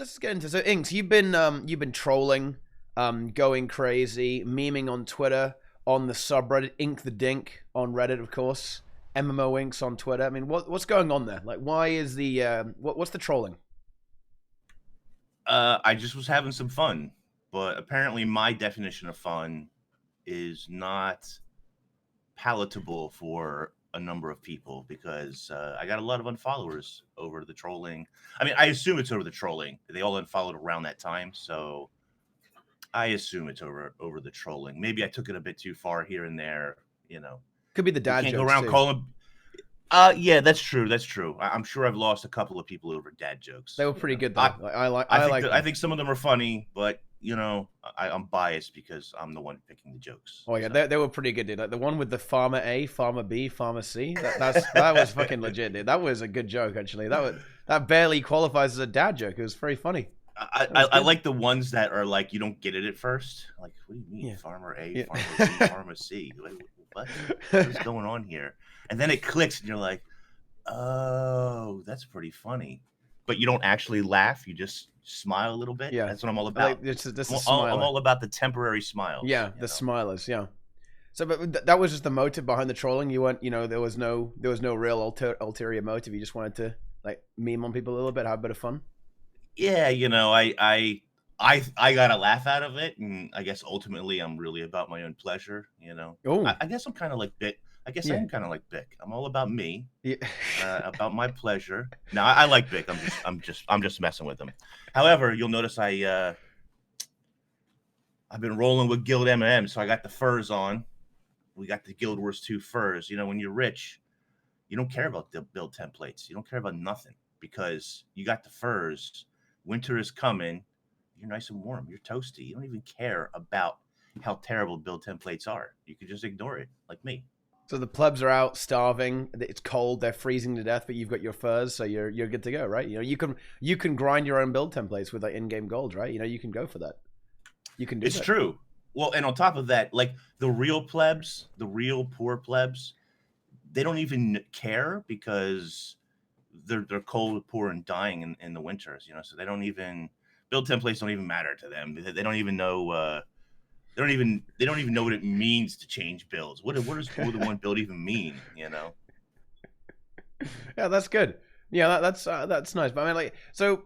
let's get into so Inks. You've been trolling, going crazy, memeing on Twitter, on the subreddit Ink the Dink on Reddit, of course. MMO Inks on Twitter. I mean, what's going on there? Like, why is the what's the trolling? I just was having some fun, but apparently my definition of fun is not palatable for a number of people because I got a lot of unfollowers over the trolling. I mean, I assume it's over the trolling. They all unfollowed around that time, so I assume it's over the trolling. Maybe I took it a bit too far here and there. Could be the We dad can't go jokes around too. calling. Yeah, that's true. That's true. I'm sure I've lost a couple of people over dad jokes. They were pretty good though. I think some of them are funny, but I'm biased because I'm the one picking the jokes. Oh yeah, they were pretty good, dude. Like the one with the Farmer A, Farmer B, Farmer C. That was fucking legit, dude. That was a good joke, actually. That barely qualifies as a dad joke. It was very funny. I like the ones that are like you don't get it at first. Like, what do you mean, Yeah. Farmer A, Yeah. Farmer B, Farmer C? What is going on here? And then it clicks, and you're like, oh, that's pretty funny. But you don't actually laugh. You just smile a little bit. Yeah. That's what I'm all about. I'm all about the temporary smiles. Yeah, the smilers. Yeah. So, but that was just the motive behind the trolling. You weren't, there was no real ulterior motive. You just wanted to like meme on people a little bit, have a bit of fun. Yeah, I got a laugh out of it, and I guess ultimately I'm really about my own pleasure. Oh, I guess I'm kind of like Bick. I guess I am kind of like Bick. I'm all about me, yeah. About my pleasure. No, I like Bick. I'm just messing with him. However, you'll notice I've been rolling with Guild M&M, so I got the furs on. We got the Guild Wars 2 furs. When you're rich, you don't care about the build templates. You don't care about nothing because you got the furs. Winter is coming. You're nice and warm. You're toasty. You don't even care about how terrible build templates are. You can just ignore it, like me. So the plebs are out starving. It's cold. They're freezing to death, but you've got your furs, so you're good to go, right? You can grind your own build templates with like in-game gold, right? You can go for that. You can do. It's true. Well, and on top of that, like the real plebs, the real poor plebs, they don't even care because they're cold, poor, and dying in the winters. So they don't even build templates don't even matter to them. They don't even know. They don't even know what it means to change builds. What does more than one build even mean? Yeah, that's good. Yeah, that's nice. But I mean, like, so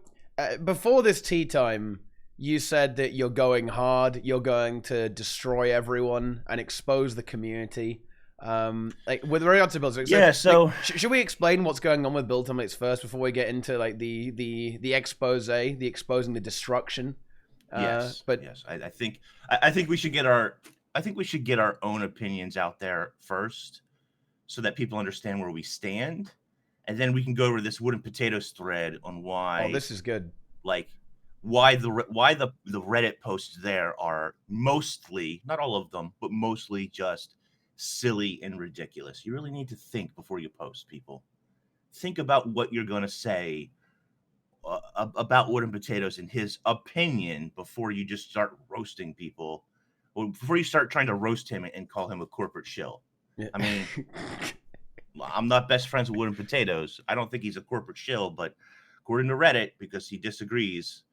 before this tea time, you said that you're going hard. You're going to destroy everyone and expose the community. Like with regard to builds. So like, should we explain what's going on with build templates first before we get into like the expose, the exposing the destruction? Yes, I think we should get our own opinions out there first, so that people understand where we stand, and then we can go over this wooden potatoes thread on why. Oh, this is good. Like why the Reddit posts there are mostly, not all of them, but mostly just silly and ridiculous. You really need to think before you post, people. Think about what you're going to say about wooden potatoes in his opinion before you just start roasting people, or before you start trying to roast him and call him a corporate shill. Yeah. I mean, I'm not best friends with wooden potatoes. I don't think he's a corporate shill, but according to Reddit, because he disagrees,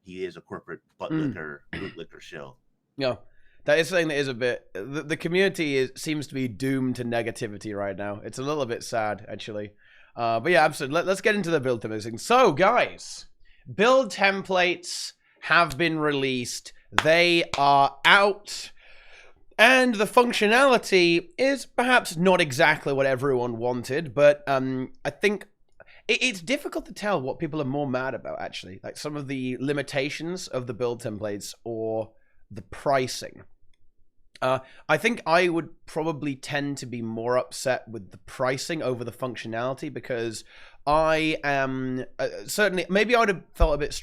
he is a corporate boot licker shill. Yeah. That is something that is a bit. The community seems to be doomed to negativity right now. It's a little bit sad, actually. But yeah, absolutely. Let's get into the build templates. So, guys, build templates have been released. They are out. And the functionality is perhaps not exactly what everyone wanted, but I think it's difficult to tell what people are more mad about, actually. Like some of the limitations of the build templates or the pricing. I think I would probably tend to be more upset with the pricing over the functionality because I am certainly, maybe I would have felt a bit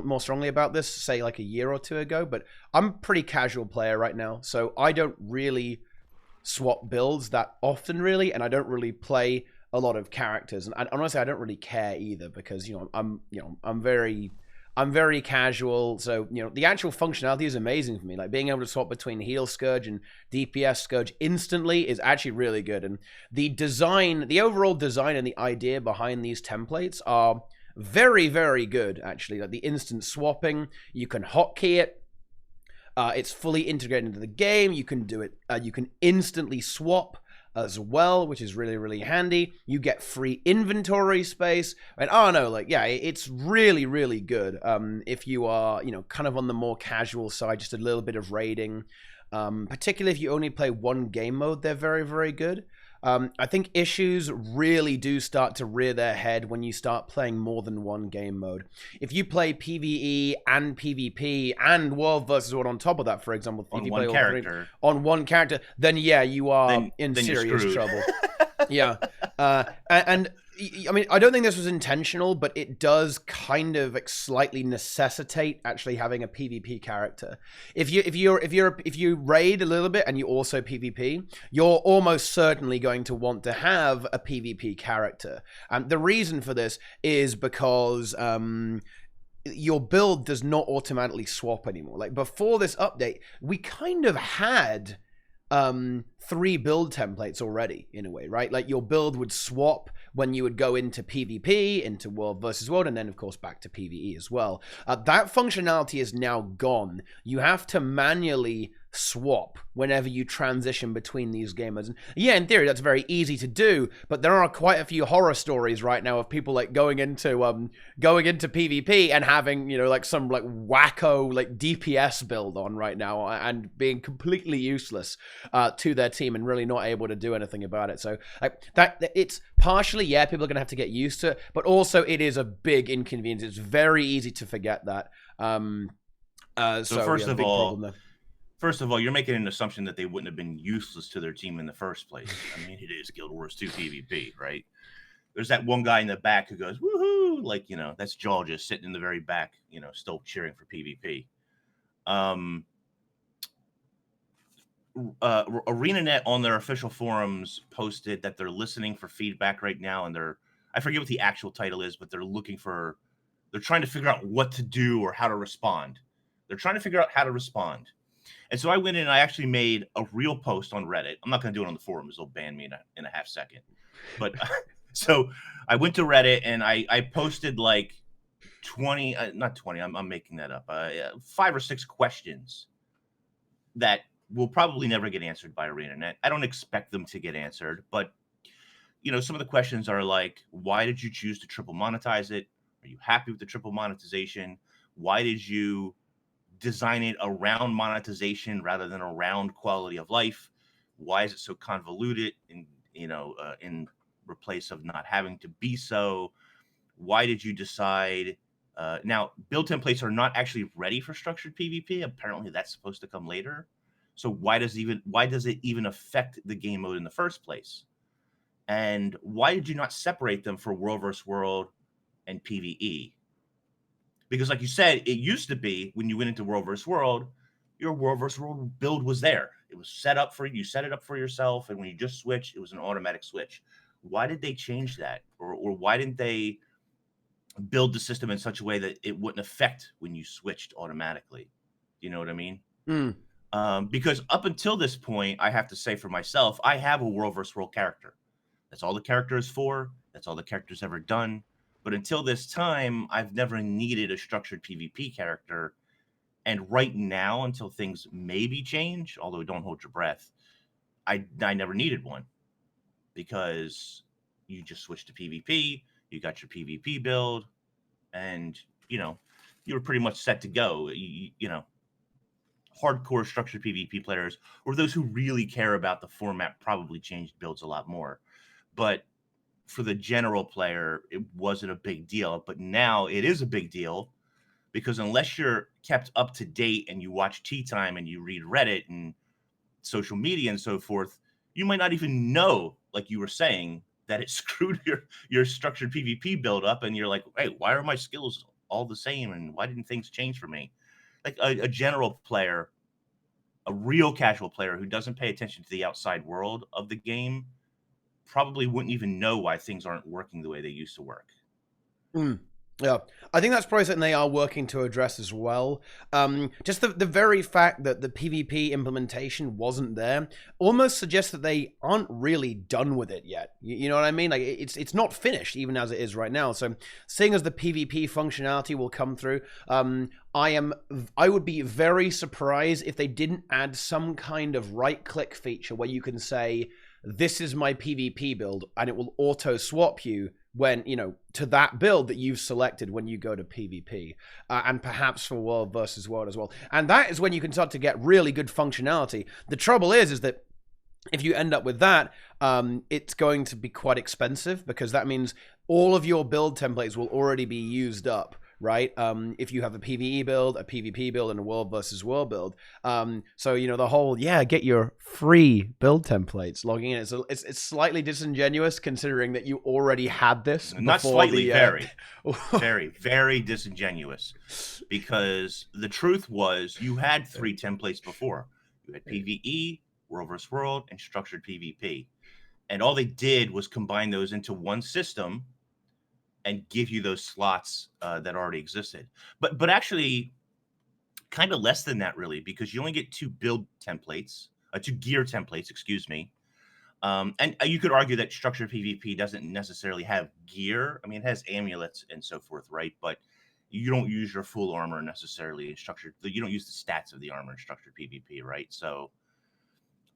more strongly about this, say like a year or two ago, but I'm a pretty casual player right now, so I don't really swap builds that often, really, and I don't really play a lot of characters, and honestly, I don't really care either because I'm very casual, so the actual functionality is amazing for me. Like being able to swap between heal Scourge and DPS Scourge instantly is actually really good. And the design, the overall design and the idea behind these templates are very, very good, actually. Like the instant swapping, you can hotkey it. It's fully integrated into the game. You can do it. You can instantly swap as well, which is really, really handy. You get free inventory space, and oh no, like yeah, it's really, really good. If you are, kind of on the more casual side, just a little bit of raiding. Particularly if you only play one game mode, they're very, very good. I think issues really do start to rear their head when you start playing more than one game mode. If you play PvE and PvP and World versus World on top of that, for example, if On you one play all three character, on one character, then yeah, you are in then you're serious screwed. trouble. Yeah. And I mean, I don't think this was intentional, but it does kind of slightly necessitate actually having a PvP character. If you raid a little bit and you also PvP, you're almost certainly going to want to have a PvP character. And the reason for this is because your build does not automatically swap anymore. Like before this update, we kind of had 3 build templates already in a way, right? Like your build would swap when you would go into PvP, into World versus World, and then of course back to PvE as well. That functionality is now gone. You have to manually swap whenever you transition between these gamers. And yeah, in theory, that's very easy to do, but there are quite a few horror stories right now of people like going into PvP and having, like some like wacko like DPS build on right now and being completely useless to their team and really not able to do anything about it. So like that, it's partially, yeah, people are gonna have to get used to it, but also it is a big inconvenience. It's very easy to forget that. So first yeah, of big all, problem there. First of all, you're making an assumption that they wouldn't have been useless to their team in the first place. I mean, it is Guild Wars 2 PvP, right? There's that one guy in the back who goes, woohoo! Like, that's Joel just sitting in the very back, still cheering for PvP. ArenaNet on their official forums posted that they're listening for feedback right now, and I forget what the actual title is, but they're trying to figure out what to do or how to respond. They're trying to figure out how to respond. And so I went in and I actually made a real post on Reddit. I'm not going to do it on the forums. They'll ban me in a half second. But so I went to Reddit and I posted like 20, not 20, I'm making that up, 5 or 6 questions that will probably never get answered by ArenaNet. I don't expect them to get answered, but some of the questions are like, why did you choose to triple monetize it? Are you happy with the triple monetization? Why did you design it around monetization rather than around quality of life? Why is it so convoluted in replace of not having to be so? Why did you decide? Now, build templates are not actually ready for structured PvP. Apparently, that's supposed to come later. So why does it even affect the game mode in the first place? And why did you not separate them for World versus World and PvE? Because like you said, it used to be when you went into World versus World, your World versus World build was there. It was set up for you. You set it up for yourself. And when you just switch, it was an automatic switch. Why did they change that? Or why didn't they build the system in such a way that it wouldn't affect when you switched automatically? You know what I mean? Mm. Because up until this point, I have to say for myself, I have a World versus World character. That's all the character is for. That's all the character's ever done. But until this time, I've never needed a structured PvP character. And right now, until things maybe change, although don't hold your breath, I never needed one because you just switch to PvP, you got your PvP build, and you were pretty much set to go. Hardcore structured PvP players or those who really care about the format probably changed builds a lot more. But for the general player, it wasn't a big deal. But now it is a big deal because unless you're kept up to date and you watch TeaTime and you read Reddit and social media and so forth, you might not even know, like you were saying, that it screwed your structured PvP build up. And you're like, hey, why are my skills all the same? And why didn't things change for me? Like a general player, a real casual player who doesn't pay attention to the outside world of the game probably wouldn't even know why things aren't working the way they used to work. Mm. Yeah, I think that's probably something they are working to address as well. Just the very fact that the PvP implementation wasn't there almost suggests that they aren't really done with it yet. You know what I mean? Like it's not finished even as it is right now. So seeing as the PvP functionality will come through, I would be very surprised if they didn't add some kind of right-click feature where you can say, "This is my PvP build," and it will auto swap you when, to that build that you've selected when you go to PvP, and perhaps for world versus world as well. And that is when you can start to get really good functionality. The trouble is that if you end up with that, it's going to be quite expensive, because that means all of your build templates will already be used up, right? If you have a PvE build, a PvP build, and a world versus world build. So, the whole, get your free build templates logging in. It's slightly disingenuous considering that you already had this. Not slightly, very, very, very disingenuous. Because the truth was you had 3 templates before. You had PvE, world versus world, and structured PvP. And all they did was combine those into one system and give you those slots that already existed. But actually, kind of less than that, really, because you only get 2 build templates, 2 gear templates, excuse me. And you could argue that structured PvP doesn't necessarily have gear. I mean, it has amulets and so forth, right? But you don't use your full armor necessarily in structured. You don't use the stats of the armor in structured PvP, right? So,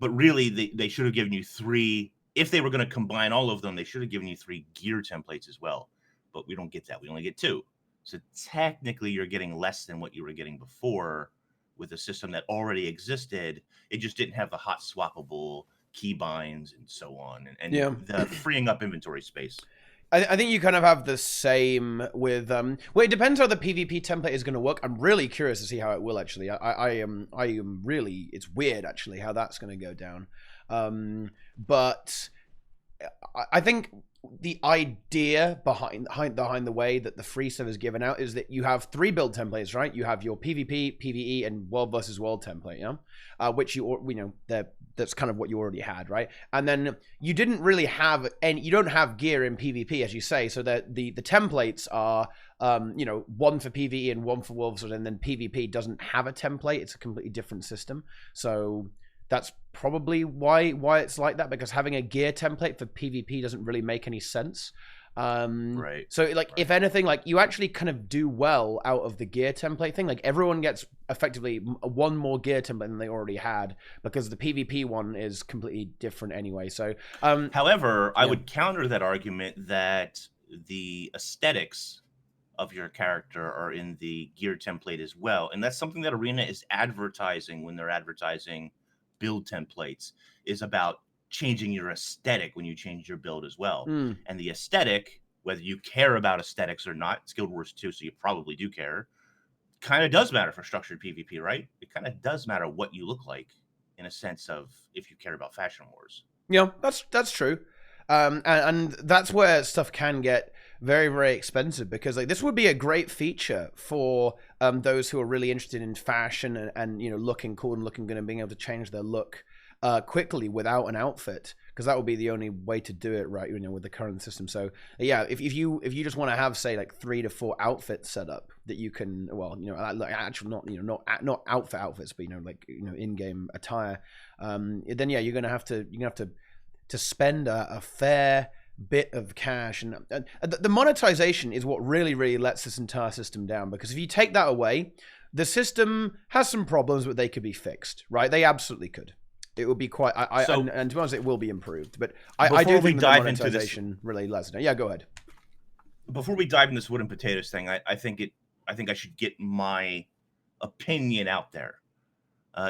but really, they should have given you 3. If they were going to combine all of them, they should have given you 3 gear templates as well. But we don't get that. We only get 2. So technically, you're getting less than what you were getting before with a system that already existed. It just didn't have the hot swappable keybinds and so on, and the freeing up inventory space. I think you kind of have the same with well, it depends how the PvP template is going to work. I'm really curious to see how it will actually. I am really, it's weird actually how that's going to go down. But I think the idea behind the way that the free stuff is given out is that you have 3 build templates, right? You have your PvP, PvE, and world versus world template, which that's kind of what you already had, right? And then you didn't really have any. You don't have gear in PvP, as you say, so that the templates are one for PvE and one for world, and then PvP doesn't have a template. It's a completely different system. So that's probably why it's like that, because having a gear template for PvP doesn't really make any sense. Right. So if anything, you actually kind of do well out of the gear template thing. Like everyone gets effectively 1 more gear template than they already had, because the PvP one is completely different anyway. So, however, I would counter that argument that the aesthetics of your character are in the gear template as well, and that's something that Arena is advertising when they're advertising build templates, is about changing your aesthetic when you change your build as well. And the aesthetic, whether you care about aesthetics or not, it's Guild Wars 2, so you probably do care, kind of does matter for structured PvP, right? It kind of does matter what you look like, in a sense of if you care about fashion wars. Yeah, that's true. And that's where stuff can get very, very expensive, because this would be a great feature for those who are really interested in fashion and looking cool and looking good and being able to change their look quickly without an outfit, because that would be the only way to do it, right? with the current system. So if you just want to have, say, 3 to 4 outfits set up that you can, actual not outfits, but in-game attire, then you're gonna have to spend a fair bit of cash, and the monetization is what really lets this entire system down, because if you take that away, the system has some problems, but they could be fixed, right? They absolutely could. It would be quite and to be honest, it will be improved, but I do think the monetization really lets it down. Yeah, go ahead. Before we dive into this wood and potatoes thing, I think I should get my opinion out there.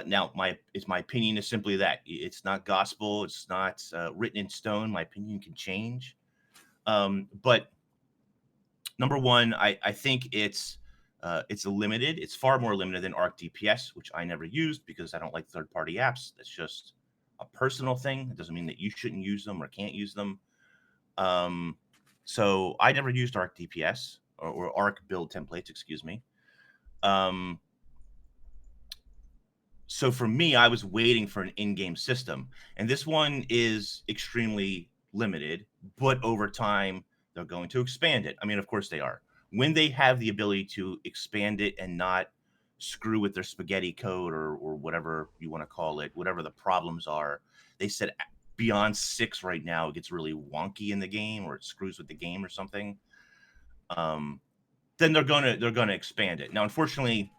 Now, my opinion is simply that it's not gospel. It's not written in stone. My opinion can change. But number one, I think it's limited. It's far more limited than Arc DPS, which I never used because I don't like third-party apps. That's just a personal thing. It doesn't mean that you shouldn't use them or can't use them. So I never used Arc DPS or Arc build templates, excuse me. So for me, I was waiting for an in-game system, and this one is extremely limited, but over time, they're going to expand it. I mean, of course they are. when they have the ability to expand it and not screw with their spaghetti code or whatever you want to call it, whatever the problems are. They said beyond 6 right now, it gets really wonky in the game or it screws with the game or something. Then they're gonna expand it. Now, unfortunately,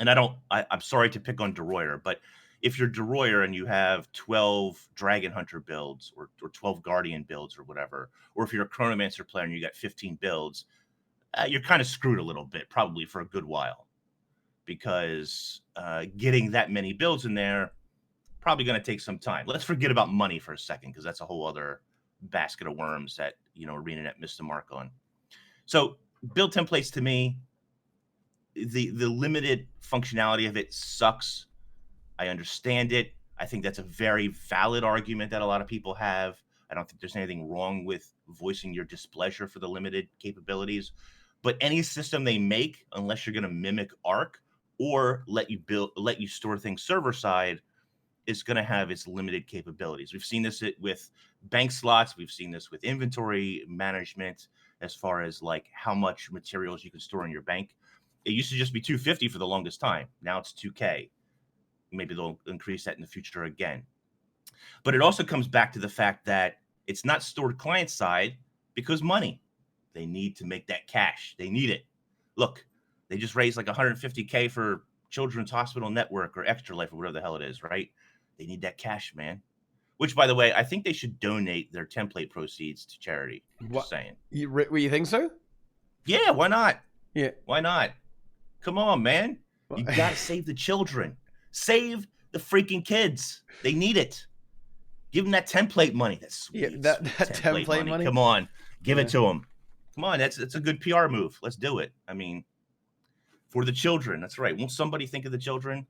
and I'm sorry to pick on Deroyer, but if you're Deroyer and you have 12 Dragon Hunter builds or 12 Guardian builds or whatever, or if you're a Chronomancer player and you got 15 builds, you're kind of screwed a little bit, probably for a good while, because getting that many builds in there probably going to take some time. Let's forget about money for a second, because that's a whole other basket of worms that ArenaNet missed the mark on. So build templates, to me, the limited functionality of it sucks. I understand it. I think that's a very valid argument that a lot of people have. I don't think there's anything wrong with voicing your displeasure for the limited capabilities. But any system they make, unless you're going to mimic Arc or let you store things server side, is going to have its limited capabilities. We've seen this with bank slots. We've seen this with inventory management, as far as like how much materials you can store in your bank. It used to just be 250 for the longest time. Now it's 2K. Maybe they'll increase that in the future again. But it also comes back to the fact that it's not stored client side because money. They need to make that cash. They need it. Look, they just raised like 150K for Children's Hospital Network or Extra Life or whatever the hell it is, right? They need that cash, man. Which, by the way, I think they should donate their template proceeds to charity. Just saying. You think so? Yeah, why not? Yeah. Why not? Come on, man. You got to save the children. Save the freaking kids. They need it. Give them that template money. That's sweet. Yeah, that template money. Come on. Give it to them. Come on. That's a good PR move. Let's do it. I mean, for the children. That's right. Won't somebody think of the children?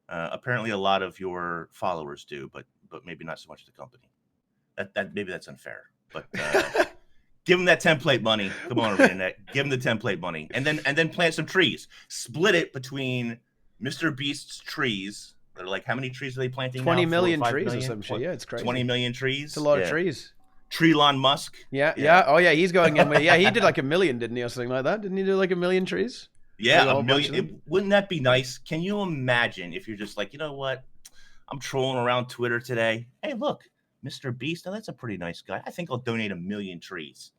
Apparently a lot of your followers do, but maybe not so much the company. That maybe that's unfair. But give them that template money. Come on, ArenaNet. Give them the template money. And then plant some trees. Split it between Mr. Beast's trees. They're like, how many trees are they planting 20 now? million 4 or 5 trees million? or some shit. Yeah, it's crazy. 20 million trees. It's a lot of trees. Elon Musk. Yeah. Oh, yeah, he's going in with, yeah, he did like 1 million, didn't he, or something like that? Didn't he do like 1 million trees? Yeah, 1 million. Wouldn't that be nice? Can you imagine if you're just like, you know what? I'm trolling around Twitter today. Hey, look, Mr. Beast. Now that's a pretty nice guy. I think I'll donate 1 million trees.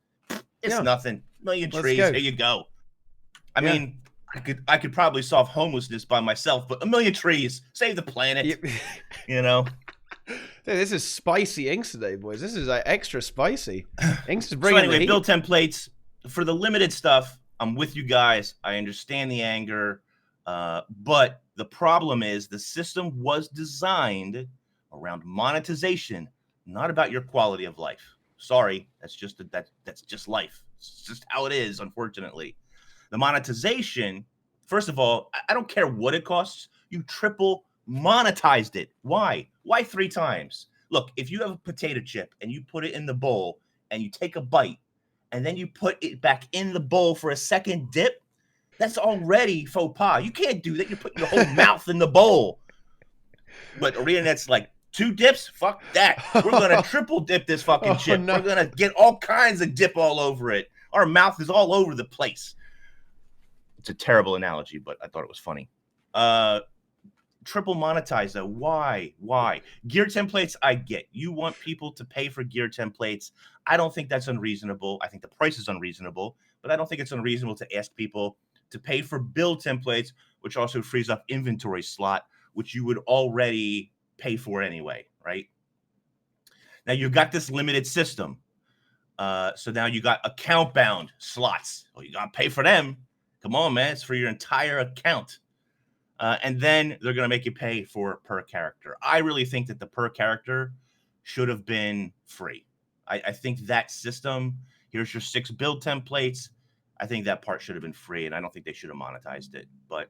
It's nothing. 1 million trees. There you go. I mean, I could probably solve homelessness by myself, but 1 million trees, save the planet. You know. Dude, this is spicy inks today, boys. This is extra spicy. Inks is bringing so anyway, the heat. Build templates for the limited stuff. I'm with you guys. I understand the anger, but the problem is the system was designed around monetization, not about your quality of life. Sorry, that's just life. It's just how it is, unfortunately. The monetization, first of all, I don't care what it costs. You triple monetized it. Why? Why 3 times? Look, if you have a potato chip and you put it in the bowl and you take a bite and then you put it back in the bowl for a second dip, that's already faux pas. You can't do that. You're putting your whole mouth in the bowl. But ArenaNet's like, 2 dips? Fuck that. We're going to triple dip this fucking chip. No. We're going to get all kinds of dip all over it. Our mouth is all over the place. It's a terrible analogy, but I thought it was funny. Triple monetize though. Why? Gear templates, I get. You want people to pay for gear templates. I don't think that's unreasonable. I think the price is unreasonable, but I don't think it's unreasonable to ask people to pay for build templates, which also frees up inventory slot, which you would already pay for anyway, right? Now you've got this limited system. So now you got account bound slots. Well, you got to pay for them. Come on, man. It's for your entire account. And then they're going to make you pay for per character. I really think that the per character should have been free. I think that system, here's your 6 build templates. I think that part should have been free, and I don't think they should have monetized it. But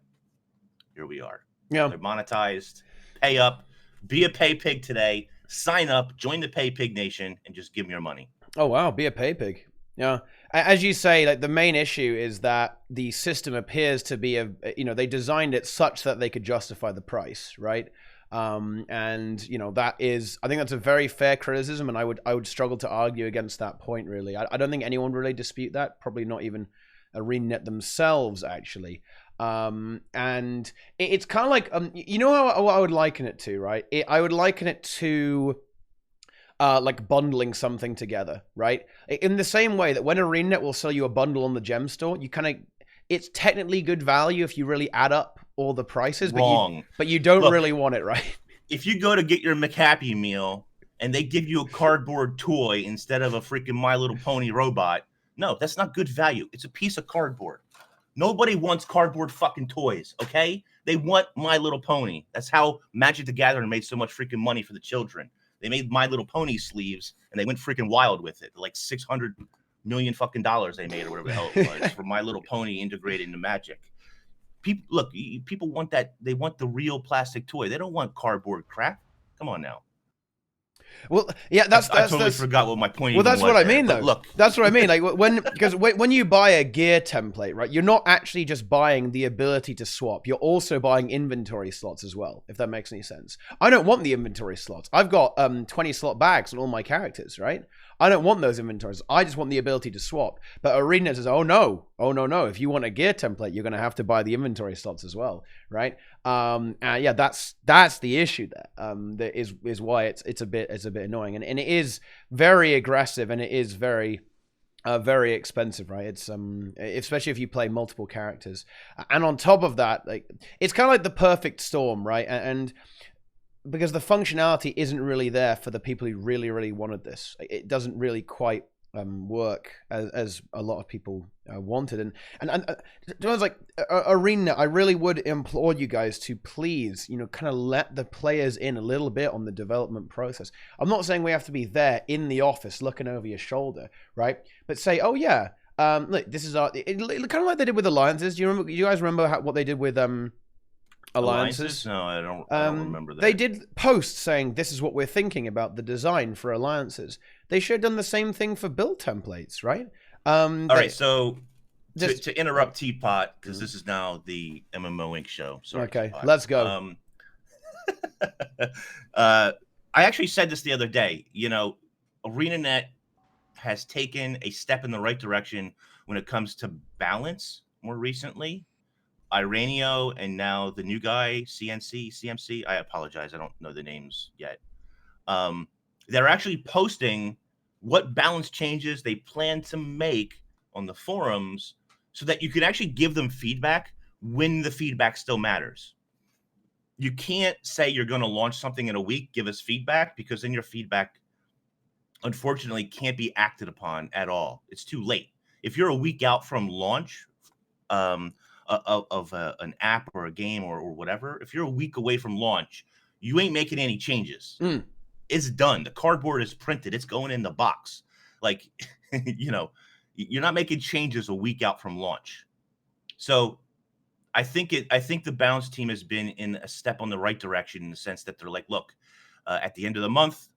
here we are. Yeah. They're monetized. Pay up. Be a pay pig today. Sign up. Join the Pay Pig Nation, and just give me your money. Oh, wow. Be a pay pig. Yeah. As you say, like the main issue is that the system appears to be they designed it such that they could justify the price, right? And that is, I think that's a very fair criticism, and I would struggle to argue against that point, really. I don't think anyone would really dispute that, probably not even ArenaNet themselves, actually. And it's kind of like, you know what I would liken it to, right? I would liken it to like bundling something together, right? In the same way that when ArenaNet will sell you a bundle on the gem store, you kind of, it's technically good value if you really add up all the prices, Wrong. but you don't Look, really want it, right? If you go to get your McHappy Meal and they give you a cardboard toy instead of a freaking My Little Pony robot, no, that's not good value. It's a piece of cardboard. Nobody wants cardboard fucking toys, okay? They want My Little Pony. That's how Magic the Gathering made so much freaking money for the children. They made My Little Pony sleeves and they went freaking wild with it. Like 600 million fucking dollars they made or whatever the hell it was for My Little Pony integrated into Magic. People want that. They want the real plastic toy. They don't want cardboard crap. Come on now. Well, yeah, I totally forgot what my point. Well, that's what I mean, though. Look, that's what I mean. Like when you buy a gear template, right? You're not actually just buying the ability to swap. You're also buying inventory slots as well. If that makes any sense. I don't want the inventory slots. I've got 20 slot bags on all my characters, right? I don't want those inventories. I just want the ability to swap. But ArenaNet says, oh no. If you want a gear template, you're going to have to buy the inventory slots as well, right? Yeah, that's the issue there. That is why it's a bit annoying, and it is very aggressive, and it is very expensive, right? It's especially if you play multiple characters, and on top of that, like it's kind of like the perfect storm, right? And because the functionality isn't really there for the people who really, really wanted this. It doesn't really quite work as a lot of people wanted. And to be honest, like ArenaNet, I really would implore you guys to please, kind of let the players in a little bit on the development process. I'm not saying we have to be there in the office looking over your shoulder, right? But say, oh yeah, look, this is kind of like they did with alliances. Do you guys remember what they did with alliances? No, I don't remember that. They did posts saying this is what we're thinking about the design for alliances. They should have done the same thing for build templates, right? All right, so to interrupt Teapot, because this is now the MMO Inc. show. Sorry, okay, Teapot. Let's go. I actually said this the other day. ArenaNet has taken a step in the right direction when it comes to balance more recently. Iranio and now the new guy, CMC. I apologize. I don't know the names yet. They're actually posting what balance changes they plan to make on the forums so that you can actually give them feedback when the feedback still matters. You can't say you're going to launch something in a week, give us feedback, because then your feedback, unfortunately, can't be acted upon at all. It's too late. If you're a week out from launch, of an app or a game or whatever, if you're a week away from launch, you ain't making any changes. It's done. The cardboard is printed. It's going in the box. Like, you're not making changes a week out from launch. So I think the balance team has been in a step on the right direction in the sense that they're like, look, at the end of the month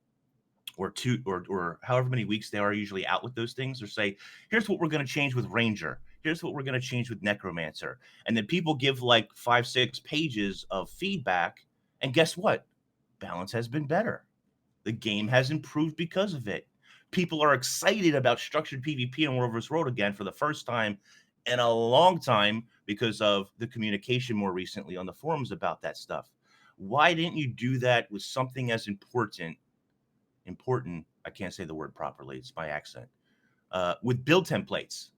or two or however many weeks they are usually out with those things, or say, here's what we're going to change with Ranger. Here's what we're going to change with Necromancer. And then people give like 5-6 pages of feedback. And guess what? Balance has been better. The game has improved because of it. People are excited about structured PvP in World vs. World again for the first time in a long time because of the communication more recently on the forums about that stuff. Why didn't you do that with something as important? I can't say the word properly. It's my accent. With build templates.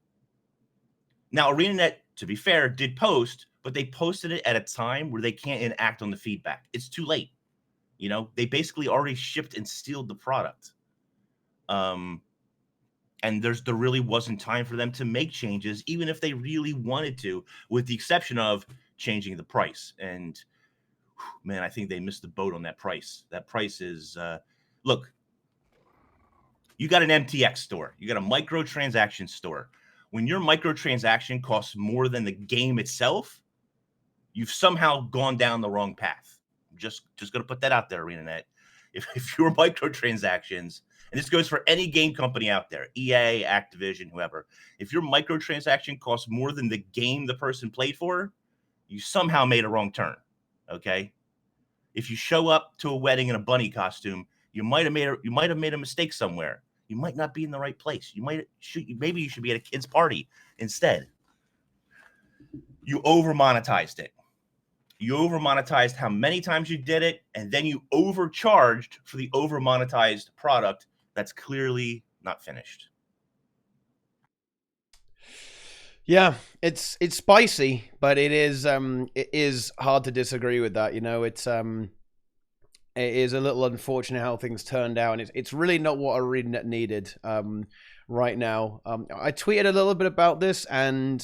Now, ArenaNet, to be fair, did post, but they posted it at a time where they can't enact on the feedback. It's too late. They basically already shipped and sealed the product. And there really wasn't time for them to make changes, even if they really wanted to, with the exception of changing the price. And man, I think they missed the boat on that price. That price is, look, you got an MTX store. You got a microtransaction store. When your microtransaction costs more than the game itself, you've somehow gone down the wrong path. I'm just going to put that out there, ArenaNet. If your microtransactions, and this goes for any game company out there, EA, Activision, whoever, if your microtransaction costs more than the game the person played for, you somehow made a wrong turn, okay? If you show up to a wedding in a bunny costume, you might have made a mistake somewhere. You might not be in the right place. Maybe you should be at a kid's party instead. you over monetized it. You over monetized how many times you did it, and then you overcharged for the over monetized product that's clearly not finished. Yeah, it's spicy, but it is hard to disagree with that. You know, it is a little unfortunate how things turned out, and it's really not what ArenaNet needed right now. I tweeted a little bit about this, and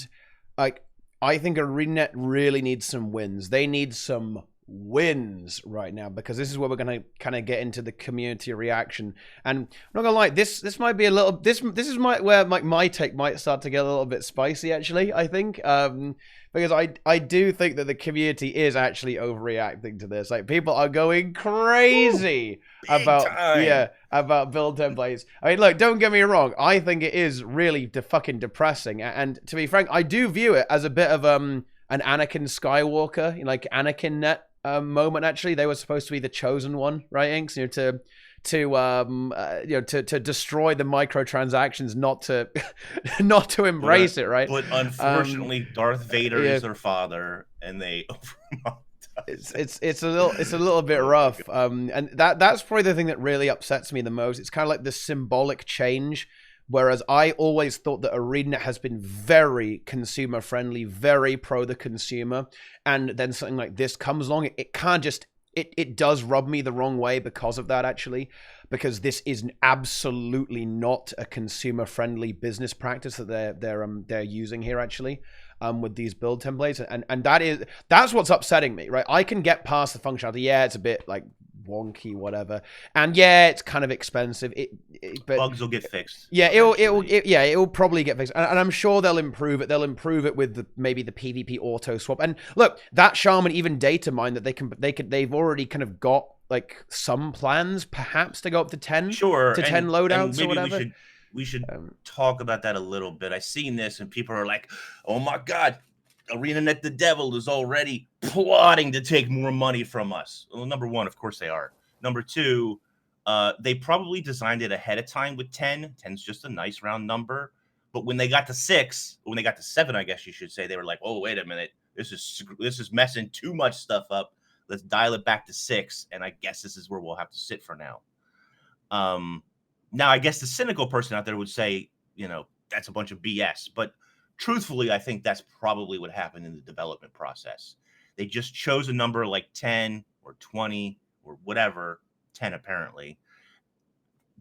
I think ArenaNet really needs some wins. They need some wins right now, because this is where we're going to kind of get into the community reaction. And I'm not gonna lie, this might be a little this is where my take might start to get a little bit spicy, actually. I think because I do think that the community is actually overreacting to this. Like, people are going crazy about build templates. I mean, look, don't get me wrong, I think it is really fucking depressing, and to be frank, I do view it as a bit of an Anakin Skywalker, like Anakin net moment. Actually, they were supposed to be the chosen one, right, Inks? You know, to destroy the microtransactions, not to embrace it, right? But unfortunately, Darth Vader is their father, and they it's a little bit rough. And that's probably the thing that really upsets me the most. It's kind of like the symbolic change. Whereas I always thought that ArenaNet has been very consumer friendly, very pro the consumer, and then something like this comes along, it can't just, it does rub me the wrong way because of that, actually, because this is absolutely not a consumer friendly business practice that they're using here, actually. With these build templates, and that's what's upsetting me, right? I can get past the functionality. Yeah, it's a bit like wonky, whatever, and yeah, it's kind of expensive. But bugs will get fixed. Yeah, it'll probably get fixed, and I'm sure they'll improve it. They'll improve it with maybe the PvP auto swap. And look, that Shaman even data mine that they've already kind of got like some plans, perhaps, to go up to 10, sure, to 10 loadouts or whatever. We should talk about that a little bit. I've seen this, and people are like, "Oh my God, ArenaNet the devil is already plotting to take more money from us." Well, number one, of course they are. Number two, they probably designed it ahead of time with 10. 10's just a nice round number. But when they got to 6, when they got to 7, I guess you should say, they were like, "Oh, wait a minute, this is messing too much stuff up. Let's dial it back to 6." And I guess this is where we'll have to sit for now. Now, I guess the cynical person out there would say, you know, that's a bunch of BS. But truthfully, I think that's probably what happened in the development process. They just chose a number like 10 or 20 or whatever, 10 apparently,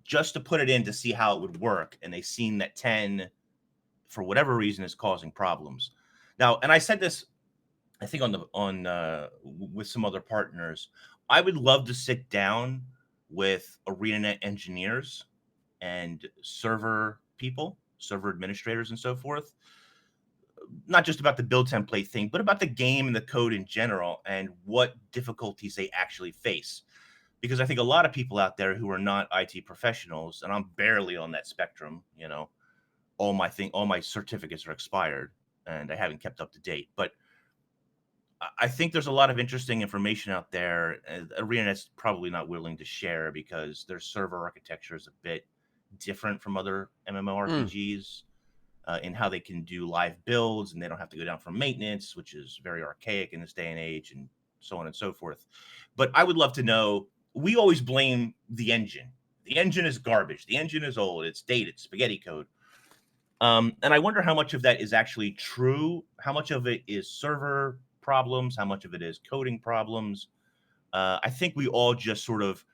just to put it in to see how it would work. And they seen that 10, for whatever reason, is causing problems. Now, and I said this, I think with some other partners, I would love to sit down with ArenaNet engineers and server people, server administrators and so forth, not just about the build template thing, but about the game and the code in general and what difficulties they actually face. Because I think a lot of people out there who are not IT professionals, and I'm barely on that spectrum, you know, all my certificates are expired and I haven't kept up to date. But I think there's a lot of interesting information out there. ArenaNet's probably not willing to share because their server architecture is a bit different from other MMORPGs in how they can do live builds, and they don't have to go down for maintenance, which is very archaic in this day and age, and so on and so forth. But I would love to know, we always blame the engine. The engine is garbage. The engine is old. It's dated, spaghetti code. And I wonder how much of that is actually true. How much of it is server problems? How much of it is coding problems? I think we all just sort of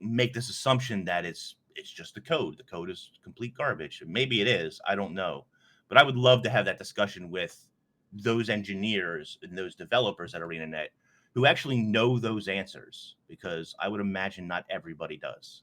make this assumption that it's just the code. The code is complete garbage. Maybe it is. I don't know. But I would love to have that discussion with those engineers and those developers at ArenaNet who actually know those answers, because I would imagine not everybody does.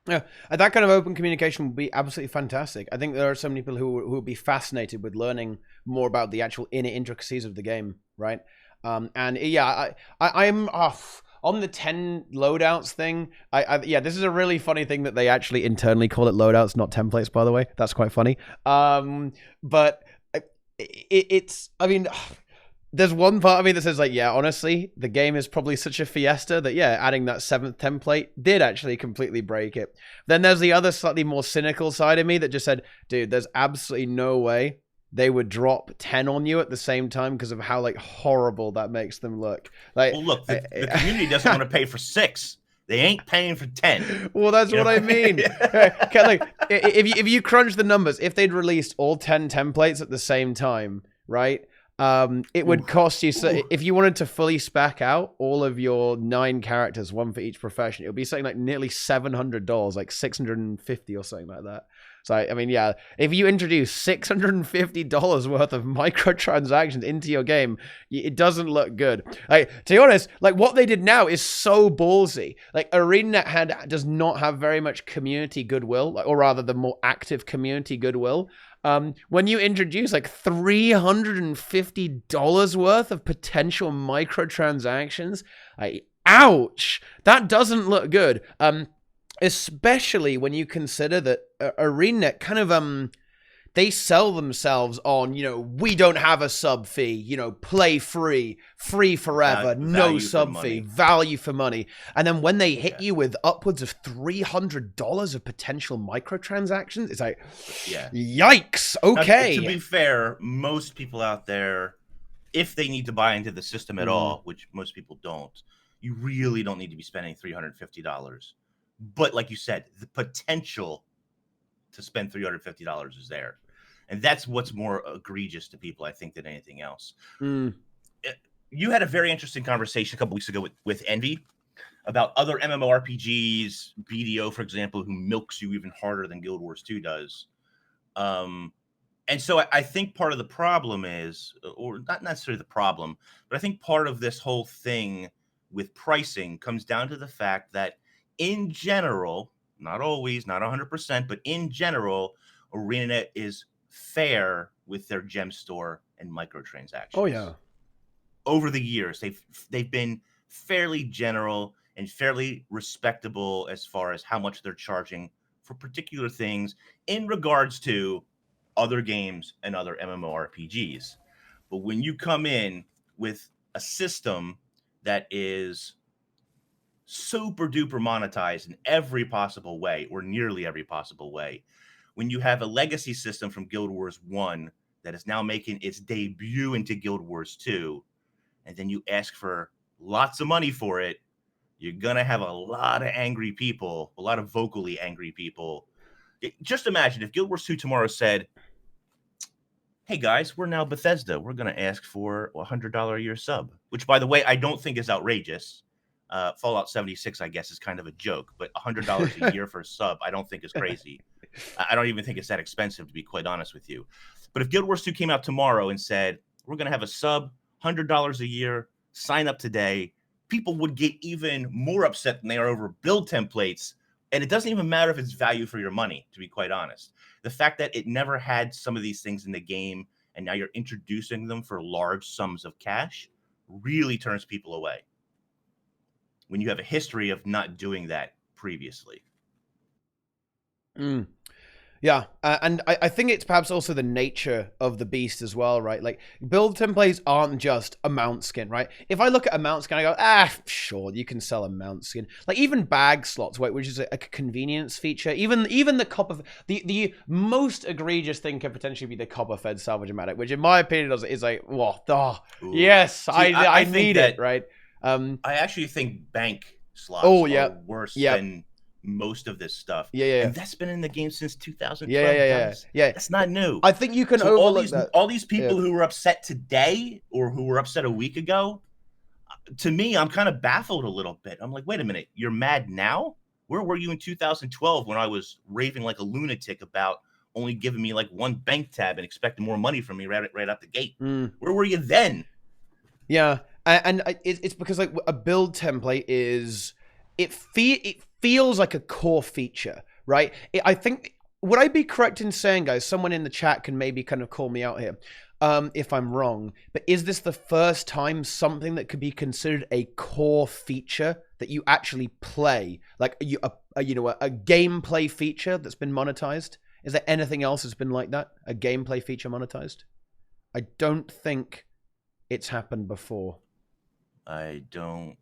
Yeah, that kind of open communication would be absolutely fantastic. I think there are so many people who would be fascinated with learning more about the actual inner intricacies of the game, right? And yeah, I'm off on the 10 loadouts thing. Yeah, this is a really funny thing that they actually internally call it loadouts, not templates, by the way. That's quite funny. But it's, I mean, there's one part of me that says, like, yeah, honestly, the game is probably such a fiesta that, yeah, adding that 7th template did actually completely break it. Then there's the other slightly more cynical side of me that just said, dude, there's absolutely no way they would drop 10 on you at the same time because of how like horrible that makes them look. Like, well, look, the community doesn't want to pay for 6. They ain't paying for 10. Well, that's what I mean. Like, if you crunch the numbers, if they'd released all 10 templates at the same time, right? It would cost you, so if you wanted to fully spec out all of your 9 characters, one for each profession, it would be something like nearly $700, like $650 or something like that. So, I mean, yeah, if you introduce $650 worth of microtransactions into your game, it doesn't look good. Like, to be honest, like what they did now is so ballsy. Like, ArenaNet does not have very much community goodwill, or rather the more active community goodwill. When you introduce like $350 worth of potential microtransactions, like, ouch, that doesn't look good. Especially when you consider that ArenaNet kind of they sell themselves on, we don't have a sub fee, play free forever, no sub fee, value for money. And then when they hit you with upwards of $300 of potential microtransactions, it's like, yikes, okay. Now, to be fair, most people out there, if they need to buy into the system at all, which most people don't, you really don't need to be spending $350. But like you said, the potential to spend $350 is there. And that's what's more egregious to people, I think, than anything else. You had a very interesting conversation a couple weeks ago with Envy about other MMORPGs, BDO, for example, who milks you even harder than Guild Wars 2 does. And so I think part of the problem is, or not necessarily the problem, but I think part of this whole thing with pricing comes down to the fact that in general, not always, not 100%, but in general, ArenaNet is fair with their gem store and microtransactions. Oh yeah. Over the years, they've been fairly general and fairly respectable as far as how much they're charging for particular things in regards to other games and other MMORPGs. But when you come in with a system that is super duper monetized in every possible way, or nearly every possible way, when you have a legacy system from Guild Wars 1 that is now making its debut into Guild Wars 2, and then you ask for lots of money for it, you're gonna have a lot of angry people, a lot of vocally angry people. Just imagine if Guild Wars 2 tomorrow said, hey guys, we're now Bethesda, we're gonna ask for a $100 a year sub, which, by the way, I don't think is outrageous. Fallout 76, I guess, is kind of a joke, but $100 a year for a sub, I don't think is crazy. I don't even think it's that expensive, to be quite honest with you. But if Guild Wars 2 came out tomorrow and said, we're going to have a sub, $100 a year, sign up today, people would get even more upset than they are over build templates. And it doesn't even matter if it's value for your money, to be quite honest. The fact that it never had some of these things in the game, and now you're introducing them for large sums of cash, really turns people away when you have a history of not doing that previously. Yeah, and I think it's perhaps also the nature of the beast as well, right? Like, build templates aren't just a mount skin, right? If I look at a mount skin, I go, sure, you can sell a mount skin. Like, even bag slots, which is a convenience feature. Even the copper, the most egregious thing could potentially be the copper-fed salvage-o-matic, which in my opinion is like, yes, see, I need it, right? I actually think bank slots are worse than most of this stuff. And that's been in the game since 2012. Yeah. That's not new. I think you can overlook all these people who were upset today or who were upset a week ago. To me, I'm kind of baffled a little bit. I'm like, wait a minute, you're mad now? Where were you in 2012 when I was raving like a lunatic about only giving me like one bank tab and expecting more money from me right out the gate? Where were you then? Yeah. And it's because like a build template is, it feels like a core feature, right? I think, would I be correct in saying, guys, someone in the chat can maybe kind of call me out here if I'm wrong, but is this the first time something that could be considered a core feature that you actually play, like a gameplay feature that's been monetized? Is there anything else that's been like that, a gameplay feature monetized? I don't think it's happened before. I don't,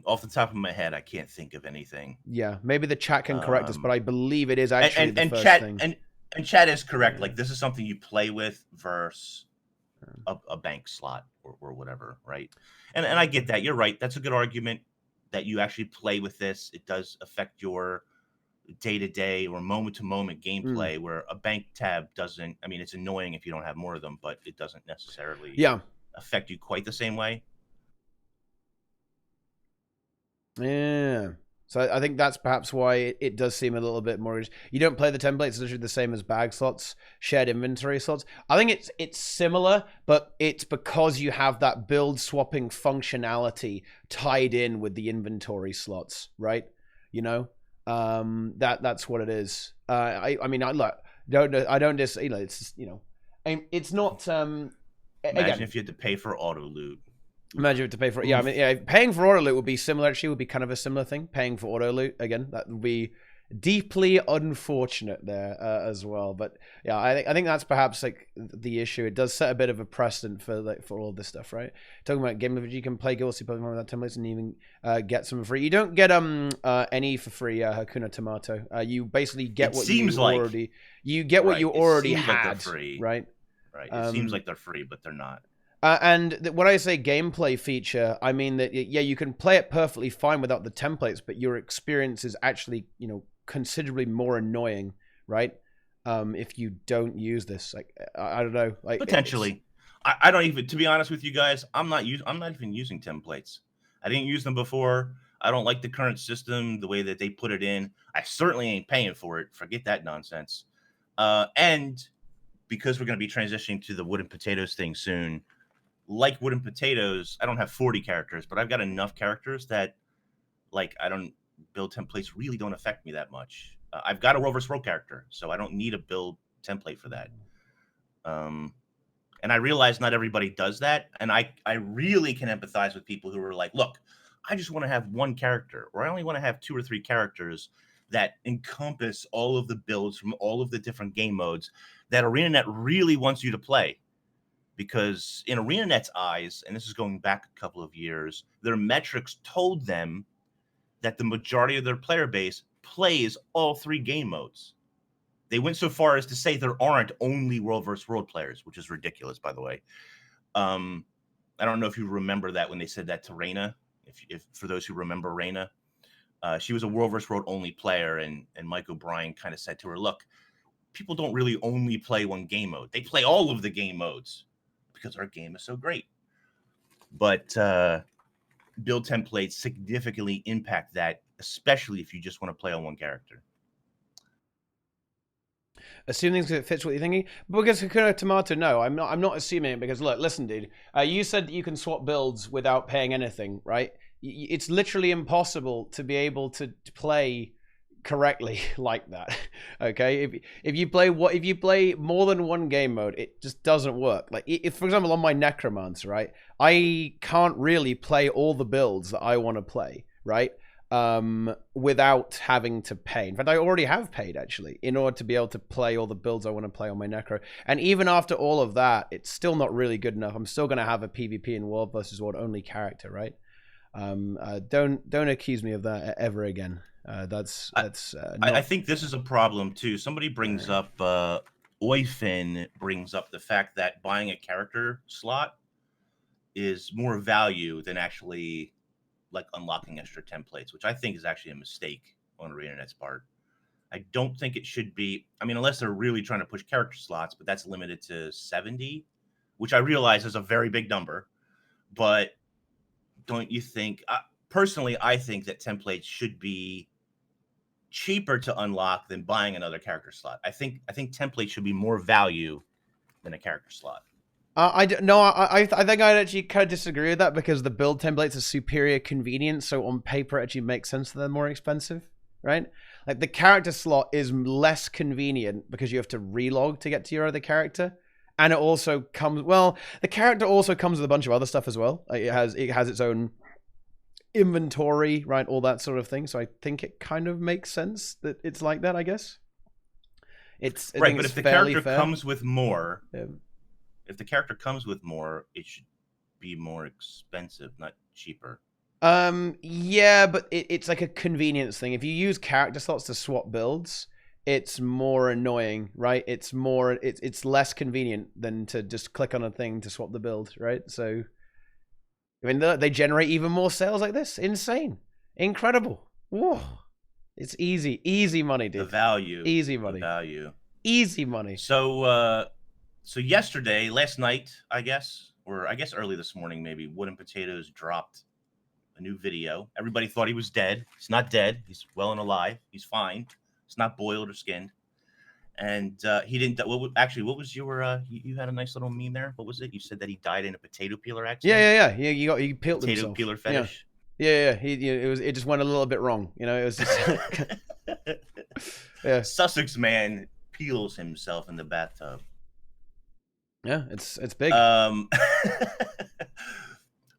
off the top of my head, I can't think of anything. Yeah, maybe the chat can correct us, but I believe it is actually the first thing. And Chad is correct. Like, this is something you play with versus a bank slot or whatever, right? And I get that. You're right. That's a good argument that you actually play with this. It does affect your day-to-day or moment-to-moment gameplay, where a bank tab doesn't. I mean, it's annoying if you don't have more of them, but it doesn't necessarily affect you quite the same way. Yeah. So I think that's perhaps why it does seem a little bit more. You don't play the templates; it's literally the same as bag slots, shared inventory slots. I think it's similar, but it's because you have that build swapping functionality tied in with the inventory slots, right? You know, that's what it is. I mean, I look, I don't just, you know, it's, you know, it's not. Imagine Again, if you had to pay for auto loot. imagine you have to pay for it. Yeah, I mean, yeah, paying for auto loot would be similar. Actually, would be kind of a similar thing. Paying for auto loot again, that would be deeply unfortunate there as well. But yeah, I think that's perhaps like the issue. It does set a bit of a precedent for all this stuff, right? Talking about game of you can play Guilty Pokemon without templates and even get some free. You don't get any for free, Hakuna Tomato. You basically get what you already what you already had, right? Right. It seems like they're free, but they're not. And when I say gameplay feature, I mean that, yeah, you can play it perfectly fine without the templates, but your experience is actually, you know, considerably more annoying, right? If you don't use this, like, I don't know, like potentially, I don't even. To be honest with you guys, I'm not even using templates. I didn't use them before. I don't like the current system, the way that they put it in. I certainly ain't paying for it. Forget that nonsense. And because we're going to be transitioning to the wooden potatoes thing soon, like wooden potatoes, I don't have 40 characters, but I've got enough characters that, like, I don't build templates really don't affect me that much. I've got a roll versus roll character, so I don't need a build template for that. And I realize not everybody does that, and I really can empathize with people who are like, look, I just want to have one character, or I only want to have 2 or 3 characters that encompass all of the builds from all of the different game modes that ArenaNet really wants you to play. Because in ArenaNet's eyes, and this is going back a couple of years, their metrics told them that the majority of their player base plays all 3 game modes. They went so far as to say there aren't only world versus world players, which is ridiculous, by the way. I don't know if you remember that when they said that to Reyna. If for those who remember Reyna, she was a world versus world only player, and Mike O'Brien kind of said to her, "Look, people don't really only play one game mode; they play all of the game modes." Because our game is so great. But build templates significantly impact that, especially if you just want to play on one character. Assuming it fits what you're thinking, but because Hakuna Tomato, no, I'm not assuming it, because look, listen, dude, you said that you can swap builds without paying anything, right? It's literally impossible to be able to play correctly like that. Okay, if you play more than one game mode, it just doesn't work. Like, if for example on my Necromancer, right, I can't really play all the builds that I want to play, right, without having to pay. In fact, I already have paid, actually, in order to be able to play all the builds I want to play on my Necro. And even after all of that, it's still not really good enough. I'm still going to have a PvP and world versus world only character, right? Don't accuse me of that ever again. I think this is a problem too. Somebody brings up Oyfin brings up the fact that buying a character slot is more value than actually like unlocking extra templates, which I think is actually a mistake on ArenaNet's part. I don't think it should be. I mean, unless they're really trying to push character slots, but that's limited to 70, which I realize is a very big number. But don't you think? Personally, I think that templates should be cheaper to unlock than buying another character slot. I think templates should be more value than a character slot. I think I'd actually kind of disagree with that, because the build templates are superior convenience, so on paper it actually makes sense that they're more expensive, right? Like, the character slot is less convenient because you have to relog to get to your other character, and it also comes, well, the character also comes with a bunch of other stuff as well. Like, it has its own inventory, right, all that sort of thing. So I think it kind of makes sense that it's like that, I guess. It's right, but if the character comes with more, yeah. If the character comes with more, it should be more expensive, not cheaper. Yeah, but it's like a convenience thing. If you use character slots to swap builds, it's more annoying, right? It's less convenient than to just click on a thing to swap the build, right? So, I mean, they generate even more sales like this. Insane, incredible. Whoa, it's easy money, dude. The value, easy money, easy money. So, so yesterday, last night, I guess early this morning, maybe Wooden Potatoes dropped a new video. Everybody thought he was dead. He's not dead. He's well and alive. He's fine. It's not boiled or skinned. And he didn't. What was your? You had a nice little meme there. What was it? You said that he died in a potato peeler accident. Yeah. He peeled potato himself. Peeler fetish. Yeah. It just went a little bit wrong. You know, it was just. Yeah. Sussex man peels himself in the bathtub. Yeah, it's big.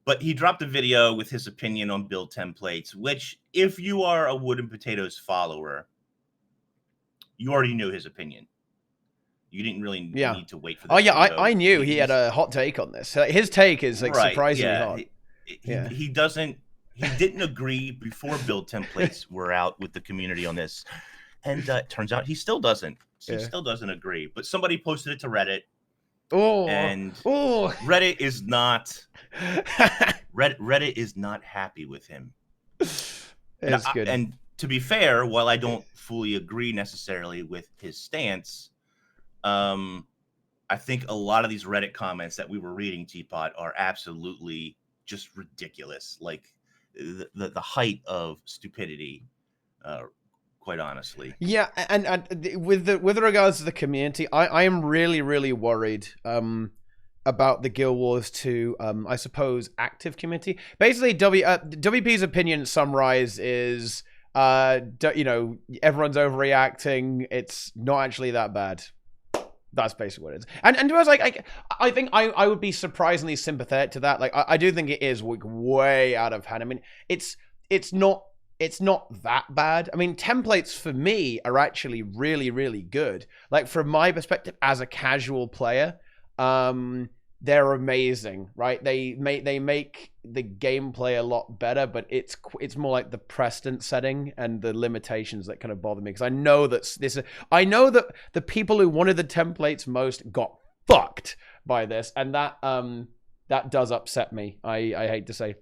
But he dropped a video with his opinion on build templates, which, if you are a Wooden Potatoes follower, you already knew his opinion. You didn't really need to wait for this. Oh, yeah, I knew he had a hot take on this. His take is like surprisingly hot. He didn't agree before build templates were out with the community on this. And it turns out he still doesn't. He still doesn't agree. But somebody posted it to Reddit. Reddit is not Reddit is not happy with him. It's good. And to be fair, while I don't fully agree necessarily with his stance, I think a lot of these Reddit comments that we were reading, Teapot, are absolutely just ridiculous. Like the height of stupidity. Quite honestly. Yeah, and with regards to the community, I am really worried about the Guild Wars 2, I suppose, active community. Basically, WP's opinion summarized is, everyone's overreacting. It's not actually that bad. That's basically what it is. And to us, like, I think I would be surprisingly sympathetic to that. Like, I do think it is way out of hand. I mean, it's not that bad. I mean, templates for me are actually really good. Like, from my perspective as a casual player, they're amazing, right? They make the gameplay a lot better, but it's more like the precedent setting and the limitations that kind of bother me, because I know that the people who wanted the templates most got fucked by this, and that does upset me. I hate to say.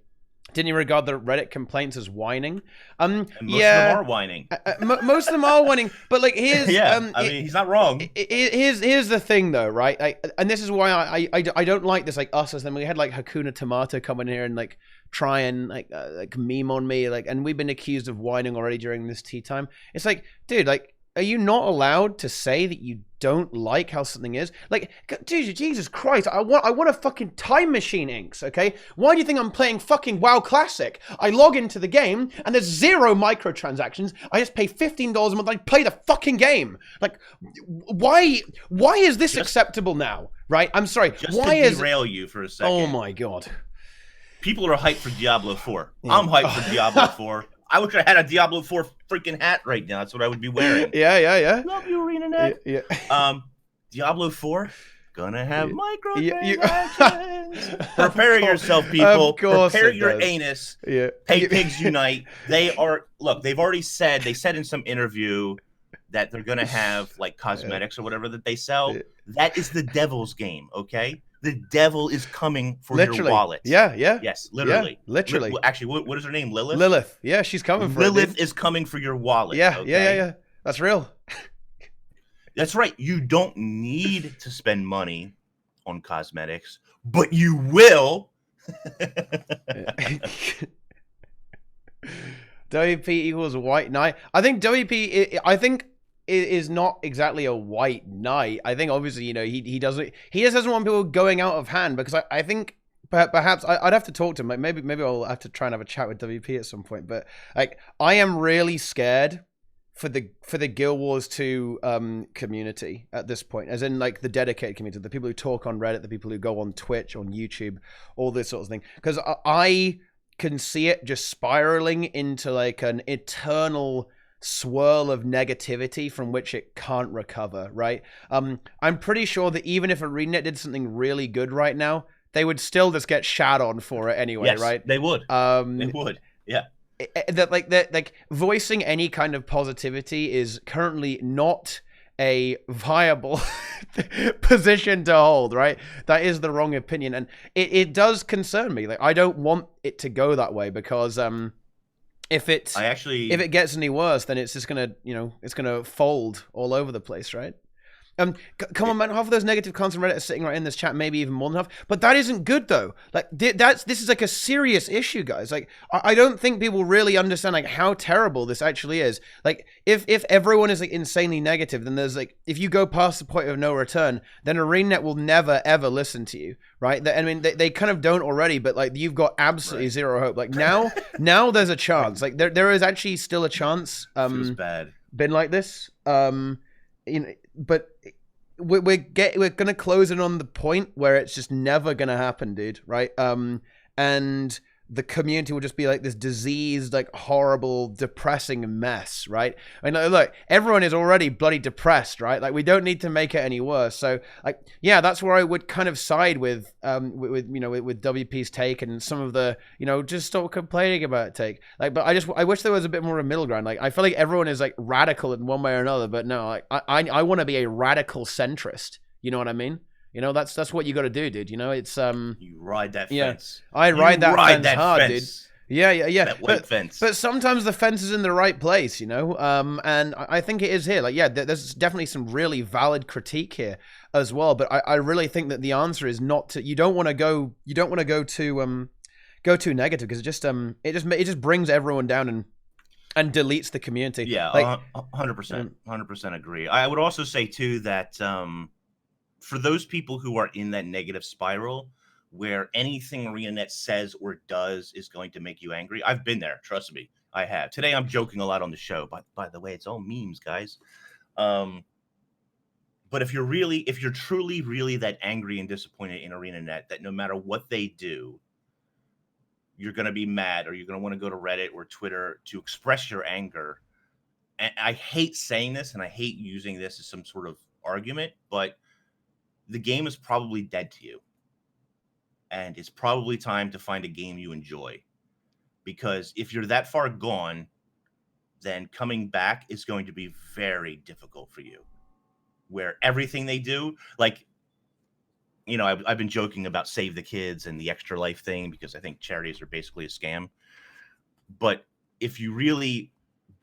Didn't you regard the Reddit complaints as whining? And most of them are whining. Most of them are whining, but like here's I mean, he's not wrong. Here's the thing though, right? And this is why I don't like this. Like us as them, we had like Hakuna Tomato come in here and like try and like meme on me, like, and we've been accused of whining already during this tea time. It's like, dude, like, are you not allowed to say that you don't like how something is? Like, dude, Jesus Christ, I want a fucking time machine, Inks, okay? Why do you think I'm playing fucking WoW Classic? I log into the game, and there's 0 microtransactions. I just pay $15 a month, I play the fucking game. Like, why is this acceptable now, right? I'm sorry. Just to derail you for a second. Oh my God. People are hyped for Diablo 4. Yeah. I'm hyped for Diablo 4. I wish I had a Diablo 4 freaking hat right now. That's what I would be wearing. Yeah. Love you, ArenaNet. Yeah. Diablo 4, gonna have microtransactions. Prepare yourself, people. Of course. Prepare your anus. Yeah. Pay pigs unite. They've already said, they said in some interview that they're gonna have like cosmetics or whatever that they sell. Yeah. That is the devil's game, okay? The devil is coming for your wallet. Yeah. Yes, literally. Yeah, literally. Actually, what is her name? Lilith? Lilith. Yeah, she's coming for Lilith is coming for your wallet. Yeah, okay? yeah. That's real. That's right. You don't need to spend money on cosmetics, but you will. WP equals white knight. I think WP is not exactly a white knight. I think obviously, he just doesn't want people going out of hand, because I think perhaps I'd have to talk to him. Like maybe I'll have to try and have a chat with WP at some point. But like, I am really scared for the Guild Wars 2 community at this point, as in like the dedicated community, the people who talk on Reddit, the people who go on Twitch, on YouTube, all this sort of thing, because I can see it just spiraling into like an eternal swirl of negativity from which it can't recover, right? I'm pretty sure that even if ArenaNet did something really good right now, they would still just get shat on for it anyway, yes, right? They would. They would. Yeah. that voicing any kind of positivity is currently not a viable position to hold, right? That is the wrong opinion, and it does concern me. Like, I don't want it to go that way, because if it gets any worse, then it's just gonna, it's gonna fold all over the place, right? Come on, man. Half of those negative comments on Reddit are sitting right in this chat, maybe even more than half. But that isn't good, though. Like, this is like a serious issue, guys. Like, I don't think people really understand like how terrible this actually is. Like, if everyone is like insanely negative, then there's like, if you go past the point of no return, then ArenaNet will never ever listen to you, right? I mean, they kind of don't already, but like, you've got absolutely zero hope. Like now there's a chance. Like there is actually still a chance. Feels bad. Been like this. But we're gonna close in on the point where it's just never gonna happen, dude. Right? And the community will just be like this diseased, like horrible, depressing mess, right? I mean, look, everyone is already bloody depressed, right? Like, we don't need to make it any worse. So, like, yeah, that's where I would kind of side with WP's take and some of the, just stop complaining about take. Like, but I wish there was a bit more of a middle ground. Like, I feel like everyone is like radical in one way or another, but no, like, I want to be a radical centrist. You know what I mean? That's what you got to do, dude. It's you ride that fence. I ride that fence hard, fence. Dude. Yeah. That white fence. But sometimes the fence is in the right place, and I think it is here. Like, yeah, there's definitely some really valid critique here as well. But I really think that the answer is not to. You don't want to go too negative, because it just brings everyone down and deletes the community. Yeah, like 100% agree. I would also say too that for those people who are in that negative spiral where anything ArenaNet says or does is going to make you angry, I've been there. Trust me, I have. Today I'm joking a lot on the show, but by the way, it's all memes, guys. But if you're truly really that angry and disappointed in ArenaNet, that no matter what they do, you're going to be mad, or you're going to want to go to Reddit or Twitter to express your anger. And I hate saying this, and I hate using this as some sort of argument, but the game is probably dead to you. And it's probably time to find a game you enjoy. Because if you're that far gone, then coming back is going to be very difficult for you. Where everything they do, like, I've been joking about Save the Kids and the Extra Life thing, because I think charities are basically a scam. But if you really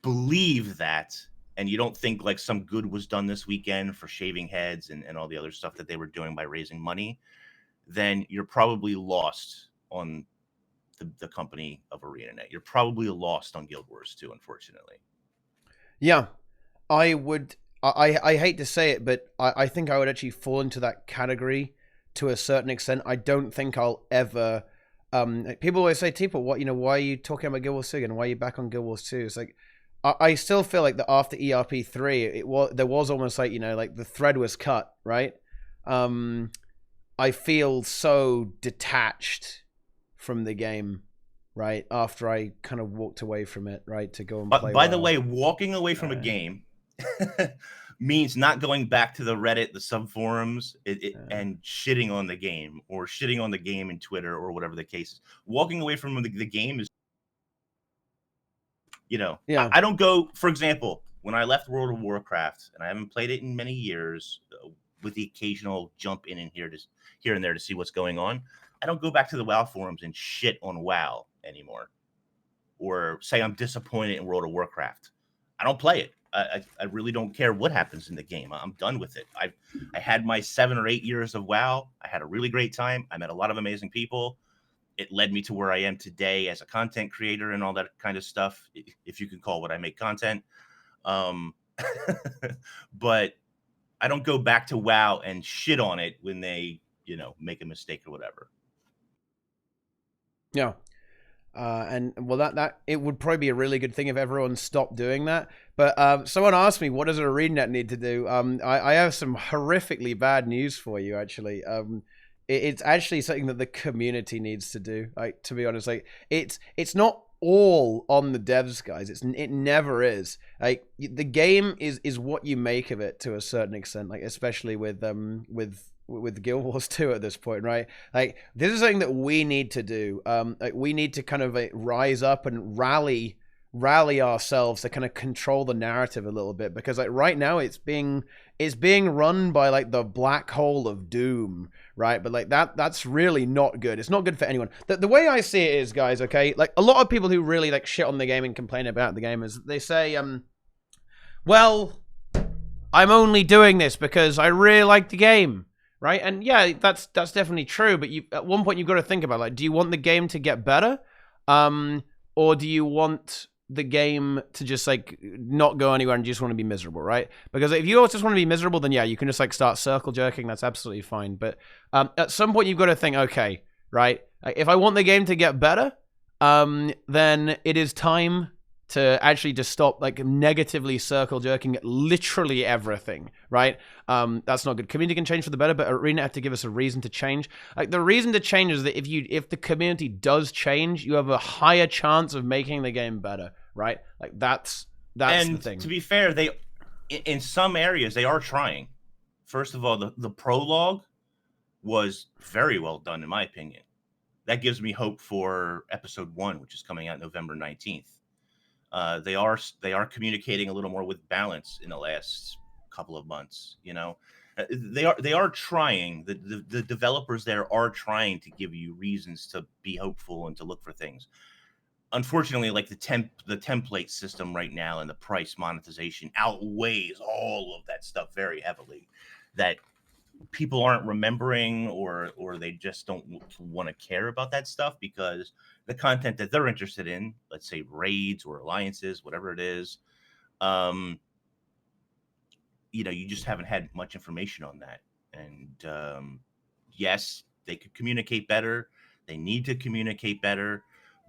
believe that, and you don't think like some good was done this weekend for shaving heads and all the other stuff that they were doing by raising money, then you're probably lost on the company of ArenaNet. You're probably lost on Guild Wars too, unfortunately. Yeah, I hate to say it, but I think I would actually fall into that category to a certain extent. I don't think I'll ever. People always say, "Teapot, why are you talking about Guild Wars 2 again? Why are you back on Guild Wars 2?" It's like, I still feel like that after ERP 3, there was almost like, like the thread was cut, right? I feel so detached from the game, right? After I kind of walked away from it, right, to go and play. By the way, walking away from a game means not going back to the Reddit, the sub forums, and shitting on the game, or shitting on the game in Twitter, or whatever the case is. Walking away from the game is, I don't go, for example, when I left World of Warcraft, and I haven't played it in many years, with the occasional jump in here and there to see what's going on, I don't go back to the WoW forums and shit on WoW anymore, or say I'm disappointed in World of Warcraft. I don't play it. I really don't care what happens in the game. I'm done with it. I had my 7 or 8 years of WoW. I had a really great time. I met a lot of amazing people. It led me to where I am today as a content creator and all that kind of stuff, if you can call what I make content. But I don't go back to WoW and shit on it when they, make a mistake or whatever. Yeah. And well, that it would probably be a really good thing if everyone stopped doing that. But someone asked me, what does ArenaNet need to do? I have some horrifically bad news for you, actually. It's actually something that the community needs to do. Like, to be honest, like it's not all on the devs, guys. It never is. Like, the game is what you make of it to a certain extent. Like, especially with with Guild Wars 2 at this point, right? Like, this is something that we need to do. Like, we need to kind of rise up and rally ourselves to kind of control the narrative a little bit, because like right now it's being run by like the black hole of doom, right? But like that's really not good. It's not good for anyone. The way I see it is, guys, okay, like a lot of people who really like shit on the game and complain about the game is they say, well, I'm only doing this because I really like the game, right? And yeah, that's definitely true, but you at one point you've got to think about, like, do you want the game to get better, or do you want the game to just like not go anywhere and you just want to be miserable, right? Because if you just want to be miserable, then yeah, you can just like start circle jerking. That's absolutely fine. But at some point you've got to think, okay, right, like, if I want the game to get better, then it is time to actually just stop like negatively circle jerking literally everything, right? That's not good. Community can change for the better, but Arena have to give us a reason to change. Like, the reason to change is that if the community does change, you have a higher chance of making the game better, right? Like, that's the thing. To be fair, they in some areas they are trying. First of all, the prologue was very well done in my opinion. That gives me hope for episode 1, which is coming out November 19th. They are communicating a little more with balance in the last couple of months. You know, they are trying. The developers there are trying to give you reasons to be hopeful and to look for things. Unfortunately, like the template system right now and the price monetization outweighs all of that stuff very heavily. That people aren't remembering, or they just don't want to care about that stuff, because the content that they're interested in, let's say raids or alliances, whatever it is, you know, you just haven't had much information on that. And yes, they could communicate better. They need to communicate better.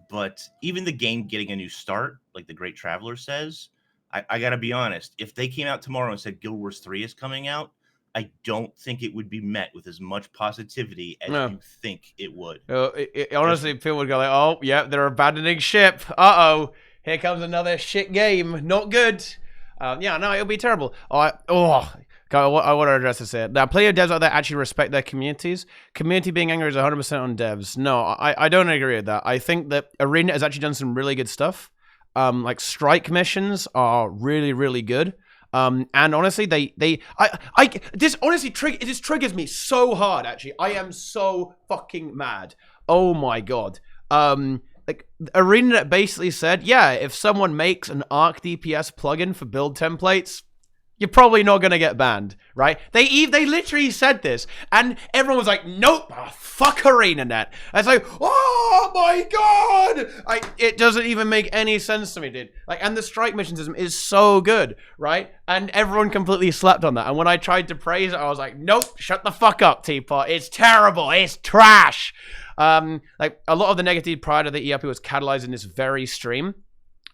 But even the game getting a new start, like the Great Traveler says, I got to be honest, if they came out tomorrow and said Guild Wars 3 is coming out, I don't think it would be met with as much positivity as you think it would. Honestly, people would go like, oh, yeah, they're abandoning ship. Uh-oh, here comes another shit game. Not good. Yeah, no, it'll be terrible. God, I want to address this here. Now, player devs out there actually respect their communities. Community being angry is 100% on devs. No, I don't agree with that. I think that Arena has actually done some really good stuff. Like strike missions are really, really good. And honestly, this honestly triggers me so hard. Actually, I am so fucking mad. Oh my god. Like, ArenaNet basically said, yeah, if someone makes an Arc DPS plugin for build templates, you're probably not gonna get banned, right? They literally said this, and everyone was like, nope, fuck ArenaNet. It's like, oh my god! It doesn't even make any sense to me, dude. Like, and the strike mission system is so good, right? And everyone completely slept on that. And when I tried to praise it, I was like, nope, shut the fuck up, Teapot. It's terrible. It's trash. Like, a lot of the negative prior to the ERP was catalyzed in this very stream.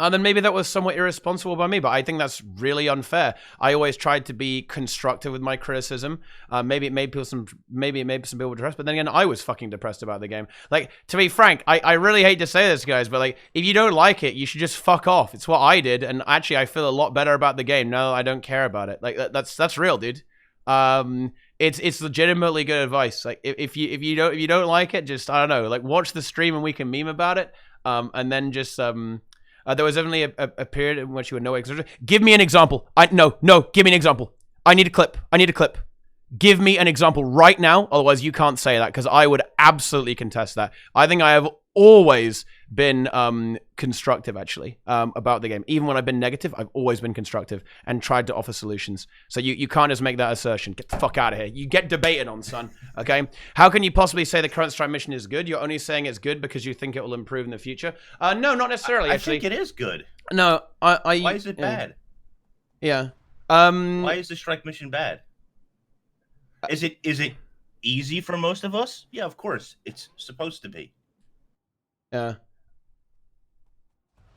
And then maybe that was somewhat irresponsible by me, but I think that's really unfair. I always tried to be constructive with my criticism. Maybe it made some people depressed, but then again, I was fucking depressed about the game. Like, to be frank, I really hate to say this, guys, but like, if you don't like it, you should just fuck off. It's what I did, and actually, I feel a lot better about the game. No, I don't care about it. Like, that's real, dude. It's legitimately good advice. Like, if you don't like it, just, I don't know, like, watch the stream and we can meme about it. And then just there was definitely a period in which you were no way. Give me an example. No, give me an example. I need a clip. Give me an example right now. Otherwise, you can't say that, because I would absolutely contest that. I think I have always been constructive, actually, about the game. Even when I've been negative, I've always been constructive and tried to offer solutions. So you can't just make that assertion. Get the fuck out of here. You get debated on, son. Okay? How can you possibly say the current strike mission is good? You're only saying it's good because you think it will improve in the future. No, not necessarily. I think it is good. No, Why is it bad? Yeah. Why is the strike mission bad? Is it easy for most of us? Yeah, of course. It's supposed to be. Yeah.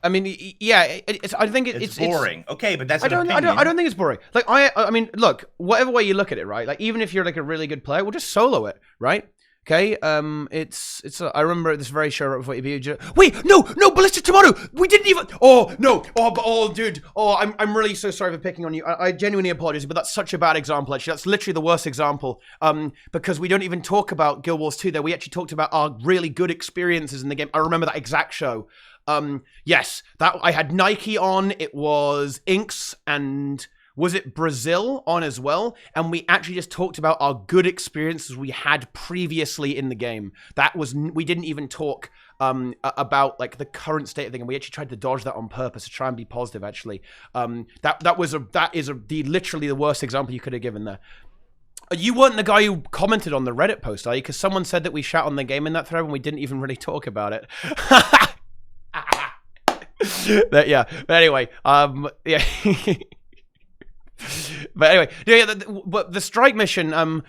I mean, yeah. I think it's boring. Okay, but that's I don't think it's boring. Like, I mean, look, whatever way you look at it, right? Like, even if you're like a really good player, well, just solo it, right? Okay, I remember this very show right before you. Wait, no, Ballistic Tomato. We didn't even. Oh no. Dude. Oh, I'm really so sorry for picking on you. I genuinely apologize, but that's such a bad example. Actually, that's literally the worst example. Because we don't even talk about Guild Wars 2 there. We actually talked about our really good experiences in the game. I remember that exact show. Yes, that I had Nike on. It was Inks and. Was it Brazil on as well? And we actually just talked about our good experiences we had previously in the game. We didn't even talk about like the current state of the game. We actually tried to dodge that on purpose to try and be positive. Actually, that is literally the worst example you could have given there. You weren't the guy who commented on the Reddit post, are you? Because someone said that we shat on the game in that thread when we didn't even really talk about it. Yeah. But anyway, yeah. But anyway, but the strike mission, from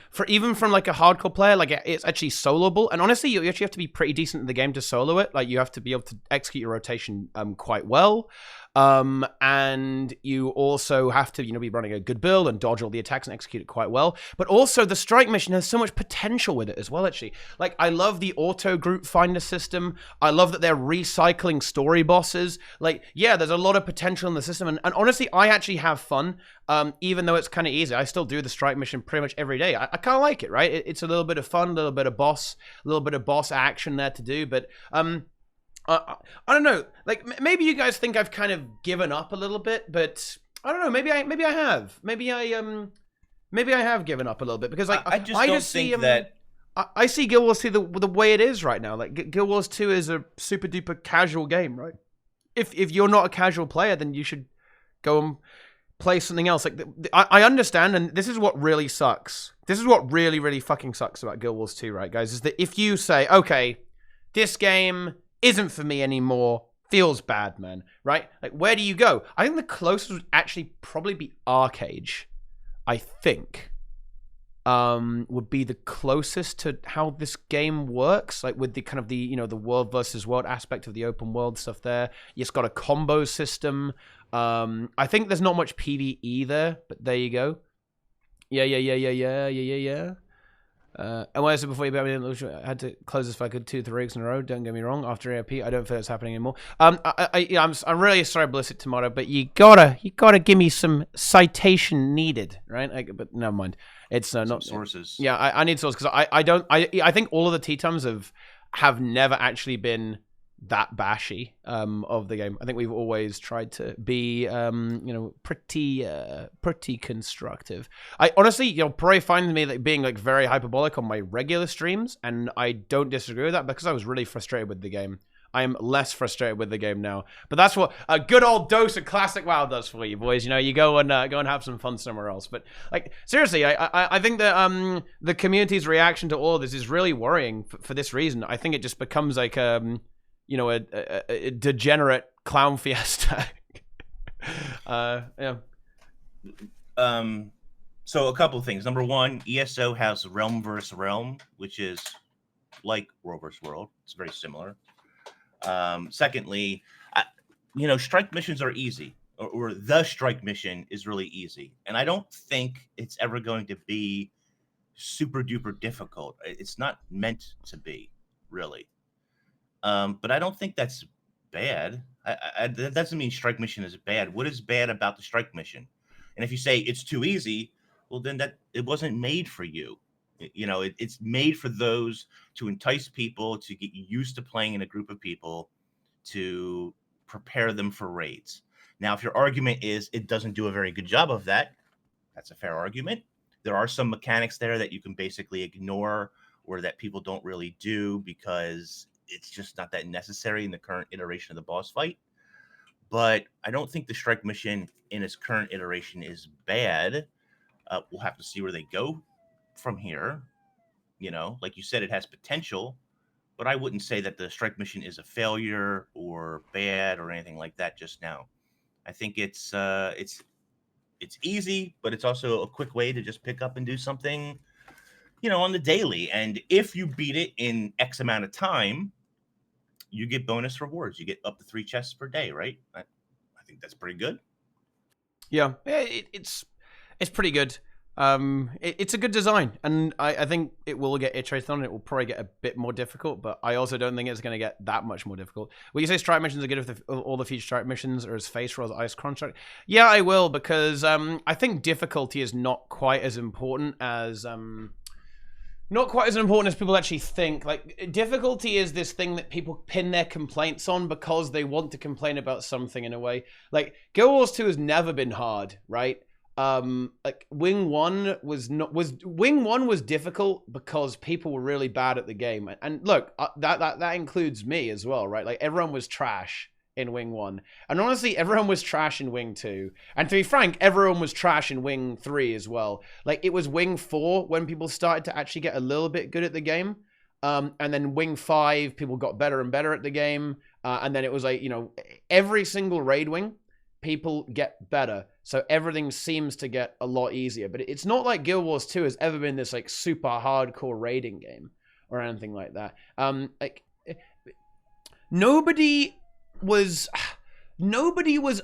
like a hardcore player, like it's actually soloable. And honestly, you actually have to be pretty decent in the game to solo it. Like you have to be able to execute your rotation quite well. And you also have to, be running a good build and dodge all the attacks and execute it quite well. But also the strike mission has so much potential with it as well, actually. Like, I love the auto group finder system. I love that they're recycling story bosses. Like, yeah, there's a lot of potential in the system. And honestly, I actually have fun. Even though it's kind of easy. I still do the strike mission pretty much every day. I kind of like it, right? It's a little bit of fun, a little bit of boss action there to do. But, I don't know. Like maybe you guys think I've kind of given up a little bit, but I don't know. Maybe I have. Maybe I have given up a little bit because like I just think that I see Guild Wars 2 the way it is right now. Like Guild Wars 2 is a super duper casual game, right? If you're not a casual player, then you should go and play something else. Like I understand, and this is what really sucks. This is what really really fucking sucks about Guild Wars 2, right, guys? Is that if you say, okay, this game isn't for me anymore, feels bad, man, right? Like, where do you go? I think the closest would actually probably be Arcade, I think. Would be the closest to how this game works, like with the kind of the world versus world aspect of the open world stuff there. It's got a combo system. I think there's not much PvE there, but there you go. Yeah. And what I said before, I had to close this for like 2-3 weeks in a row. Don't get me wrong. After ARP, I don't feel it's happening anymore. I'm really sorry, Ballistic Tomato, but you gotta give me some citation needed, right? But never mind. It's not sources. Yeah, I need sources because I think all of the tea times have never actually been that bashy of the game. I think we've always tried to be pretty constructive. I honestly, you'll probably find me like being like very hyperbolic on my regular streams, and I don't disagree with that because I was really frustrated with the game. I am less frustrated with the game now, but that's what a good old dose of classic WoW does for you, boys. You go and have some fun somewhere else. But like seriously, I think that the community's reaction to all of this is really worrying for this reason. I think it just becomes like a degenerate clown fiesta. Yeah. So a couple of things. Number one, ESO has Realm versus Realm, which is like World versus World. It's very similar. Secondly, strike missions are easy, or the strike mission is really easy, and I don't think it's ever going to be super duper difficult. It's not meant to be, really. But I don't think that's bad. That doesn't mean strike mission is bad. What is bad about the strike mission? And if you say it's too easy, well, then it wasn't made for you. It's made for those to entice people to get used to playing in a group of people, to prepare them for raids. Now, if your argument is it doesn't do a very good job of that, that's a fair argument. There are some mechanics there that you can basically ignore, or that people don't really do because it's just not that necessary in the current iteration of the boss fight. But I don't think the strike mission in its current iteration is bad. We'll have to see where they go from here. Like you said, it has potential, but I wouldn't say that the strike mission is a failure or bad or anything like that just now. I think it's easy, but it's also a quick way to just pick up and do something, on the daily. And if you beat it in X amount of time, you get bonus rewards. You get up to 3 chests per day, right? I think that's pretty good. Yeah, it's pretty good. It's a good design, and I think it will get iterated on. It will probably get a bit more difficult, but I also don't think it's going to get that much more difficult. Will you say strike missions are good if all the future strike missions are as face rolls, ice construct? Yeah, I will, because I think difficulty is not quite as important as people actually think. Like, difficulty is this thing that people pin their complaints on because they want to complain about something in a way. Like, Guild Wars 2 has never been hard, right? Like Wing 1 was difficult because people were really bad at the game. And look, that includes me as well, right? Like, everyone was trash in Wing 1. And honestly, everyone was trash in Wing 2. And to be frank, everyone was trash in Wing 3 as well. Like, it was Wing 4 when people started to actually get a little bit good at the game. And then Wing 5, people got better and better at the game. And then it was like, every single raid wing, people get better. So everything seems to get a lot easier. But it's not like Guild Wars 2 has ever been this like super hardcore raiding game or anything like that. Nobody was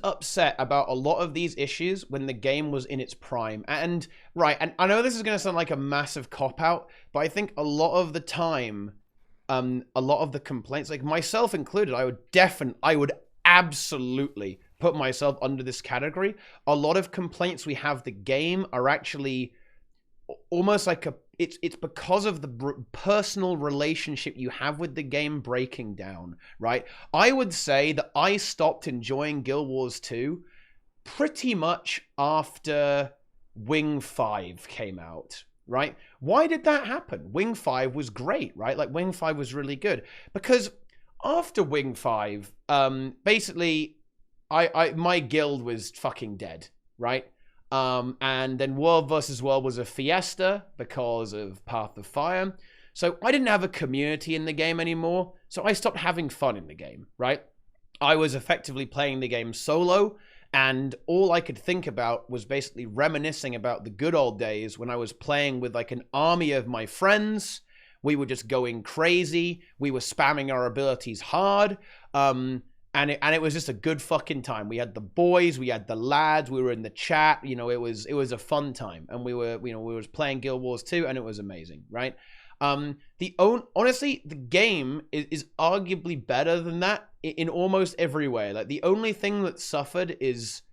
upset about a lot of these issues when the game was in its prime. And I know this is going to sound like a massive cop-out, but I think a lot of the time, a lot of the complaints, like myself included, I would absolutely put myself under this category. A lot of complaints we have the game are actually almost like it's because of the personal relationship you have with the game breaking down, right? I would say that I stopped enjoying Guild Wars 2 pretty much after Wing 5 came out, right? Why did that happen? Wing 5 was great, right? Like, Wing 5 was really good. Because after Wing 5, basically, my guild was fucking dead, right? And then World vs. World was a fiesta because of Path of Fire. So I didn't have a community in the game anymore. So I stopped having fun in the game, right? I was effectively playing the game solo, and all I could think about was basically reminiscing about the good old days when I was playing with like an army of my friends. We were just going crazy. We were spamming our abilities hard. And it was just a good fucking time. We had the boys, we had the lads, we were in the chat. It was a fun time, and we were playing Guild Wars 2, and it was amazing, right? Honestly, the game is arguably better than that in almost every way. Like, the only thing that suffered is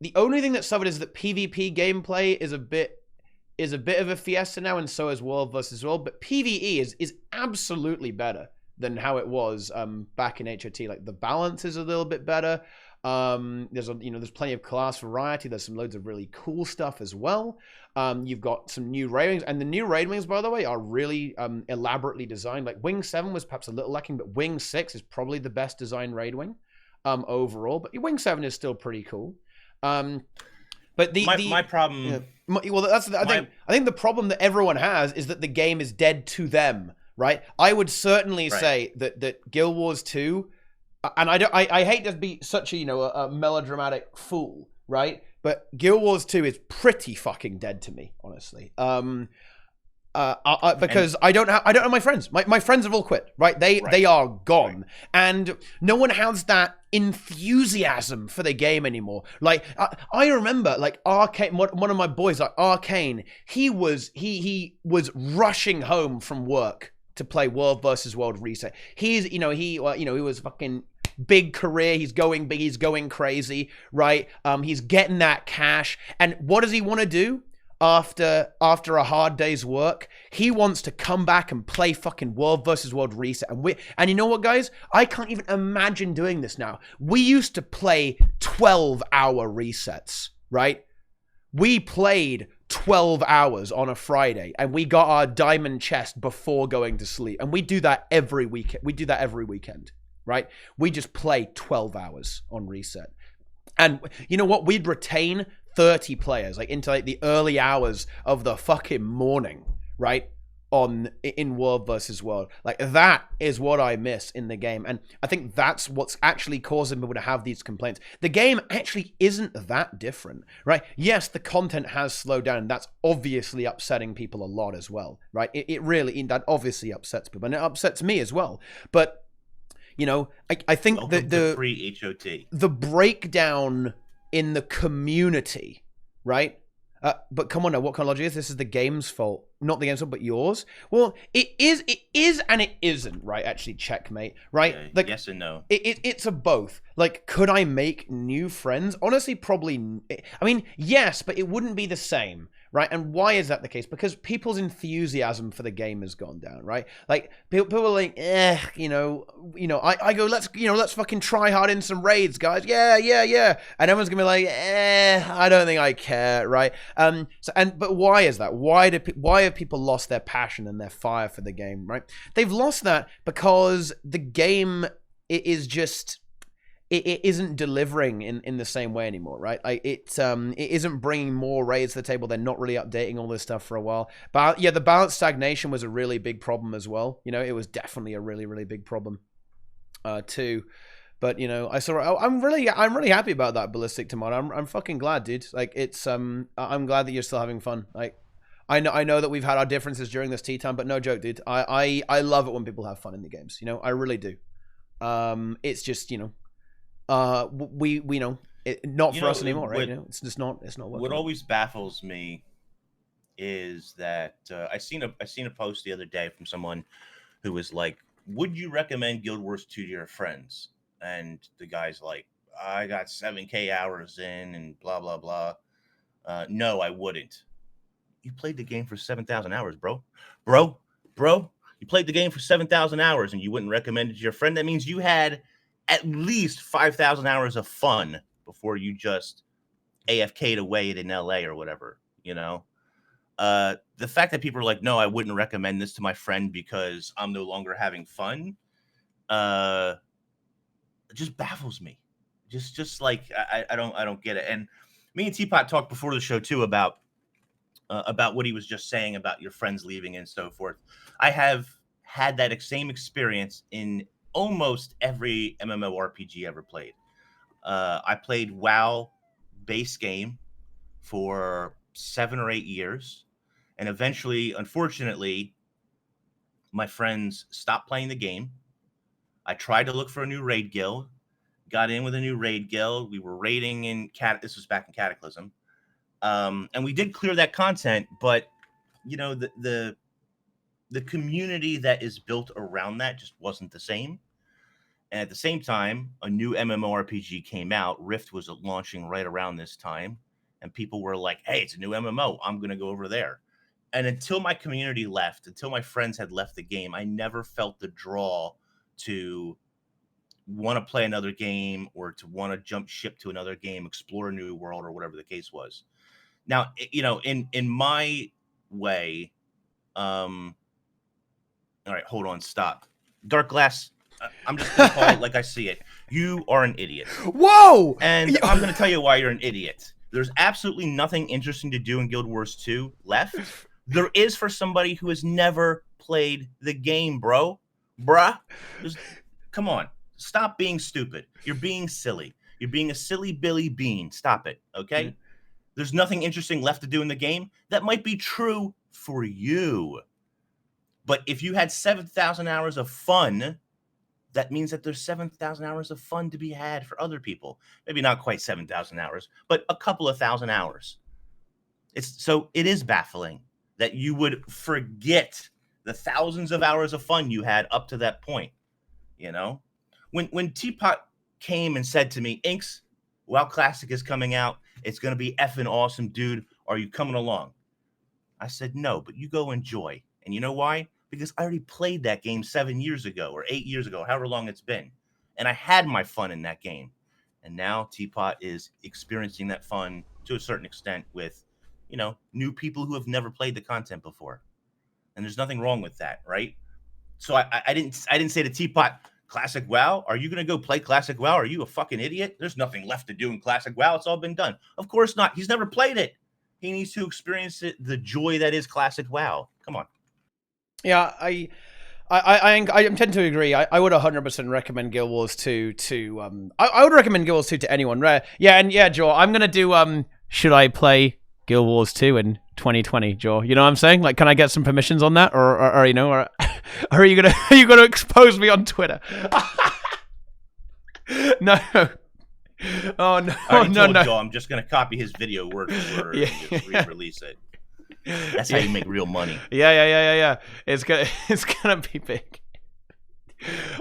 that PvP gameplay is a bit of a fiesta now, and so is World vs. World. But PvE is absolutely better than how it was back in HOT. Like, the balance is a little bit better. There's plenty of class variety. There's some loads of really cool stuff as well. You've got some new raid wings, and the new raid wings, by the way, are really elaborately designed. Like, Wing 7 was perhaps a little lacking, but Wing 6 is probably the best designed raid wing overall. But Wing 7 is still pretty cool. But my problem. I think the problem that everyone has is that the game is dead to them. Right, I would certainly say that Guild Wars 2, and I hate to be such a melodramatic fool, right? But Guild Wars 2 is pretty fucking dead to me, honestly. Because I don't have my friends. My friends have all quit, right? They are gone, and no one has that enthusiasm for the game anymore. Like, I remember, like, Arcane, one of my boys, like Arcane, he was rushing home from work to play World vs. World Reset. He was fucking big career. He's going big. He's going crazy, right? He's getting that cash. And what does he want to do after a hard day's work? He wants to come back and play fucking World vs. World Reset. And you know what, guys? I can't even imagine doing this now. We used to play 12-hour resets, right? We played 12 hours on a Friday, and we got our diamond chest before going to sleep. And we do that every weekend. Right? We just play 12 hours on reset. And you know what? We'd retain 30 players, like, into like the early hours of the fucking morning, right? In World vs. World. Like, that is what I miss in the game. And I think that's what's actually causing people to have these complaints. The game actually isn't that different, right? Yes, the content has slowed down. That's obviously upsetting people a lot as well, right? It really, that obviously upsets people, and it upsets me as well. But, I think the breakdown in the community, right? But come on now, what kind of logic is this? Is the game's fault, not the game's fault, but yours? Well, it is, and it isn't, right? Actually, checkmate, right? Yeah, Like, yes and no. It's a both. Like, could I make new friends? Honestly, probably. I mean, yes, but it wouldn't be the same, right? And why is that the case? Because people's enthusiasm for the game has gone down, right? Like, people are like, I go, let's fucking try hard in some raids, guys. Yeah, and everyone's gonna be like, I don't think I care, right? But why is that? Why have people lost their passion and their fire for the game, right? They've lost that because the game is just it isn't delivering in the same way anymore, right? Like it isn't bringing more raids to the table. They're not really updating all this stuff for a while. But yeah, the balance stagnation was a really big problem as well. It was definitely a really, really big problem too. But I'm really happy about that ballistic tomato. I'm fucking glad, dude. Like it's I'm glad that you're still having fun. Like I know that we've had our differences during this tea time, but no joke, dude. I love it when people have fun in the games. I really do. It's just we know not for us anymore, right? It's just not. It's not working. What always baffles me is that I seen a post the other day from someone who was like, "Would you recommend Guild Wars 2 to your friends?" And the guy's like, "I got 7K hours in and blah blah blah." No, I wouldn't. You played the game for 7,000 hours, bro. You played the game for 7,000 hours and you wouldn't recommend it to your friend. That means you had at least 5,000 hours of fun before you just AFK'd away it in LA or whatever, The fact that people are like, no, I wouldn't recommend this to my friend because I'm no longer having fun, just baffles me. Just like I don't get it. And me and Teapot talked before the show too about what he was just saying about your friends leaving and so forth. I have had that same experience in almost every MMORPG ever played. I played WoW base game for 7 or 8 years. And eventually, unfortunately, my friends stopped playing the game. I tried to look for a new raid guild, got in with a new raid guild. We were raiding in this was back in Cataclysm. And we did clear that content, but the community that is built around that just wasn't the same. And at the same time, a new MMORPG came out. Rift was launching right around this time. And people were like, hey, it's a new MMO. I'm going to go over there. And until my community left, until my friends had left the game, I never felt the draw to want to play another game or to want to jump ship to another game, explore a new world or whatever the case was. Now, in my way, all right, hold on, stop. Dark Glass, I'm just going to call it like I see it. You are an idiot. Whoa! And I'm going to tell you why you're an idiot. There's absolutely nothing interesting to do in Guild Wars 2 left. There is for somebody who has never played the game, bruh. Come on. Stop being stupid. You're being silly. You're being a silly Billy Bean. Stop it, okay? Mm-hmm. There's nothing interesting left to do in the game. That might be true for you. But if you had 7,000 hours of fun, that means that there's 7,000 hours of fun to be had for other people. Maybe not quite 7,000 hours, but a couple of thousand hours. So it is baffling that you would forget the thousands of hours of fun you had up to that point. When Teapot came and said to me, Inks, WoW Classic is coming out. It's going to be effing awesome, dude. Are you coming along? I said, no, but you go enjoy. And you know why? Because I already played that game 7 years ago or 8 years ago, however long it's been. And I had my fun in that game. And now Teapot is experiencing that fun to a certain extent with, new people who have never played the content before. And there's nothing wrong with that, right? So I didn't say to Teapot, Classic WoW? Are you going to go play Classic WoW? Are you a fucking idiot? There's nothing left to do in Classic WoW. It's all been done. Of course not. He's never played it. He needs to experience it, the joy that is Classic WoW. Come on. Yeah, I tend to agree. I would 100% recommend Guild Wars 2 to I would recommend Guild Wars 2 to anyone. Yeah, Joe, I'm gonna do should I play Guild Wars 2 in 2020, Joe? You know what I'm saying? Like, can I get some permissions on that, or are you gonna expose me on Twitter? No. Oh no! I already No! told No! Joe I'm just gonna copy his video word for word Yeah. and just re-release it. That's how you make real money. Yeah. It's gonna be big.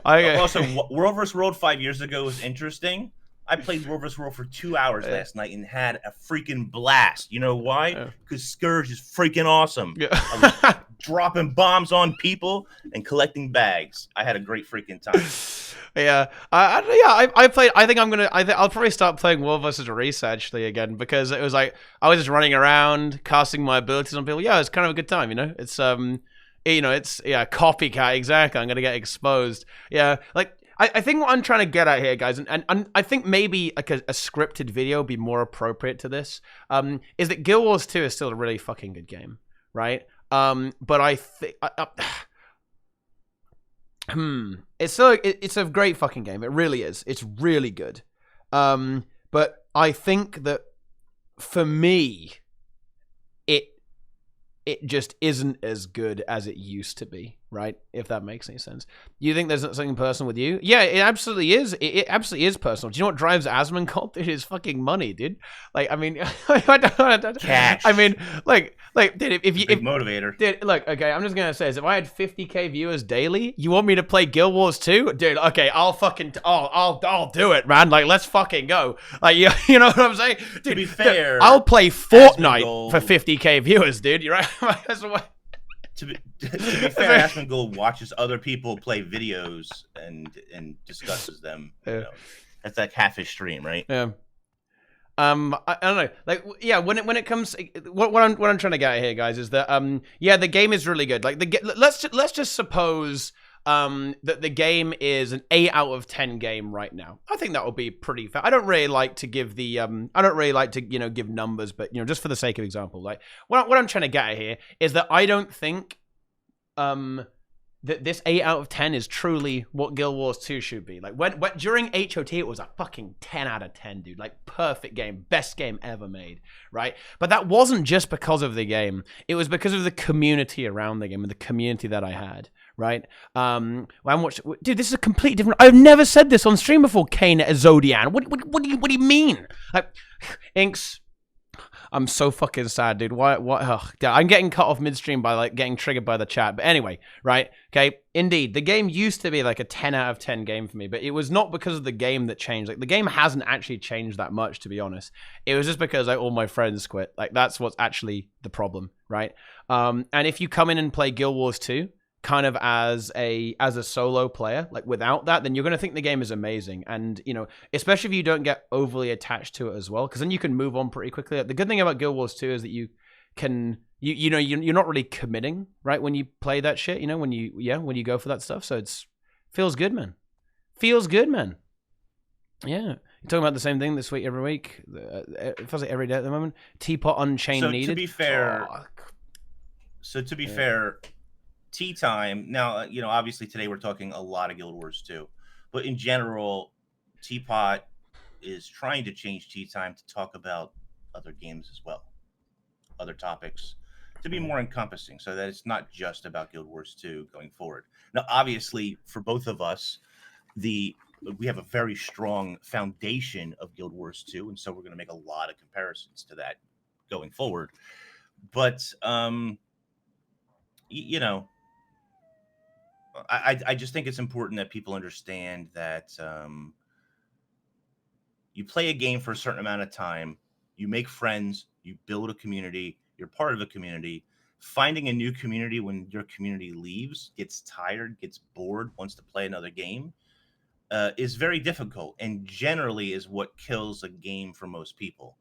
I Also, World vs. World 5 years ago was interesting. I played World vs. World for 2 hours last night and had a freaking blast. You know why? Because Scourge is freaking awesome. Yeah. I was dropping bombs on people and collecting bags. I had a great freaking time. Yeah, I played. I think I'll probably start playing World vs. Race actually again, because it was like I was just running around casting my abilities on people. Yeah, it's kind of a good time, you know. It's it's copycat, exactly. I'm gonna get exposed. Yeah, like I think what I'm trying to get at here, guys, and I think maybe like a scripted video would be more appropriate to this. Is that Guild Wars 2 is still a really fucking good game, right? But I think. It's a great fucking game. It really is. It's really good. But I think that for me, it just isn't as good as it used to be, right? If that makes any sense. You think there's something personal with you? Yeah, it absolutely is. It absolutely is personal. Do you know what drives Asmongold? It is fucking money, dude. Like, I mean, Cash. I mean, like, dude, if you big motivator. Dude, look, okay, I'm just gonna say this. If I had 50k viewers daily, you want me to play Guild Wars 2? Dude, okay, I'll do it, man. Like, let's fucking go. Like, you know what I'm saying? Dude, to be fair, I'll play Fortnite for 50k viewers, dude. You're right. To be fair, Asmongold watches other people play videos and discusses them. Yeah. You know, that's like half his stream, right? Yeah. I don't know. Like, yeah, when it comes, what I'm trying to get at here, guys, is that the game is really good. Like let's just suppose that the game is an 8 out of 10 game right now. I think that would be pretty fair. I don't really like to give give numbers, but just for the sake of example, like what I'm trying to get at here is that I don't think that this 8 out of 10 is truly what Guild Wars 2 should be. Like when during HOT, it was a fucking 10 out of 10, dude. Like perfect game, best game ever made, right? But that wasn't just because of the game. It was because of the community around the game and the community that I had, right? Dude, this is a completely different. I've never said this on stream before. Kane Zodian. What do you mean? Like, Inks. I'm so fucking sad, dude. What? I'm getting cut off midstream by like getting triggered by the chat. But anyway, right? Okay. Indeed, the game used to be like a 10 out of 10 game for me, but it was not because of the game that changed. Like the game hasn't actually changed that much, to be honest. It was just because like all my friends quit. Like that's what's actually the problem, right? And if you come in and play Guild Wars 2, kind of as a solo player, like without that, then you're going to think the game is amazing. And especially if you don't get overly attached to it as well, because then you can move on pretty quickly. The good thing about Guild Wars 2 is that you can you're not really committing, right, when you play that shit, when you go for that stuff. So feels good, man. Yeah, you're talking about the same thing this week every week. It feels like every day at the moment. Teapot Unchained needed. To be fair, TeaTime, now, obviously today we're talking a lot of Guild Wars 2, but in general, Teapot is trying to change TeaTime to talk about other games as well, other topics, to be more encompassing, so that it's not just about Guild Wars 2 going forward. Now, obviously, for both of us, we have a very strong foundation of Guild Wars 2, and so we're going to make a lot of comparisons to that going forward. But, I just think it's important that people understand that you play a game for a certain amount of time, you make friends, you build a community, you're part of a community. Finding a new community when your community leaves, gets tired, gets bored, wants to play another game, is very difficult, and generally is what kills a game for most people.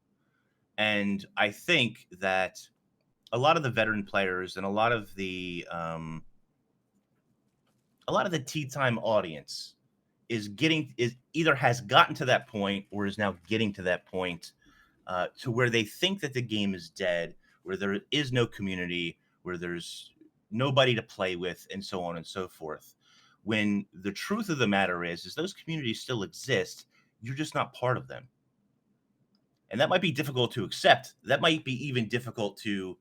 And I think that a lot of the veteran players and a lot of the TeaTime audience is either has gotten to that point or is now getting to that point to where they think that the game is dead, where there is no community, where there's nobody to play with, and so on and so forth. When the truth of the matter is those communities still exist, you're just not part of them. And that might be difficult to accept. That might be even difficult to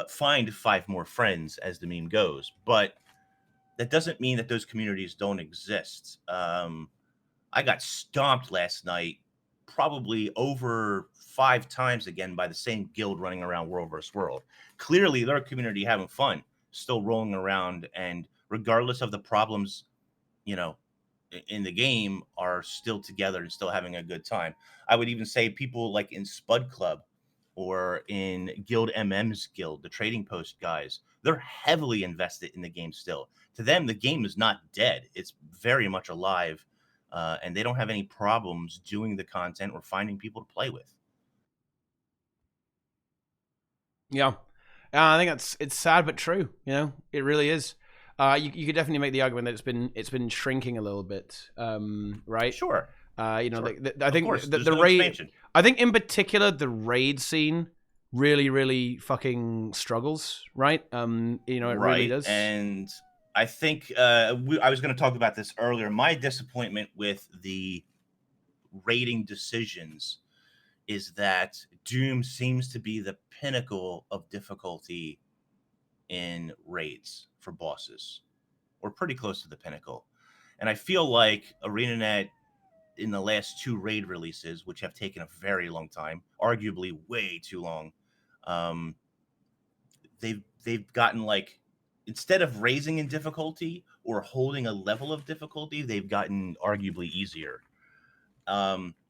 find 5 more friends, as the meme goes. But that doesn't mean that those communities don't exist. I got stomped last night probably over 5 times again by the same guild running around world versus world. Clearly, their community having fun, still rolling around, and regardless of the problems, you know, in the game, are still together and still having a good time. I would even say people like in Spud Club or in Guild MM's guild, the Trading Post guys, they're heavily invested in the game still. To them, the game is not dead. It's very much alive, and they don't have any problems doing the content or finding people to play with. Yeah. I think it's sad but true. You know, it really is. You could definitely make the argument that it's been shrinking a little bit, right? Sure. You know, Sure. I think the raid. Expansion. I think in particular the raid scene really fucking struggles, right? You know, it really does. And I think I was going to talk about this earlier. My disappointment with the rating decisions is that Doom seems to be the pinnacle of difficulty in raids for bosses, or pretty close to the pinnacle. And I feel like ArenaNet in the last 2 raid releases, which have taken a very long time, arguably way too long, they've gotten, like, instead of raising in difficulty or holding a level of difficulty, they've gotten arguably easier.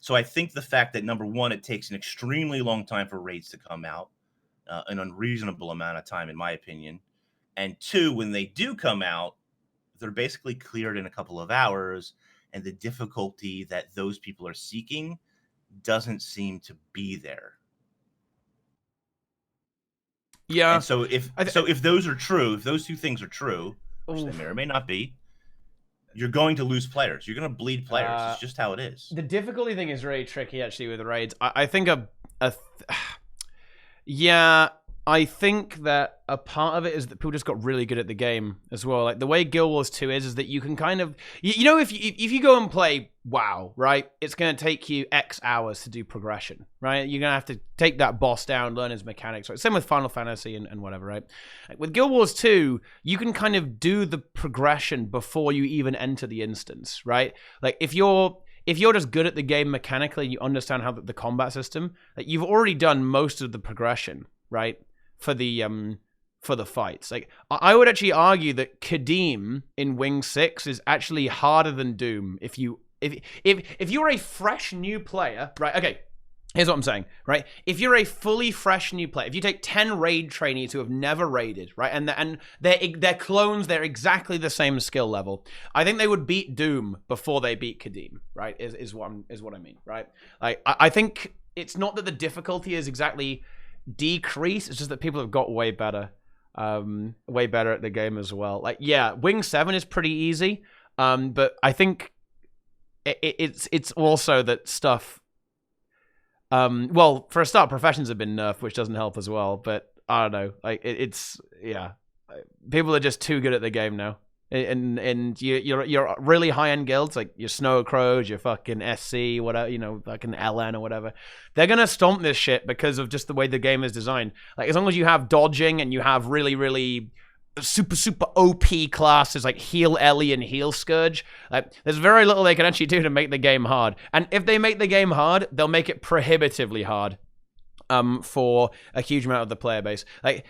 So I think the fact that, number one, it takes an extremely long time for raids to come out, an unreasonable amount of time, in my opinion. And 2, when they do come out, they're basically cleared in a couple of hours, and the difficulty that those people are seeking doesn't seem to be there. Yeah. And so if those are true, if those 2 things are true, which they may or may not be, you're going to lose players. You're going to bleed players. It's just how it is. The difficulty thing is really tricky, actually, with the raids. I think I think that a part of it is that people just got really good at the game as well. Like the way Guild Wars 2 is that you can kind of, you know, if you go and play WoW, right, it's going to take you X hours to do progression, right? You're going to have to take that boss down, learn his mechanics. Right? Same with Final Fantasy and whatever, right? Like with Guild Wars 2, you can kind of do the progression before you even enter the instance, right? Like if you're just good at the game mechanically, you understand how the combat system, like you've already done most of the progression, right? For the fights. Like I would actually argue that Kadim in Wing 6 is actually harder than Doom if you're a fresh new player, right? Okay, here's what I'm saying, right? If you're a fully fresh new player, if you take 10 raid trainees who have never raided, right, and they're clones, they're exactly the same skill level, I think they would beat Doom before they beat Kadim, right? Is what I mean, right? Like I think it's not that the difficulty is exactly decrease, it's just that people have got way better at the game as well. Like yeah, Wing 7 is pretty easy, but I think it's also that stuff, well, for a start, professions have been nerfed, which doesn't help as well, but I don't know, like it's people are just too good at the game now. And you're really high end guilds like your Snow Crows, your fucking SC, whatever, you know, fucking LN or whatever. They're gonna stomp this shit because of just the way the game is designed. Like as long as you have dodging and you have really super OP classes like Heal Ellie and Heal Scourge, like there's very little they can actually do to make the game hard. And if they make the game hard, they'll make it prohibitively hard. For a huge amount of the player base. Like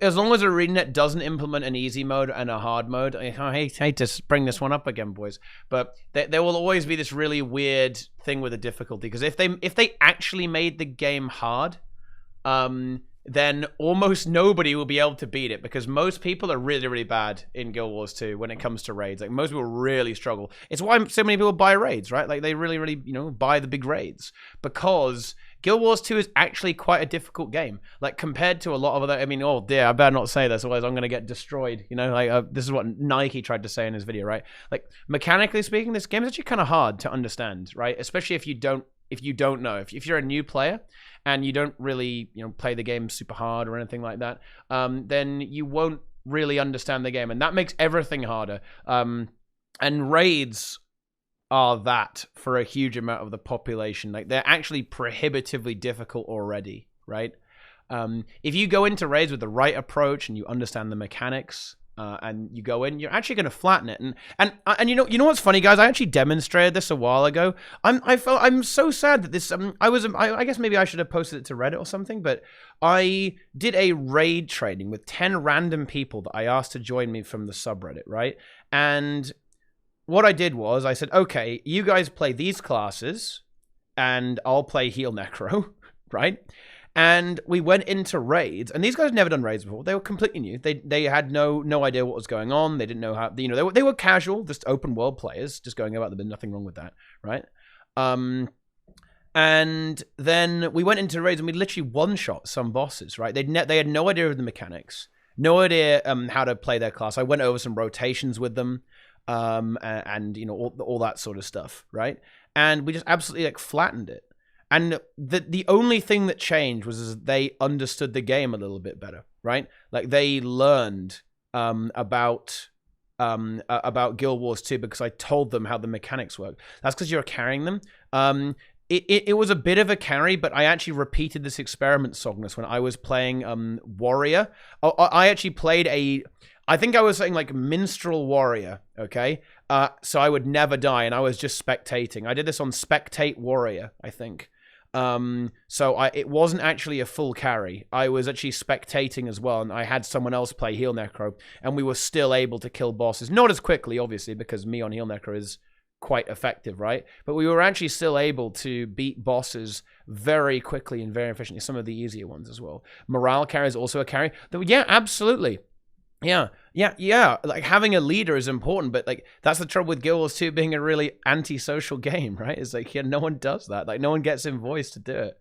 as long as ArenaNet doesn't implement an easy mode and a hard mode, I hate to bring this one up again, boys, but there will always be this really weird thing with the difficulty. Because if they actually made the game hard, then almost nobody will be able to beat it, because most people are really bad in Guild Wars 2 when it comes to raids. Like most people really struggle. It's why so many people buy raids, right? Like they really buy the big raids, because Guild Wars 2 is actually quite a difficult game. Like compared to a lot of other, I mean, oh dear, I better not say this, otherwise I'm going to get destroyed. You know, like this is what Nike tried to say in his video, right? Like mechanically speaking, this game is actually kind of hard to understand, right? Especially if you don't know, if you're a new player and you don't really, play the game super hard or anything like that, then you won't really understand the game, and that makes everything harder. And raids are that for a huge amount of the population. Like they're actually prohibitively difficult already, right? If you go into raids with the right approach and you understand the mechanics, and you go in, you're actually going to flatten it. And you know what's funny, guys? I actually demonstrated this a while ago. I'm so sad that this I guess maybe I should have posted it to Reddit or something, but I did a raid training with 10 random people that I asked to join me from the subreddit, right? And what I did was I said, okay, you guys play these classes, and I'll play Heal Necro, right? And we went into raids, and these guys had never done raids before. They were completely new. They had no idea what was going on. They didn't know how. They were casual, just open world players, just going about them. There's nothing wrong with that, right? And then we went into raids, and we literally one-shot some bosses, right? They had no idea of the mechanics, no idea how to play their class. I went over some rotations with them, and all that sort of stuff, right? And we just absolutely like flattened it. And the only thing that changed was they understood the game a little bit better, right? Like they learned about Guild Wars 2 because I told them how the mechanics work. That's because you're carrying them. It was a bit of a carry, but I actually repeated this experiment, Sognus, when I was playing Warrior. I actually played I think I was saying like Minstrel Warrior, okay? So I would never die, and I was just spectating. I did this on Spectate Warrior, I think. So it wasn't actually a full carry. I was actually spectating as well, and I had someone else play Heal Necro, and we were still able to kill bosses. Not as quickly, obviously, because me on Heal Necro is quite effective, right? But we were actually still able to beat bosses very quickly and very efficiently, some of the easier ones as well. Morale carry is also a carry. Yeah, absolutely. Yeah. Like having a leader is important, but like that's the trouble with Guild Wars 2 being a really antisocial game, right? It's like no one does that. Like no one gets invoiced to do it.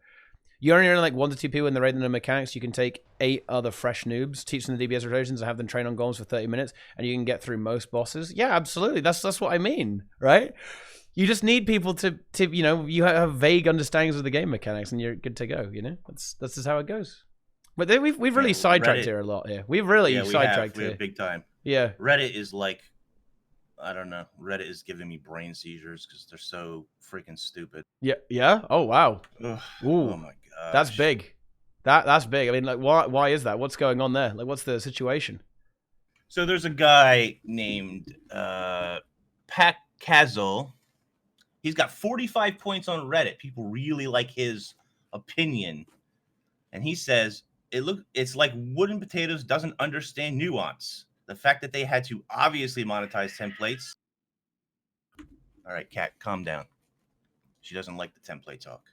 You only need like 1 to 2 people in the raid and the mechanics. You can take 8 other fresh noobs, teach them the DBS rotations, and have them train on golems for 30 minutes, and you can get through most bosses. Yeah, absolutely. That's what I mean, right? You just need people to you have vague understandings of the game mechanics, and you're good to go. That's just how it goes. But we've really sidetracked here a lot here. We've really sidetracked here. We have big time. Yeah. Reddit is like, I don't know. Reddit is giving me brain seizures because they're so freaking stupid. Yeah. Oh wow. Ugh. Ooh, oh my god. That's big. That's big. I mean, like, why is that? What's going on there? Like, what's the situation? So there's a guy named Pat Kazel. He's got 45 points on Reddit. People really like his opinion, and he says it's like Wooden Potatoes doesn't understand nuance. The fact that they had to obviously monetize templates. All right, Kat, calm down. She doesn't like the template talk.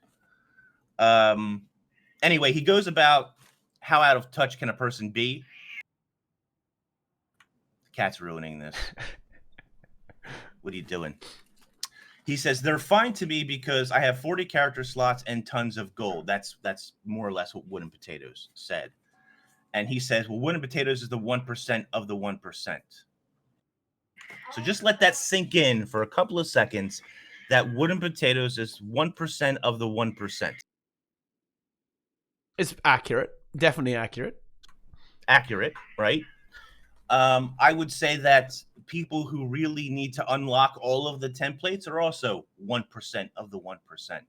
Anyway, he goes about how out of touch can a person be. Kat's ruining this. What are you doing? He says, they're fine to me because I have 40 character slots and tons of gold. That's more or less what Wooden Potatoes said. And he says, well, Wooden Potatoes is the 1% of the 1%. So just let that sink in for a couple of seconds, that Wooden Potatoes is 1% of the 1%. It's accurate. Definitely accurate. Accurate, right? I would say that people who really need to unlock all of the templates are also 1% of the 1%.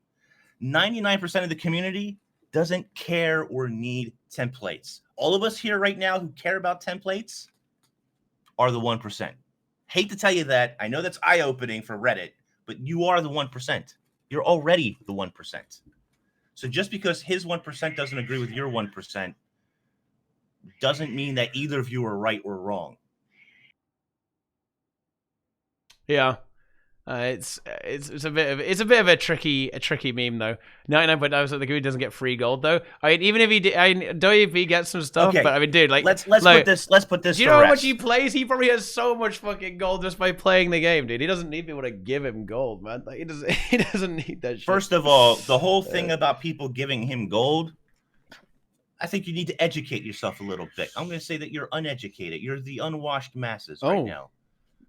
99% of the community doesn't care or need templates. All of us here right now who care about templates are the 1%. Hate to tell you that. I know that's eye-opening for Reddit, but you are the 1%. You're already the 1%. So just because his 1% doesn't agree with your 1% doesn't mean that either of you are right or wrong. Yeah, it's a bit of a tricky meme though. 99.9% of the community doesn't get free gold though. I mean, even if he did, he gets some stuff. Okay. But I mean, dude, like let's put this. Do you know how much he plays? He probably has so much fucking gold just by playing the game, dude. He doesn't need people to give him gold, man. Like, he doesn't need that shit. First of all, the whole thing about people giving him gold, I think you need to educate yourself a little bit. I'm going to say that you're uneducated. You're the unwashed masses right now.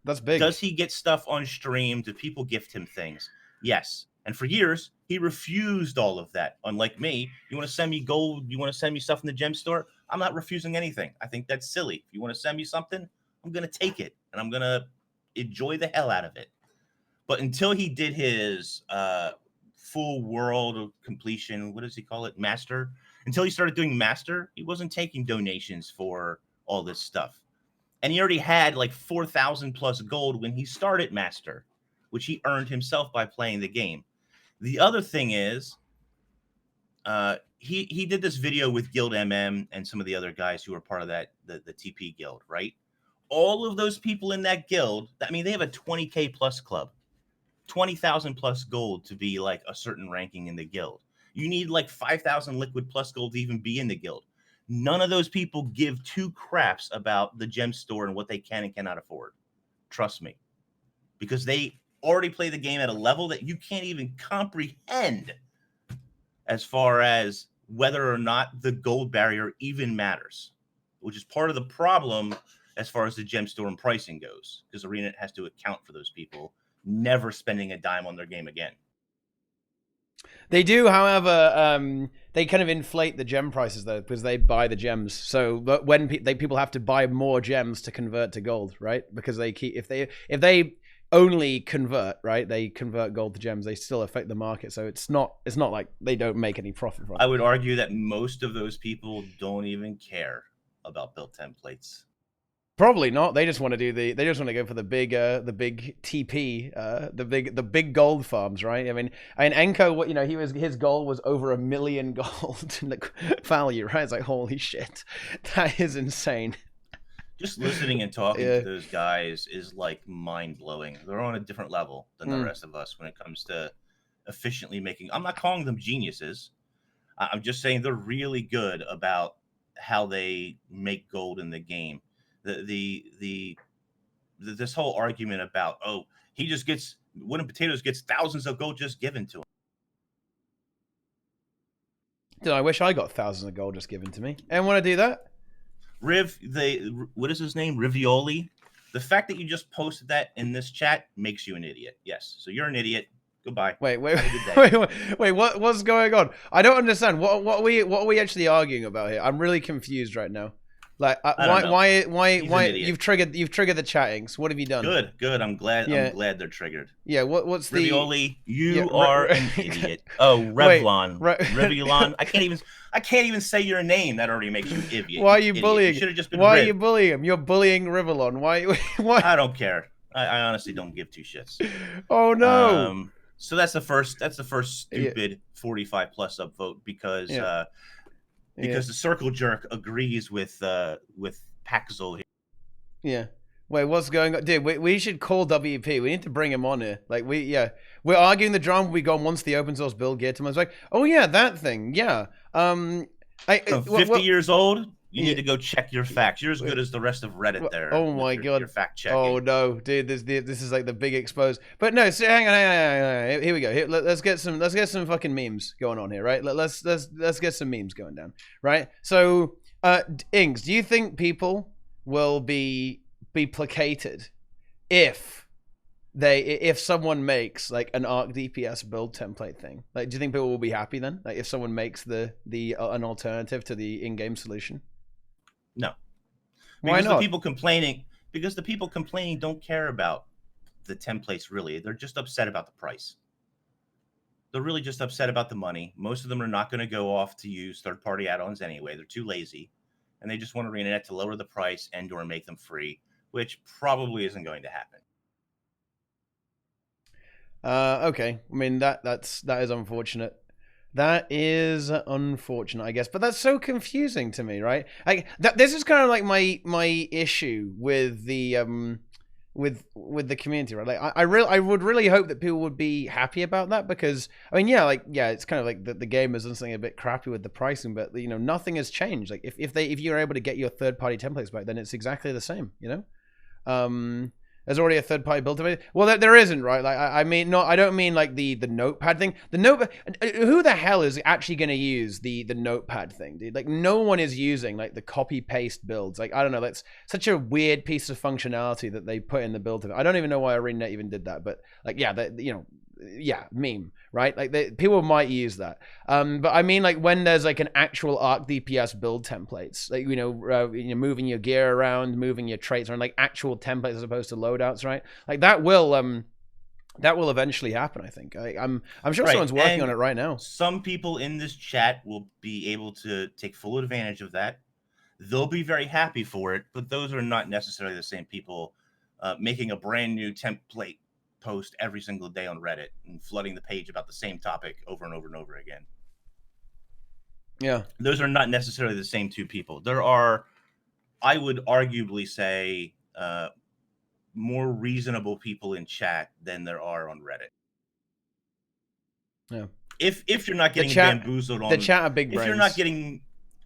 That's big. Does he get stuff on stream? Do people gift him things? Yes. And for years, he refused all of that. Unlike me, you want to send me gold? You want to send me stuff in the gem store? I'm not refusing anything. I think that's silly. If you want to send me something, I'm going to take it. And I'm going to enjoy the hell out of it. But until he did his full world completion, what does he call it? Master. Until he started doing Master, he wasn't taking donations for all this stuff. And he already had like 4,000 plus gold when he started Master, which he earned himself by playing the game. The other thing is, he did this video with Guild MM and some of the other guys who are part of that the TP guild, right? All of those people in that guild, I mean, they have a 20K plus club, 20,000 plus gold to be like a certain ranking in the guild. You need like 5,000 liquid plus gold to even be in the guild. None of those people give two craps about the gem store and what they can and cannot afford. Trust me, because they already play the game at a level that you can't even comprehend as far as whether or not the gold barrier even matters, which is part of the problem as far as the gem store and pricing goes, because ArenaNet has to account for those people never spending a dime on their game again. They do, however, they kind of inflate the gem prices though, because they buy the gems. So when people have to buy more gems to convert to gold, right? Because they keep if they only convert, right? They convert gold to gems. They still affect the market. So it's not like they don't make any profit from it. I would argue that most of those people don't even care about build templates. Probably not. They just want to do they just want to go for the big TP, the big gold farms, right? I mean Enko, you know, his goal was over 1 million gold in the value, right? It's like, holy shit, that is insane. Just listening and talking to those guys is like mind blowing. They're on a different level than the rest of us when it comes to efficiently making. I'm not calling them geniuses. I'm just saying they're really good about how they make gold in the game. This whole argument about, oh, he just gets Wooden Potatoes gets thousands of gold just given to him. Dude, I wish I got thousands of gold just given to me. And want to do that? What is his name? Rivioli. The fact that you just posted that in this chat makes you an idiot. Yes, so you're an idiot. Goodbye. Wait, what's going on? I don't understand. What are we actually arguing about here? I'm really confused right now. Like, why you've triggered the chattings? What have you done? Good. I'm glad they're triggered. Yeah. What's the Rivioli? You are an idiot. Oh, Revlon. Revlon. I can't even say your name. That already makes you idiot. Why are you bullying? You should have just been. Why are you bullying him? You're bullying Revlon. Why? I don't care. I honestly don't give two shits. Oh no. So that's the first stupid 45 plus upvote because the circle jerk agrees with Paxel here. Yeah. Wait, what's going on? Dude, we should call WP. We need to bring him on here. Like, we're arguing the drama we got once the open source build gear to him. I was like, oh yeah, that thing. Yeah. 50 years old? You need to go check your facts. You're as good as the rest of Reddit there. Oh my god. Your fact checking. Oh no, dude, this is like the big expose. But no, so hang on. Here we go. Let's get some fucking memes going on here, right? Let's get some memes going down, right? So, Ings, do you think people will be placated if someone makes like an Arc DPS build template thing? Like, do you think people will be happy then? Like, if someone makes an alternative to the in-game solution? No. Why not? Because the people complaining don't care about the templates really. They're just upset about the price. They're really just upset about the money. Most of them are not going to go off to use third-party add-ons anyway. They're too lazy. And they just want ArenaNet to lower the price and or make them free, which probably isn't going to happen. Okay. I mean, that is unfortunate. That is unfortunate, I guess. But that's so confusing to me, right? This is kind of like my issue with the with the community, right? Like, I would really hope that people would be happy about that, because I mean, it's kind of like the game has done something a bit crappy with the pricing, but you know, nothing has changed. Like, if you're able to get your third-party templates back, then it's exactly the same, you know. There's already a third-party build of it. Well, there isn't, right? Like, I mean, I don't mean like the notepad thing. Who the hell is actually going to use the notepad thing, dude? Like, no one is using like the copy-paste builds. Like, I don't know. That's such a weird piece of functionality that they put in the build of it. I don't even know why ArenaNet even did that, but like, meme, right? Like, people might use that. But I mean, like, when there's like an actual Arc DPS build templates, like, moving your gear around, moving your traits around, like actual templates as opposed to loadouts, right? Like, that will eventually happen, I think. I'm sure someone's working on it right now. Some people in this chat will be able to take full advantage of that. they'll be very happy for it, but those are not necessarily the same people making a brand new template post every single day on Reddit and flooding the page about the same topic over and over and over again. Yeah. Those are not necessarily the same two people. There are, I would arguably say, more reasonable people in chat than there are on Reddit. Yeah. If you're not getting bamboozled on the chat are big brains.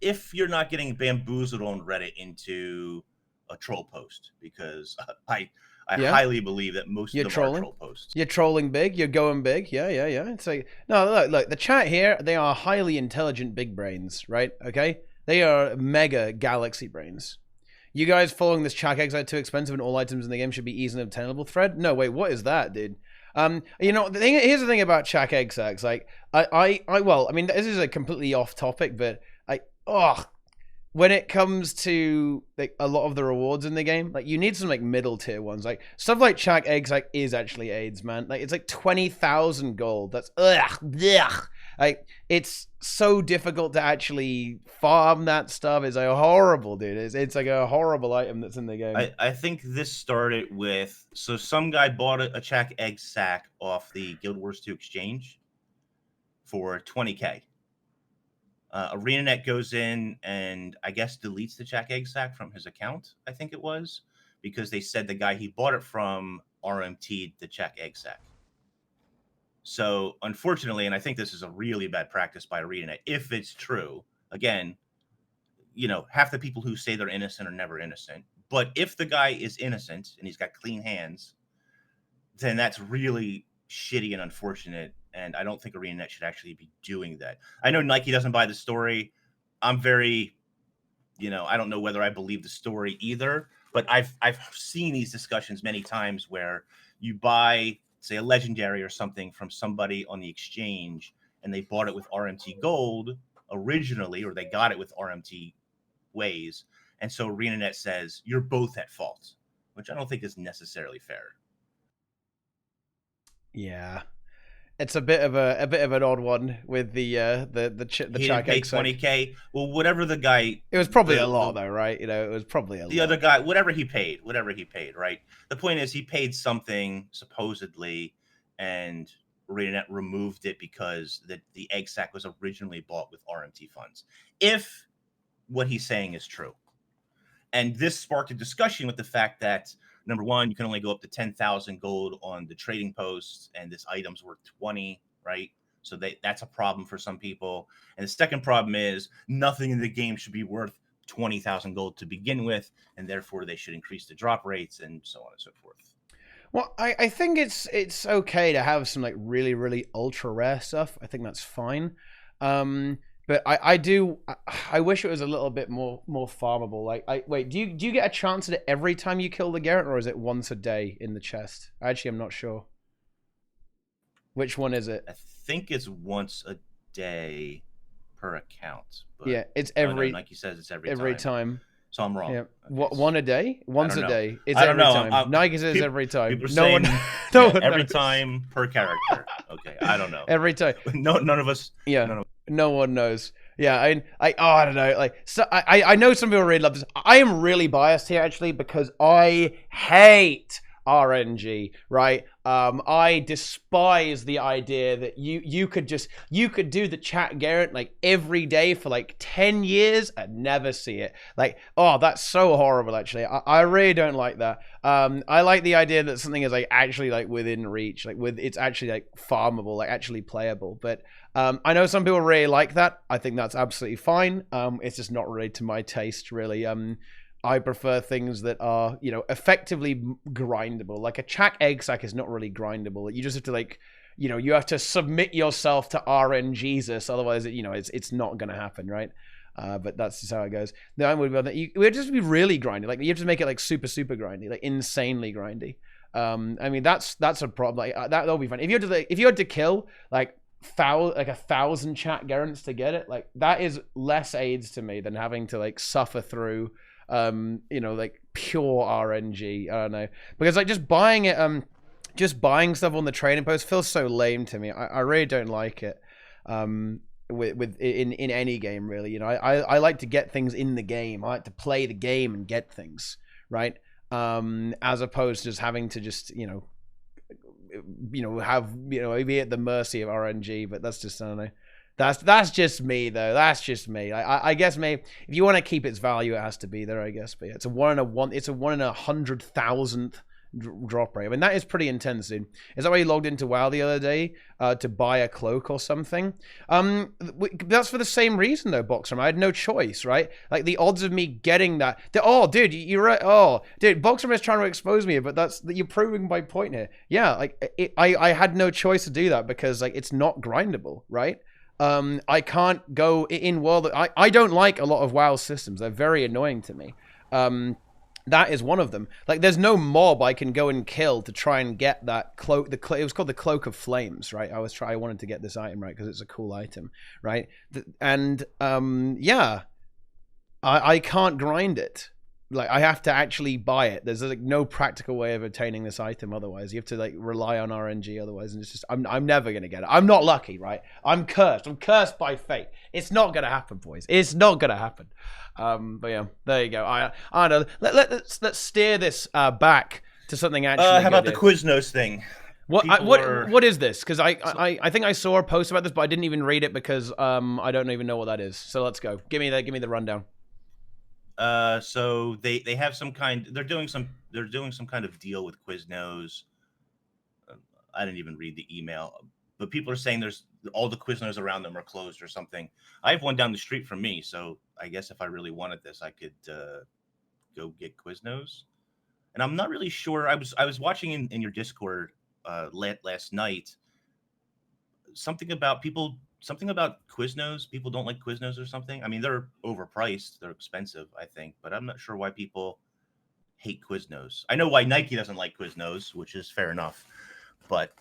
if you're not getting bamboozled on Reddit into a troll post, because I highly believe that most of them are troll posts. You're trolling big. You're going big. Yeah. It's like, no, look. The chat here, they are highly intelligent big brains, right? Okay, they are mega galaxy brains. You guys following this Chak Eggs are too expensive and all items in the game should be easily obtainable thread? No, wait, what is that, dude? You know, here's the thing about Chak Egg Sacks. Like, well, I mean, this is a completely off topic, but when it comes to like a lot of the rewards in the game, like you need some like middle tier ones. Like stuff like Chak Eggs like is actually AIDS, man. Like it's like 20,000 gold. That's ugh. Like it's so difficult to actually farm that stuff. It's like horrible, dude. It's like a horrible item that's in the game. I think this started with, so some guy bought a Chak Egg sack off the Guild Wars 2 exchange for 20k. ArenaNet goes in and I guess deletes the Chak Egg sack from his account, I think it was, because they said the guy he bought it from RMT'd the Chak Egg sack. So unfortunately, and I think this is a really bad practice by ArenaNet, if it's true, again, you know, half the people who say they're innocent are never innocent. But if the guy is innocent and he's got clean hands, then that's really shitty and unfortunate. And I don't think ArenaNet should actually be doing that. I know Nike doesn't buy the story. I'm very, you know, I don't know whether I believe the story either, but I've seen these discussions many times where you buy, say, a legendary or something from somebody on the exchange and they bought it with RMT gold originally, or they got it with RMT ways. And so ArenaNet says you're both at fault, which I don't think is necessarily fair. Yeah. It's a bit of an odd one with the Chak Egg 20k. Well, whatever the guy. It was probably a lot though, right? You know, it was probably a lot. The other guy, whatever he paid, right? The point is, he paid something supposedly, and ArenaNet removed it because the egg sack was originally bought with RMT funds. If what he's saying is true, and this sparked a discussion with the fact that, number one, you can only go up to 10,000 gold on the trading posts, and this item's worth 20, right? So that's a problem for some people. And the second problem is nothing in the game should be worth 20,000 gold to begin with, and therefore they should increase the drop rates and so on and so forth. Well, I think it's okay to have some like really, really ultra rare stuff. I think that's fine. But I wish it was a little bit more farmable. Like, wait, do you get a chance at it every time you kill the Garrett, or is it once a day in the chest? Actually, I'm not sure. Which one is it? I think it's once a day per account. But yeah, it's every. Nike says it's every time. So I'm wrong. Yeah. Okay. One a day? Once a day. It's I don't every know. time. Nike says every time. No one every time per character. Okay, I don't know. Every time. None of us. Yeah. No one knows. Yeah, I don't know. Like, so I know some people really love this. I am really biased here actually because I hate RNG, right? I despise the idea that you could do the chat Garrett like every day for like 10 years and never see it. Like, oh, that's so horrible actually. I really don't like that. I like the idea that something is like actually like within reach, like it's actually like farmable, like actually playable. But I know some people really like that. I think that's absolutely fine. It's just not really to my taste really. I prefer things that are, you know, effectively grindable. Like a Chak Egg sack is not really grindable. You just have to like, you know, you have to submit yourself to RNGesus. Otherwise, you know, it's not going to happen, right? But that's just how it goes. No, I'm worried about that. We have to be really grindy. Like you have to make it like super grindy, like insanely grindy. I mean, that's a problem. Like that'll be fun. If you had to kill like 1,000 Chak Garants to get it, like that is less AIDS to me than having to like suffer through. You know, like pure RNG. I don't know, because like just buying it, just buying stuff on the trading post feels so lame to me. I really don't like it. in any game, really. You know, I like to get things in the game. I like to play the game and get things, right? As opposed to just having to just, you know, be at the mercy of RNG. But that's just, I don't know. That's just me, though. That's just me. I guess maybe if you want to keep its value, it has to be there, I guess. But yeah, it's a 1 in 100,000th drop rate. I mean, that is pretty intense, dude. Is that why you logged into WoW the other day to buy a cloak or something? That's for the same reason, though, Boxer. I had no choice, right? Like, the odds of me getting that... Oh, dude, you're right. Oh, dude, Boxer is trying to expose me, but you're proving my point here. Yeah, like, I had no choice to do that because, like, it's not grindable, right? I can't go in world... I don't like a lot of WoW systems. They're very annoying to me. That is one of them. Like, there's no mob I can go and kill to try and get that cloak. It was called the Cloak of Flames, right? I wanted to get this item, right? Because it's a cool item, right? Yeah. I can't grind it. Like, I have to actually buy it. There's like no practical way of obtaining this item otherwise. You have to like rely on RNG otherwise, and it's just I'm never gonna get it. I'm not lucky, right? I'm cursed. I'm cursed by fate. It's not gonna happen, boys. It's not gonna happen. But yeah, there you go. I don't know. Let's steer this back to something actually. How about the Quiznos thing? What is this? Because I think I saw a post about this, but I didn't even read it because I don't even know what that is. So let's go. Give me the rundown. So they have some kind. They're doing some kind of deal with Quiznos. I didn't even read the email, but people are saying there's all the Quiznos around them are closed or something. I have one down the street from me, so I guess if I really wanted this, I could go get Quiznos. And I'm not really sure. I was watching in your Discord last night. Something about Quiznos. People don't like Quiznos or something. I mean, they're overpriced. They're expensive, I think. But I'm not sure why people hate Quiznos. I know why Nike doesn't like Quiznos, which is fair enough. But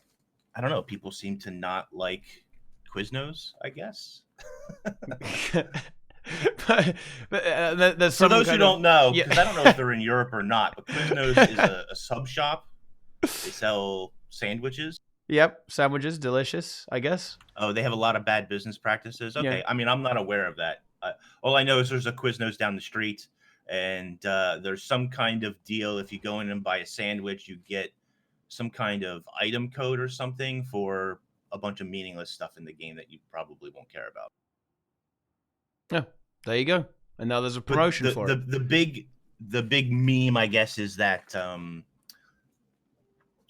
I don't know. People seem to not like Quiznos, I guess. There's For those who don't know, because I don't know if they're in Europe or not, but Quiznos is a sub shop. They sell sandwiches. Yep, sandwiches, delicious, I guess. Oh, they have a lot of bad business practices. Okay, Yeah. I mean, I'm not aware of that. All I know is there's a Quiznos down the street, and there's some kind of deal. If you go in and buy a sandwich, you get some kind of item code or something for a bunch of meaningless stuff in the game that you probably won't care about. Yeah, there you go. And now there's a promotion for it. The big meme, I guess, is that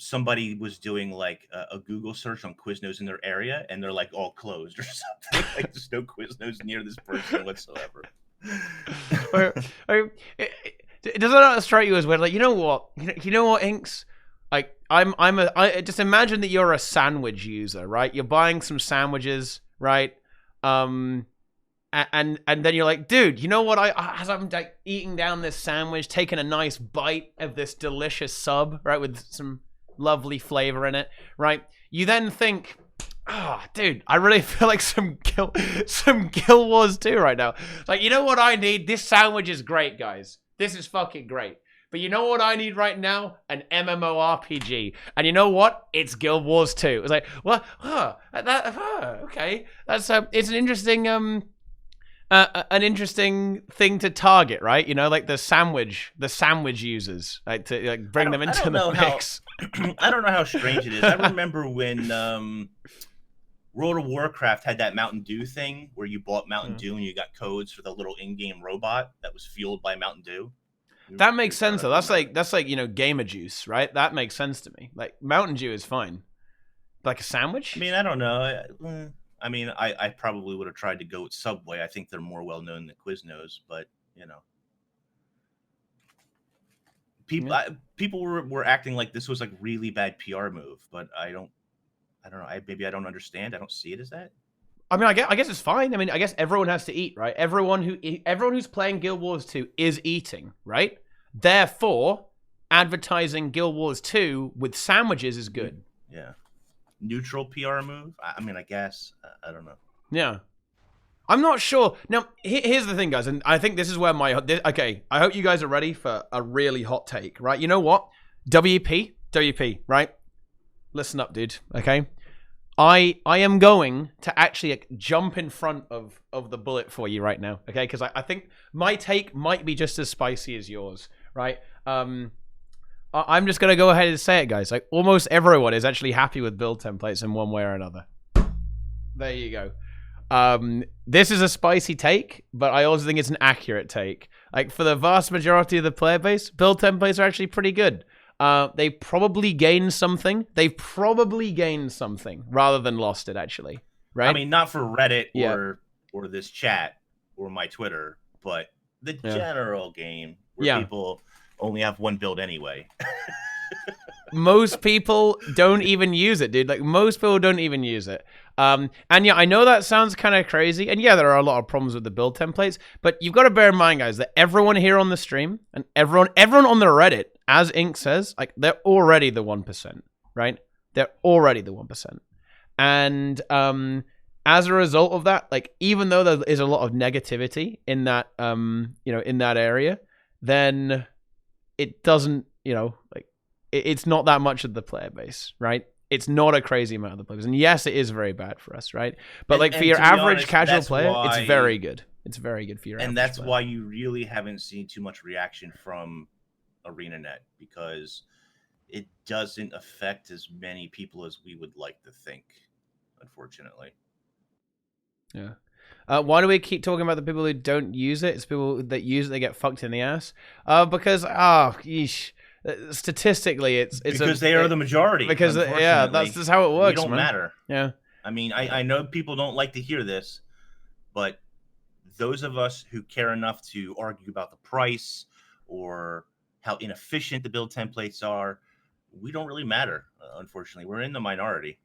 somebody was doing like a Google search on Quiznos in their area, and they're like all closed or something. Like there's no Quiznos near this person whatsoever. Does that not strike you as weird? Like, you know what, Inks? Like, I just imagine that you're a sandwich user, right? You're buying some sandwiches, right? And then you're like, dude, you know what? As I'm like eating down this sandwich, taking a nice bite of this delicious sub, right, with some lovely flavor in it, right? You then think, dude, I really feel like some Guild Wars 2 right now. Like, you know what I need? This sandwich is great, guys. This is fucking great. But you know what I need right now? An MMORPG. And you know what? It's Guild Wars 2. It's like, well, okay. That's it's an interesting thing to target, right? You know, like the sandwich users, like to like bring them into the mix. I don't know how strange it is. I remember when World of Warcraft had that Mountain Dew thing where you bought Mountain Dew and you got codes for the little in-game robot that was fueled by Mountain Dew. That makes sense though. That's like you know, gamer juice, right? That makes sense to me. Like Mountain Dew is fine. Like a sandwich? I mean, I don't know. I mean, I probably would have tried to go with Subway. I think they're more well known than Quiznos, but you know, people were acting like this was like really bad PR move, but I don't know. Maybe I don't understand. I don't see it as that. I mean, I guess it's fine. I mean, I guess everyone has to eat, right? Everyone who's playing Guild Wars 2 is eating, right? Therefore, advertising Guild Wars 2 with sandwiches is good. Yeah. Neutral PR move? I mean, I guess. I don't know. Yeah. I'm not sure. Now, here's the thing, guys, and I think this is where okay, I hope you guys are ready for a really hot take, right? You know what? WP, right? Listen up, dude, okay? I am going to actually like, jump in front of the bullet for you right now, okay? Because I think my take might be just as spicy as yours, right? I'm just gonna go ahead and say it, guys. Like almost everyone is actually happy with build templates in one way or another. There you go. This is a spicy take, but I also think it's an accurate take. Like for the vast majority of the player base, build templates are actually pretty good. They probably gained something. They've probably gained something rather than lost it, actually. Right? I mean, not for Reddit or this chat or my Twitter, but the general game where people only have one build anyway. Most people don't even use it, dude. Like most people don't even use it. And yeah, I know that sounds kind of crazy. And yeah, there are a lot of problems with the build templates, but you've got to bear in mind, guys, that everyone here on the stream and everyone on the Reddit, as Ink says, like they're already the 1%, right? They're already the 1%. And as a result of that, like even though there is a lot of negativity in that in that area, then it doesn't, like it's not that much of the player base, right? It's not a crazy amount of the players. And yes, it is very bad for us, right? But like for your average casual player, it's very good. It's very good for your average player. And that's why you really haven't seen too much reaction from ArenaNet, because it doesn't affect as many people as we would like to think, unfortunately. Yeah. Why do we keep talking about the people who don't use it? It's people that use it, they get fucked in the ass. Because, statistically, it's because they are the majority. Because that's just how it works. We don't matter. Yeah. I mean, I know people don't like to hear this, but those of us who care enough to argue about the price or how inefficient the build templates are, we don't really matter. Unfortunately, we're in the minority.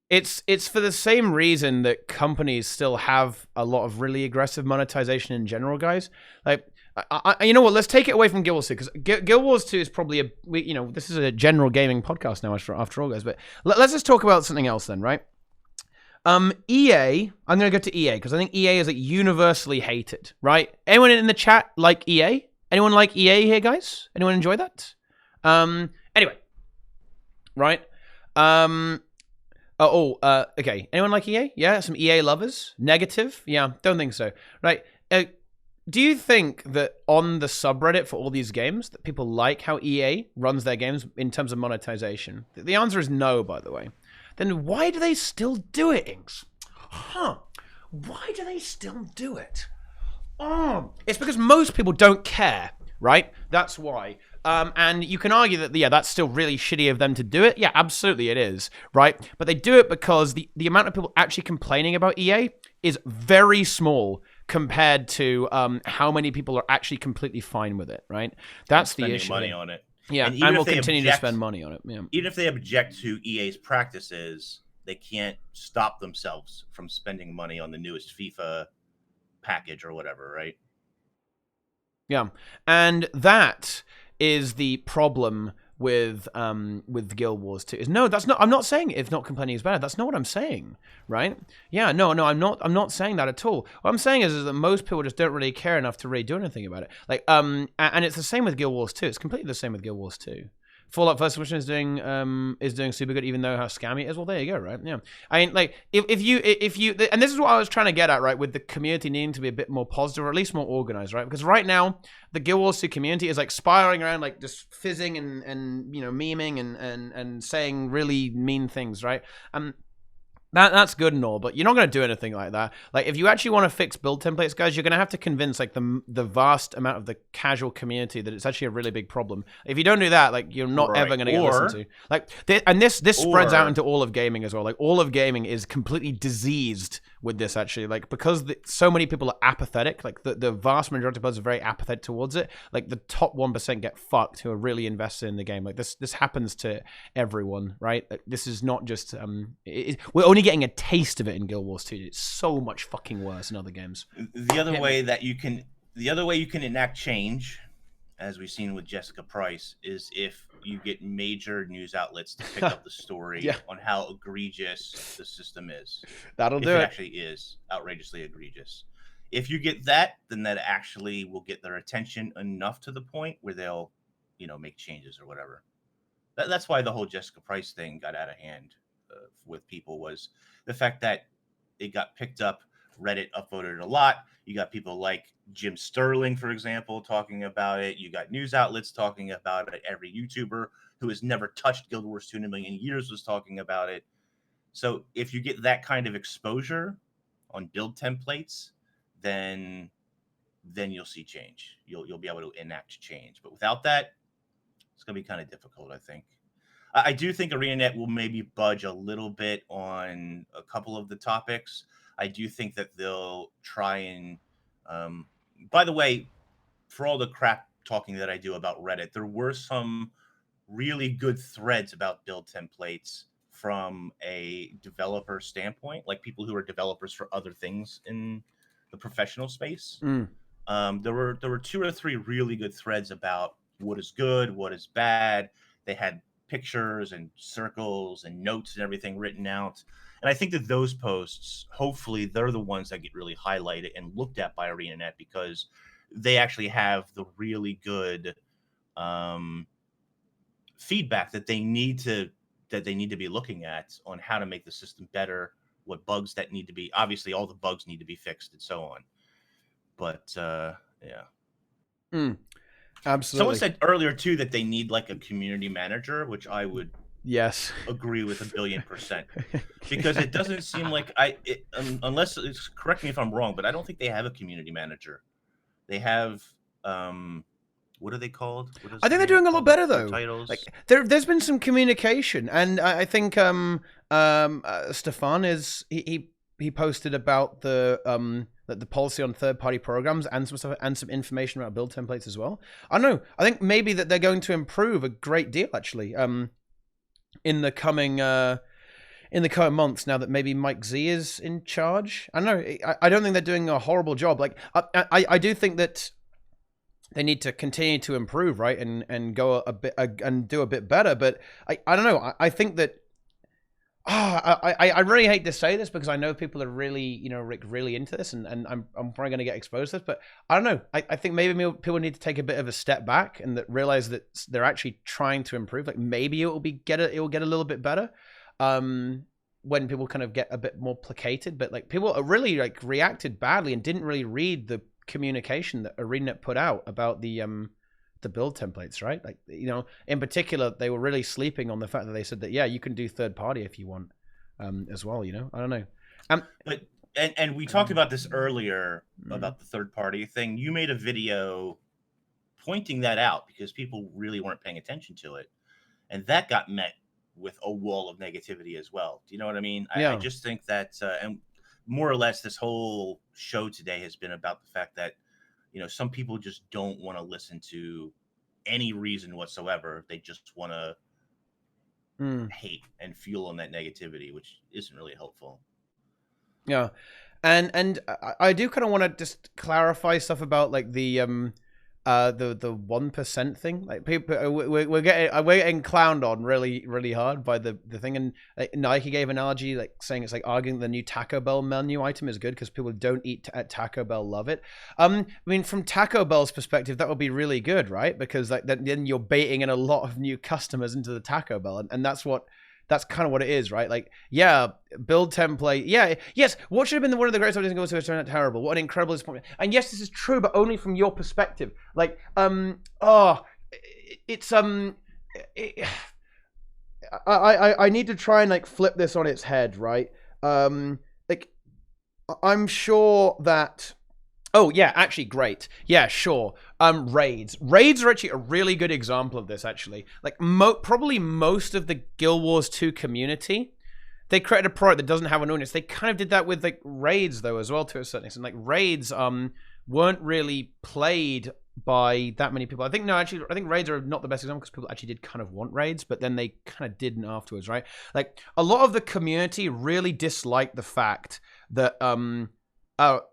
It's for the same reason that companies still have a lot of really aggressive monetization in general, guys. Like, you know what? Let's take it away from Guild Wars 2, because Guild Wars 2 is probably this is a general gaming podcast now after all, guys. But let's just talk about something else then, right? EA. I'm gonna go to EA because I think EA is like universally hated, right? Anyone in the chat like EA? Anyone like EA here, guys? Anyone enjoy that? Anyway, right? Okay. Anyone like EA? Yeah, some EA lovers. Negative? Yeah, don't think so. Right? Do you think that on the subreddit for all these games that people like how EA runs their games in terms of monetization? The answer is no, by the way. Then why do they still do it, Inks? Why do they still do it? It's because most people don't care, right? That's why. And you can argue that, that's still really shitty of them to do it. Yeah, absolutely it is, right? But they do it because the amount of people actually complaining about EA is very small compared to how many people are actually completely fine with it, right? That's the issue. Money on it. Yeah, and we'll continue to spend money on it. Yeah. Even if they object to EA's practices, they can't stop themselves from spending money on the newest FIFA package or whatever, right? Yeah, and that is the problem with Guild Wars 2. I'm not saying if not complaining is bad. That's not what I'm saying, right? Yeah, no, I'm not saying that at all. What I'm saying is that most people just don't really care enough to really do anything about it. Like, and it's the same with Guild Wars 2. It's completely the same with Guild Wars 2. Fallout First Edition is doing super good, even though how scammy it is. Well, there you go, right? Yeah. I mean, like, if you, and this is what I was trying to get at, right? With the community needing to be a bit more positive, or at least more organized, right? Because right now, the Guild Wars 2 community is like spiraling around, like just fizzing and memeing and saying really mean things, right? That's good and all, but you're not going to do anything like that. Like, if you actually want to fix build templates, guys, you're going to have to convince, like, the vast amount of the casual community that it's actually a really big problem. If you don't do that, like, you're not ever going to get listened to. Like, this spreads out into all of gaming as well. Like, all of gaming is completely diseased with this, actually. Like, because so many people are apathetic, like, the vast majority of us are very apathetic towards it. Like, the top 1% get fucked who are really invested in the game. Like, this happens to everyone, right? This is not just... we're only getting a taste of it in Guild Wars 2. It's so much fucking worse in other games. The other way you can enact change, as we've seen with Jessica Price, is if you get major news outlets to pick up the story on how egregious the system is. That'll do it. It actually is outrageously egregious. If you get that, then that actually will get their attention enough to the point where they'll, make changes or whatever. That's why the whole Jessica Price thing got out of hand. with people was the fact that it got picked up. Reddit upvoted it a lot. You got people like Jim Sterling, for example, talking about it. You got news outlets talking about it. Every YouTuber who has never touched Guild Wars 2 in a million years was talking about it. So if you get that kind of exposure on build templates, then you'll see change. You'll be able to enact change. But without that, it's going to be kind of difficult, I think. I do think ArenaNet will maybe budge a little bit on a couple of the topics. I do think that they'll try and, by the way, for all the crap talking that I do about Reddit, there were some really good threads about build templates from a developer standpoint, like people who are developers for other things in the professional space. There were 2 or 3 really good threads about what is good, what is bad. They had pictures and circles and notes and everything written out. And I think that those posts, hopefully, they're the ones that get really highlighted and looked at by ArenaNet, because they actually have the really good feedback that they need to be looking at on how to make the system better, what bugs that need to be. Obviously, all the bugs need to be fixed and so on. But yeah. Absolutely. Someone said earlier too that they need like a community manager, which I would agree with 1,000,000,000%, because it doesn't seem like unless it's, correct me if I'm wrong, but I don't think they have a community manager. They have what are they called? I think they're doing a lot better though. Titles. Like there's been some communication, and I think Stefan he posted about the policy on third-party programs and some stuff and some information about build templates as well. I don't know. I think maybe that they're going to improve a great deal actually in the coming months, now that maybe Mike Z is in charge. I don't know. I don't think they're doing a horrible job. Like I do think that they need to continue to improve, right, and go a bit and do a bit better. But I don't know. I think that. I really hate to say this because I know people are really, really into this, and I'm probably going to get exposed to this, but I don't know. I think maybe people need to take a bit of a step back and that realize that they're actually trying to improve. Like maybe it will get a little bit better when people kind of get a bit more placated. But like people really like reacted badly and didn't really read the communication that ArenaNet put out about the build templates, right? Like, in particular, they were really sleeping on the fact that they said that, yeah, you can do third party if you want as well, I don't know. But and we talked about this earlier about the third party thing. You made a video pointing that out because people really weren't paying attention to it. And that got met with a wall of negativity as well. Do you know what I mean? Yeah. I just think that, and more or less this whole show today has been about the fact that, some people just don't want to listen to any reason whatsoever. They just want to hate and fuel on that negativity, which isn't really helpful. Yeah. And I do kind of want to just clarify stuff about like the 1% thing. Like people, we're getting clowned on really, really hard by the thing. And Nike gave an analogy, like saying it's like arguing the new Taco Bell menu item is good because people don't eat at Taco Bell love it. I mean, from Taco Bell's perspective, that would be really good, right? Because like then you're baiting in a lot of new customers into the Taco Bell, and that's kind of what it is, right? Like, yeah, build template. Yeah, yes. What should have been one of the greatest ideas in Guild Wars 2 turned out terrible. What an incredible disappointment. And yes, this is true, but only from your perspective. Like, I need to try and like flip this on its head, right? Like, I'm sure that. Oh, yeah, actually, great. Yeah, sure. Raids. Raids are actually a really good example of this, actually. Like, probably most of the Guild Wars 2 community, they created a product that doesn't have an audience. They kind of did that with, like, raids, though, as well, to a certain extent. Like, raids weren't really played by that many people. I think raids are not the best example because people actually did kind of want raids, but then they kind of didn't afterwards, right? Like, a lot of the community really disliked the fact that,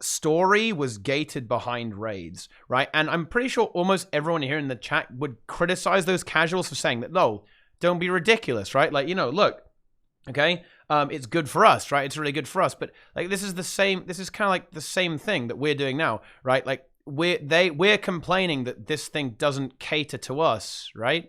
story was gated behind raids, right? And I'm pretty sure almost everyone here in the chat would criticize those casuals for saying that, no, don't be ridiculous, right? Like, look, okay, it's good for us, right? It's really good for us. But like, this is kind of like the same thing that we're doing now, right? Like we're complaining that this thing doesn't cater to us, right?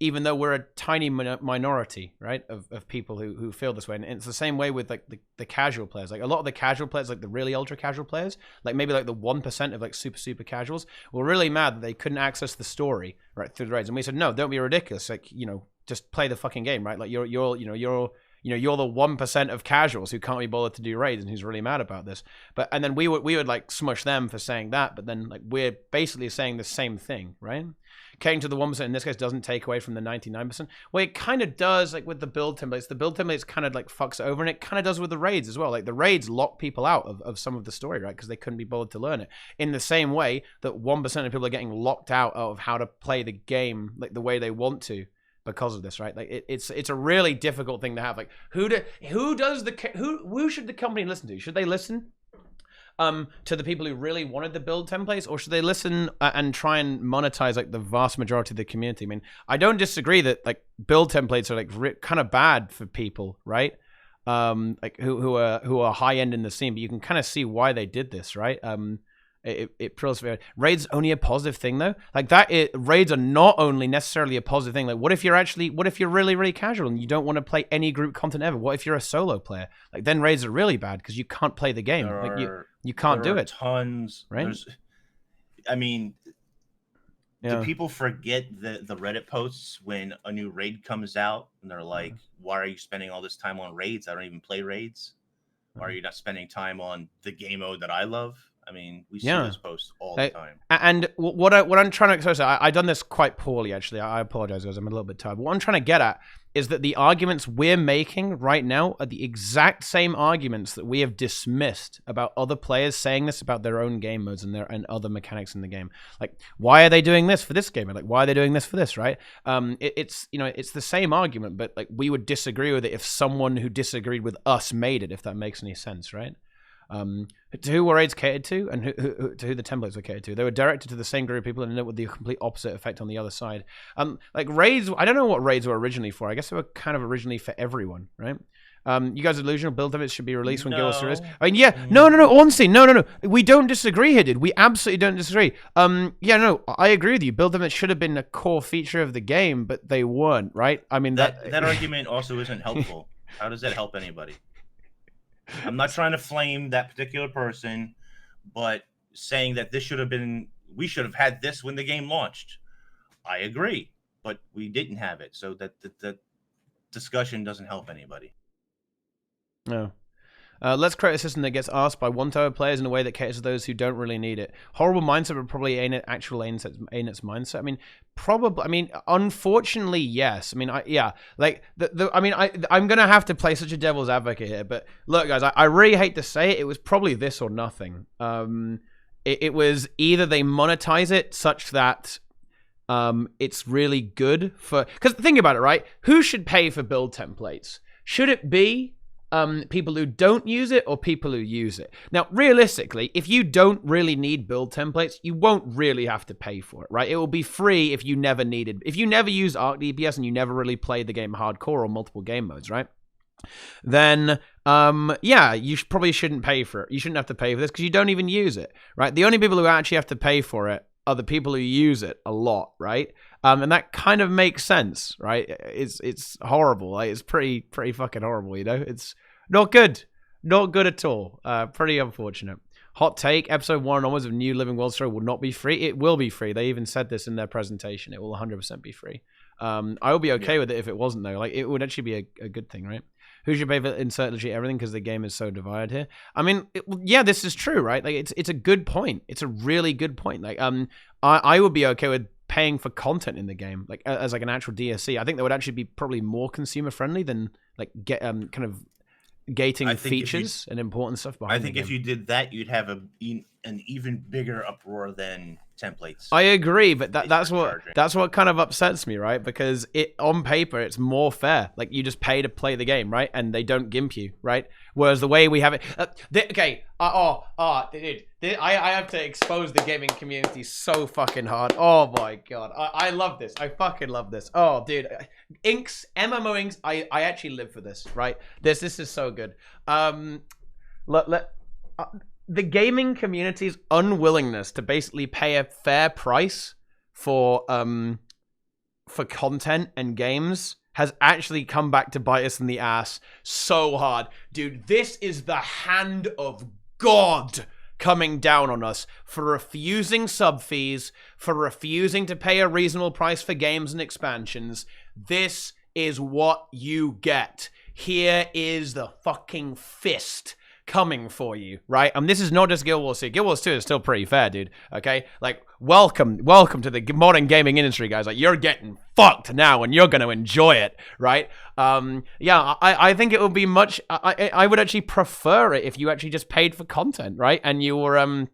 even though we're a tiny minority, right, of people who feel this way. And it's the same way with like the casual players. Like a lot of the casual players, like the really ultra casual players, like maybe like the 1% of like super casuals, were really mad that they couldn't access the story right through the raids. And we said, no, don't be ridiculous. Like, you know, just play the fucking game, right? Like you're the 1% of casuals who can't be bothered to do raids and who's really mad about this. But and then we would like smush them for saying that, but then like we're basically saying the same thing, right? Catering to the 1% in this case doesn't take away from the 99%. Well, it kind of does, like with the build templates. The build templates kind of like fucks it over, and it kind of does with the raids as well. Like the raids lock people out of some of the story, right? Because they couldn't be bothered to learn it. In the same way that 1% of people are getting locked out of how to play the game like the way they want to because of this, right? Like it's a really difficult thing to have. Like who should the company listen to? Should they listen to the people who really wanted the build templates, or should they listen and try and monetize like the vast majority of the community? I mean, I don't disagree that like build templates are like kind of bad for people, right? Like who are high end in the scene, but you can kind of see why they did this, right? It proves raids only a positive thing though. Like that, raids are not only necessarily a positive thing. Like what if you're really casual and you don't want to play any group content ever? What if you're a solo player? Like then raids are really bad because you can't play the game. You can't do it. Tons, right? I mean, do people forget the Reddit posts when a new raid comes out and they're like, "Why are you spending all this time on raids? I don't even play raids. Why are you not spending time on the game mode that I love?" I mean, we see those posts all the time. And what I'm trying to express, I've done this quite poorly, actually. I apologize, guys. I'm a little bit tired. But what I'm trying to get at is that the arguments we're making right now are the exact same arguments that we have dismissed about other players saying this about their own game modes and other mechanics in the game. Like, why are they doing this for this game? And like, why are they doing this for this, right? It's the same argument, but like we would disagree with it if someone who disagreed with us made it, if that makes any sense, right? To who were raids catered to, and to who the templates were catered to. They were directed to the same group of people and ended up with the complete opposite effect on the other side. Like raids, I don't know what raids were originally for. I guess they were kind of originally for everyone, right? You guys are delusional. Build templates should be released when Guild Wars 3 is. I mean, no. Honestly, no. We don't disagree here, dude. We absolutely don't disagree. I agree with you. Build templates should have been a core feature of the game, but they weren't, right? I mean, that argument also isn't helpful. How does that help anybody? I'm not trying to flame that particular person, but saying that we should have had this when the game launched. I agree, but we didn't have it, so that the discussion doesn't help anybody. No. Let's create a system that gets asked by one-tower players in a way that caters to those who don't really need it. Horrible mindset, but probably ArenaNet's mindset. I mean, probably. I mean, unfortunately, yes. I mean, I'm gonna have to play such a devil's advocate here, but look, guys, I really hate to say it. It was probably this or nothing. It was either they monetize it such that it's really good for. Because think about it, right? Who should pay for build templates? Should it be people who don't use it or people who use it? Now, realistically, if you don't really need build templates, you won't really have to pay for it, right? It will be free if you never use Arc DPS and you never really played the game hardcore or multiple game modes, right? Then, you probably shouldn't pay for it. You shouldn't have to pay for this because you don't even use it, right? The only people who actually have to pay for it are the people who use it a lot, right? And that kind of makes sense, right? It's horrible. Like, it's pretty fucking horrible, you know? It's not good at all. Pretty unfortunate. Hot take: episode 1 onwards of New Living World Story will not be free. It will be free. They even said this in their presentation. It will 100% be free. I would be okay with it if it wasn't though. Like, it would actually be a good thing, right? Who should pay for insert literally everything because the game is so divided here? I mean, this is true, right? Like, it's a good point. It's a really good point. Like, I would be okay with paying for content in the game, like as like an actual DSC. I think that would actually be probably more consumer friendly than like kind of gating features and important stuff behind. I think if you did that, you'd have an even bigger uproar than templates. I agree, but that's what kind of upsets me, right? Because on paper it's more fair. Like, you just pay to play the game, right? And they don't gimp you, right? Whereas the way we have it, dude, I have to expose the gaming community so fucking hard. Oh my god, I love this. I fucking love this. Oh, dude, MMO Inks. I actually live for this, right? This is so good. The gaming community's unwillingness to basically pay a fair price for for content and games has actually come back to bite us in the ass so hard. Dude, this is the hand of God coming down on us for refusing sub fees, for refusing to pay a reasonable price for games and expansions. This is what you get. Here is the fucking fist coming for you, right? And this is not just Guild Wars 2. Guild Wars 2 is still pretty fair, dude, okay? Like, welcome to the modern gaming industry, guys. Like, you're getting fucked now, and you're going to enjoy it, right? Yeah, I think it would be much... I would actually prefer it if you actually just paid for content, right? And you were,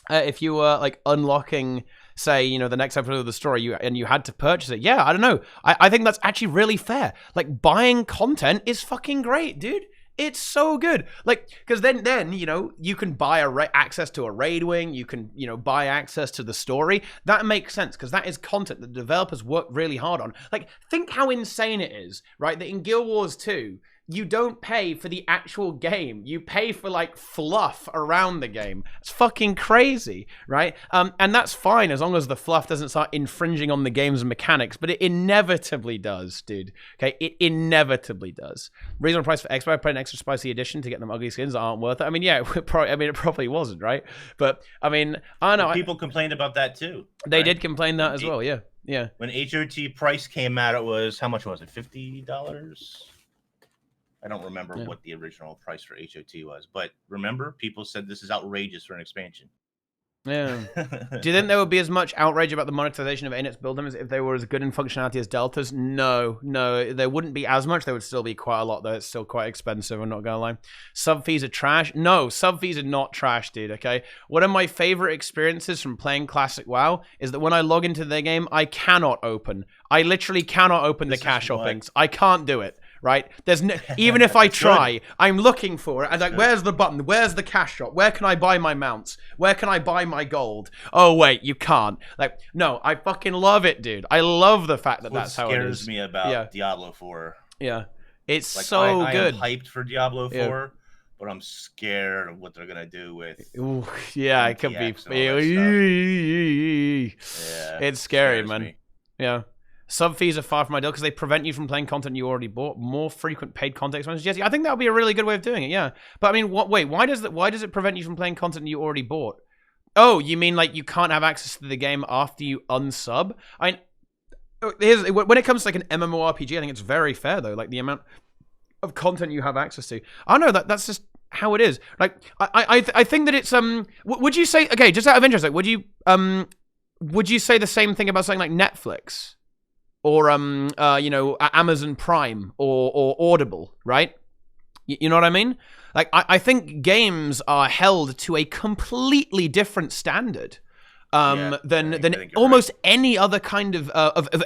if you were, like, unlocking... say, you know, the next episode of the story, and you had to purchase it. Yeah, I don't know. I think that's actually really fair. Like, buying content is fucking great, dude. It's so good. Like, because then you know, you can buy access to a raid wing. You can, you know, buy access to the story. That makes sense because that is content that the developers work really hard on. Like, think how insane it is, right? That in Guild Wars 2, you don't pay for the actual game. You pay for, like, fluff around the game. It's fucking crazy, right? And that's fine as long as the fluff doesn't start infringing on the game's mechanics, but it inevitably does, dude. Okay, it inevitably does. Reasonable price for Expo, I played an extra spicy edition to get them ugly skins that aren't worth it. I mean, yeah, it probably wasn't, right? But, I mean, I don't know. People complained about that, too. They did complain that as well, yeah. Yeah. When HOT price came out, it was, how much was it, $50? I don't remember what the original price for HOT was, but remember, people said this is outrageous for an expansion. Yeah. Do you think there would be as much outrage about the monetization of ArenaNet's build them as if they were as good in functionality as Deltas? No, there wouldn't be as much. There would still be quite a lot, though. It's still quite expensive, I'm not gonna lie. Sub fees are trash? No, sub fees are not trash, dude, okay? One of my favorite experiences from playing Classic WoW is that when I log into their game, I literally cannot open the cash shoppings. I can't do it. Right? There's no, even if I try, I'm looking for it. I'm like, where's the button? Where's the cash shop? Where can I buy my mounts? Where can I buy my gold? Oh, wait, you can't. Like, no, I fucking love it, dude. I love the fact that that's how it is. What scares me about Diablo 4. Yeah. It's like, so I good. I'm hyped for Diablo 4, but I'm scared of what they're going to do with... Ooh, yeah, it could be... It's scary, man. Me. Yeah. Sub fees are far from ideal because they prevent you from playing content you already bought. More frequent paid content expansions. Yes, I think that would be a really good way of doing it. Yeah, but I mean, why does it prevent you from playing content you already bought? Oh, you mean like you can't have access to the game after you unsub? When it comes to like an MMORPG, I think it's very fair though. Like the amount of content you have access to. I know that's just how it is. Like I think that it's Would you say, okay, just out of interest, like would you say the same thing about something like Netflix? Or, you know, Amazon Prime or Audible, right? You know what I mean? Like, I think games are held to a completely different standard than almost any other kind of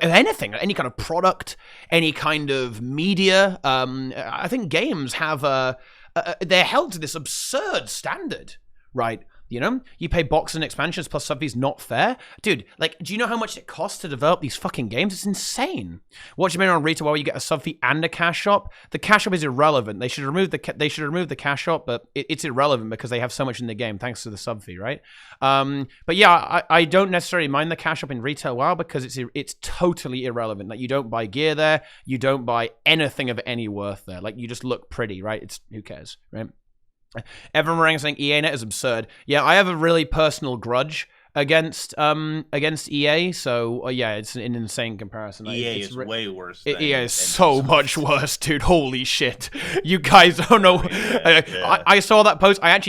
anything, any kind of product, any kind of media. I think games have they're held to this absurd standard, right? You know, you pay box and expansions plus sub fees, not fair. Dude, like, do you know how much it costs to develop these fucking games? It's insane. What you mean on retail where you get a sub fee and a cash shop? The cash shop is irrelevant. They should remove the cash shop, but it's irrelevant because they have so much in the game thanks to the sub fee, right? But yeah, I don't necessarily mind the cash shop in retail WoW because it's totally irrelevant. Like, you don't buy gear there, you don't buy anything of any worth there. Like, you just look pretty, right? Who cares, right? Evan Morang saying EA.net is absurd. Yeah, I have a really personal grudge against EA, so yeah, it's an insane comparison. EA is way worse. EA is so much worse, dude. Holy shit! You guys don't know. I saw that post. I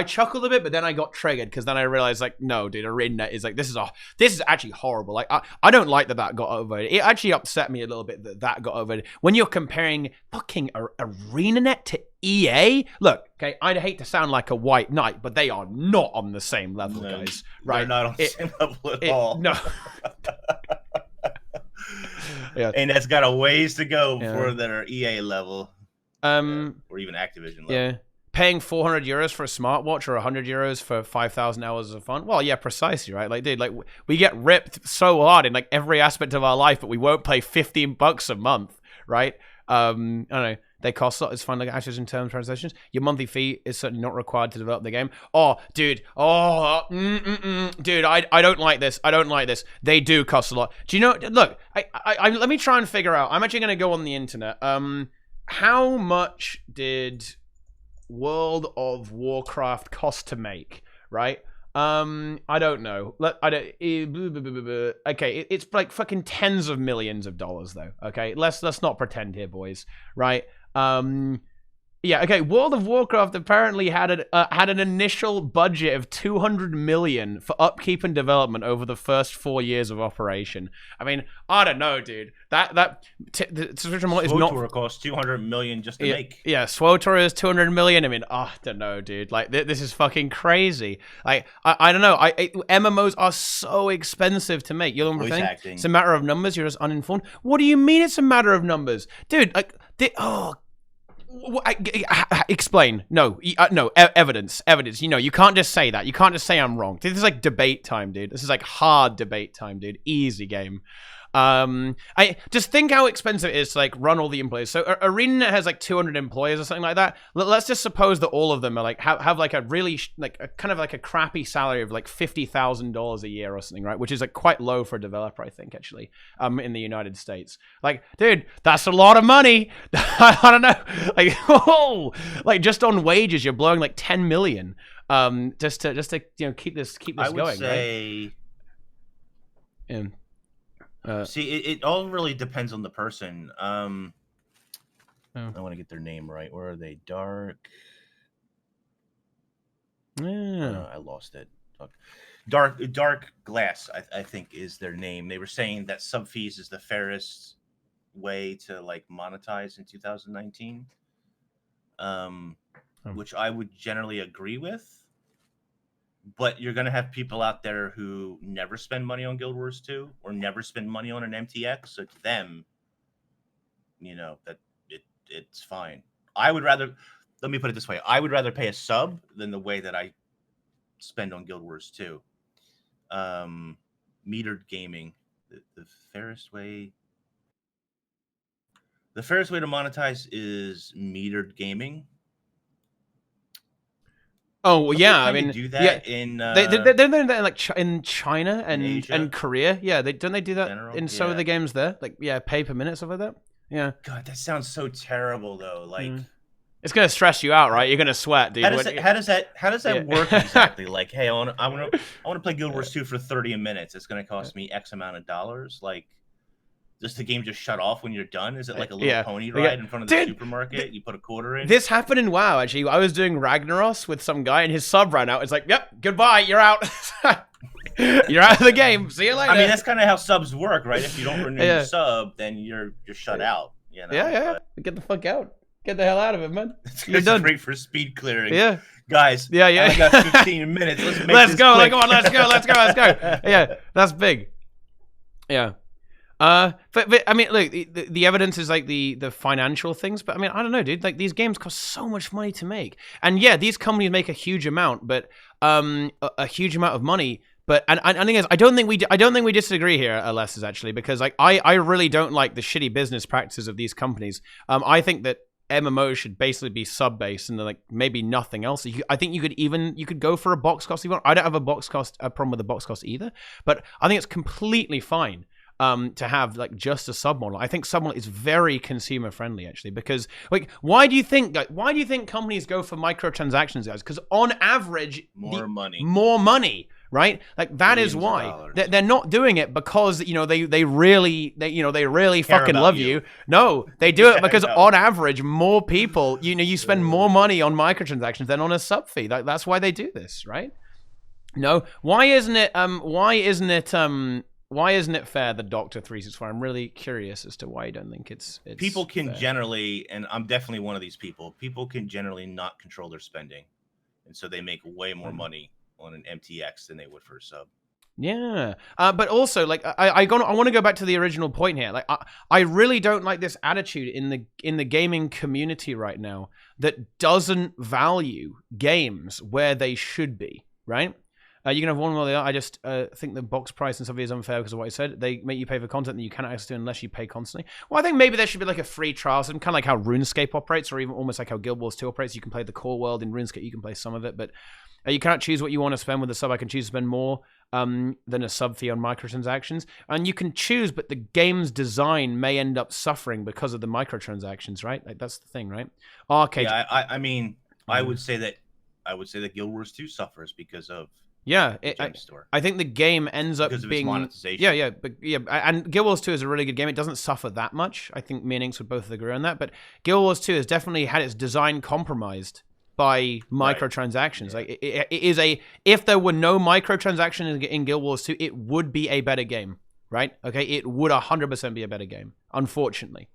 chuckled a bit, but then I got triggered because then I realized, like, no, dude, ArenaNet is like this is actually horrible. Like, I don't like that got overrated. It actually upset me a little bit that got overrated. When you're comparing fucking ArenaNet to EA, look, okay, I'd hate to sound like a white knight, but they are not on the same level, guys. Right? They're not on the same level at all. No. Yeah. And that's got a ways to go before their EA level, or even Activision level. Yeah. Paying 400 euros for a smartwatch or 100 euros for 5,000 hours of fun. Well, yeah, precisely, right? Like, dude, like we get ripped so hard in like every aspect of our life, but we won't pay $15 a month, right? I don't know. They cost a lot. It's fine, like Activision term translations. Your monthly fee is certainly not required to develop the game. Oh, dude. Oh, dude. I don't like this. I don't like this. They do cost a lot. Do you know? Look, I let me try and figure out. I'm actually going to go on the internet. How much did World of Warcraft cost to make? Right. I don't know. Okay, it's like fucking tens of millions of dollars though. Okay, let's not pretend here, boys. Right? Yeah, okay. World of Warcraft apparently had an initial budget of $200 million for upkeep and development over the first 4 years of operation. I mean, I don't know, dude. The subscription model is not. SWTOR costs $200 million just to make. Yeah, SWTOR is $200 million. I mean, I don't know, dude. Like, this is fucking crazy. Like, I don't know. MMOs are so expensive to make. You know what I'm saying? It's a matter of numbers. You're just uninformed. What do you mean it's a matter of numbers, dude? Like, explain. No, evidence. You know, you can't just say that. You can't just say I'm wrong. This is like debate time, dude. This is like hard debate time, dude. Easy game. I just think how expensive it is to like run all the employees. So ArenaNet has like 200 employees or something like that. Let's just suppose that all of them are like have like a really kind of like a crappy salary of like $50,000 a year or something, right? Which is like quite low for a developer, I think, actually, in the United States. Like, dude, that's a lot of money. I don't know, like, oh, like just on wages, you're blowing like 10 million, just to you know keep this going. I would say, right? See, it all really depends on the person. I want to get their name right. Where are they? Dark. Yeah. I lost it. Dark Glass, I think, is their name. They were saying that sub fees is the fairest way to like monetize in 2019, which I would generally agree with. But you're going to have people out there who never spend money on Guild Wars 2 or never spend money on an MTX. So to them, you know, that it's fine. I would rather, let me put it this way. I would rather pay a sub than the way that I spend on Guild Wars 2. Metered gaming, the fairest way. The fairest way to monetize is metered gaming. Oh well, yeah. I mean, do that in they're doing that like in China and Korea. Yeah, don't they do that in some of the games there? Like, yeah, pay per minute, stuff like that. Yeah. God, that sounds so terrible though. Like, it's gonna stress you out, right? You're gonna sweat, dude. How does that work exactly? Like, hey, I want to play Guild Wars 2 for 30 minutes. It's gonna cost me X amount of dollars. Like, does the game just shut off when you're done? Is it like a little pony ride in front of the supermarket? You put a quarter in? This happened in WoW, actually. I was doing Ragnaros with some guy, and his sub ran out. It's like, yep, goodbye, you're out. You're out of the game. See you later. I mean, that's kind of how subs work, right? If you don't renew your sub, then you're shut out. You know? Yeah. Get the fuck out. Get the hell out of it, man. You're done. Great for speed clearing. Yeah. Guys. Yeah. I got 15 minutes. Let's go. Let's go. Yeah, that's big. Yeah. But I mean, look, the evidence is like the financial things, but I mean, I don't know, dude. Like, these games cost so much money to make, and yeah, these companies make a huge amount, but a huge amount of money. But and I think I don't think we disagree here, Alessa's, actually, because like I really don't like the shitty business practices of these companies. I think that MMO should basically be sub-based and like maybe nothing else. I think you could go for a box cost. I don't have a problem with the box cost either, but I think it's completely fine to have like just a sub model. I think sub model is very consumer friendly, actually, because like why do you think companies go for microtransactions, guys? Because on average, more money. Right, like that is why they're not doing it because they really fucking love you. No, they do it because on average, more people you spend more money on microtransactions than on a sub fee. That's why they do this, right? No, why isn't it fair, the Doctor 364? I'm really curious as to why you don't think it's people can fair. Generally, and I'm definitely one of these people. People can generally not control their spending, and so they make way more money on an MTX than they would for a sub. Yeah, but also like I want to go back to the original point here. Like I really don't like this attitude in the gaming community right now that doesn't value games where they should be. Right? You can have one or the other. I just think the box price and stuff is unfair because of what I said. They make you pay for content that you cannot access to unless you pay constantly. Well, I think maybe there should be like a free trial system, kind of like how RuneScape operates, or even almost like how Guild Wars 2 operates. You can play the core world in RuneScape. You can play some of it, but you cannot choose what you want to spend with a sub. I can choose to spend more than a sub fee on microtransactions. And you can choose, but the game's design may end up suffering because of the microtransactions, right? Like that's the thing, right? Arcade. Yeah, I mean, I would say that Guild Wars 2 suffers because of store. I think the game ends up because of being its monetization. Yeah, and Guild Wars 2 is a really good game. It doesn't suffer that much. I think me and Inks would both agree on that. But Guild Wars 2 has definitely had its design compromised by microtransactions. Right. Yeah. Like it is if there were no microtransactions in Guild Wars 2, it would be a better game, right? Okay, it would 100% be a better game. Unfortunately.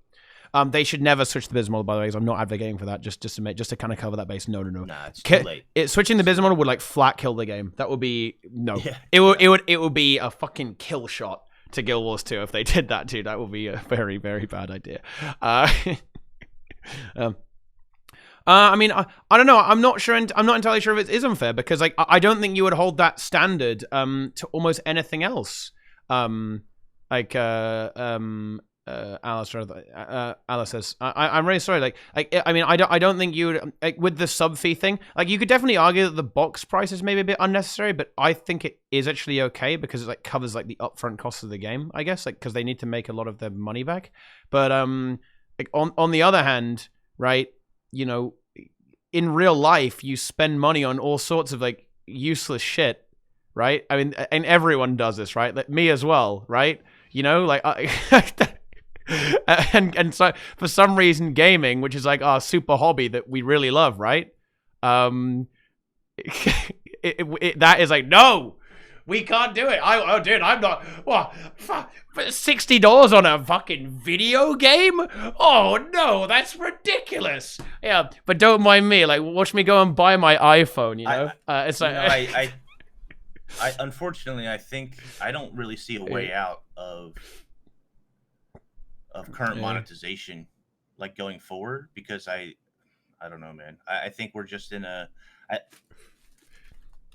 They should never switch the business model, by the way, because I'm not advocating for that. Just to kind of cover that base. No. Nah, it's too late. Switching the business model would like flat kill the game. That would be no. Yeah. It would be a fucking kill shot to Guild Wars 2 if they did that too. That would be a very, very bad idea. I mean, I don't know. I'm not sure. I'm not entirely sure if it is unfair because like I don't think you would hold that standard to almost anything else. Alice says, I'm really sorry. I mean, I don't think you would, like, with the sub fee thing, like, you could definitely argue that the box price is maybe a bit unnecessary, but I think it is actually okay because it, like, covers, like, the upfront costs of the game, I guess, like, because they need to make a lot of their money back. But, like, on the other hand, right, you know, in real life, you spend money on all sorts of, like, useless shit, right? I mean, and everyone does this, right? Like, me as well, right? You know, like, and so for some reason gaming, which is like our super hobby that we really love, right? That is like, no, we can't do it. Dude, I'm not. What? $60 on a fucking video game? Oh no, that's ridiculous. Yeah, but don't mind me. Like, watch me go and buy my iPhone. You know, it's like I unfortunately, I think I don't really see a way out of current monetization, like, going forward, because I don't know, man. I think we're just in a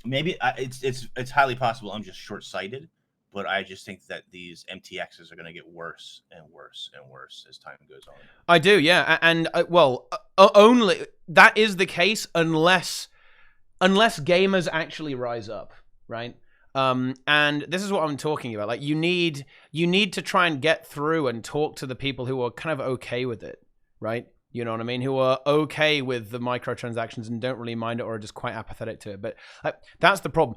it's highly possible I'm just short-sighted, but I just think that these MTXs are going to get worse and worse and worse as time goes on. I do, yeah, and only that is the case unless gamers actually rise up, right? And this is what I'm talking about. Like, you need to try and get through and talk to the people who are kind of okay with it, right? You know what I mean? Who are okay with the microtransactions and don't really mind it, or are just quite apathetic to it. But that's the problem.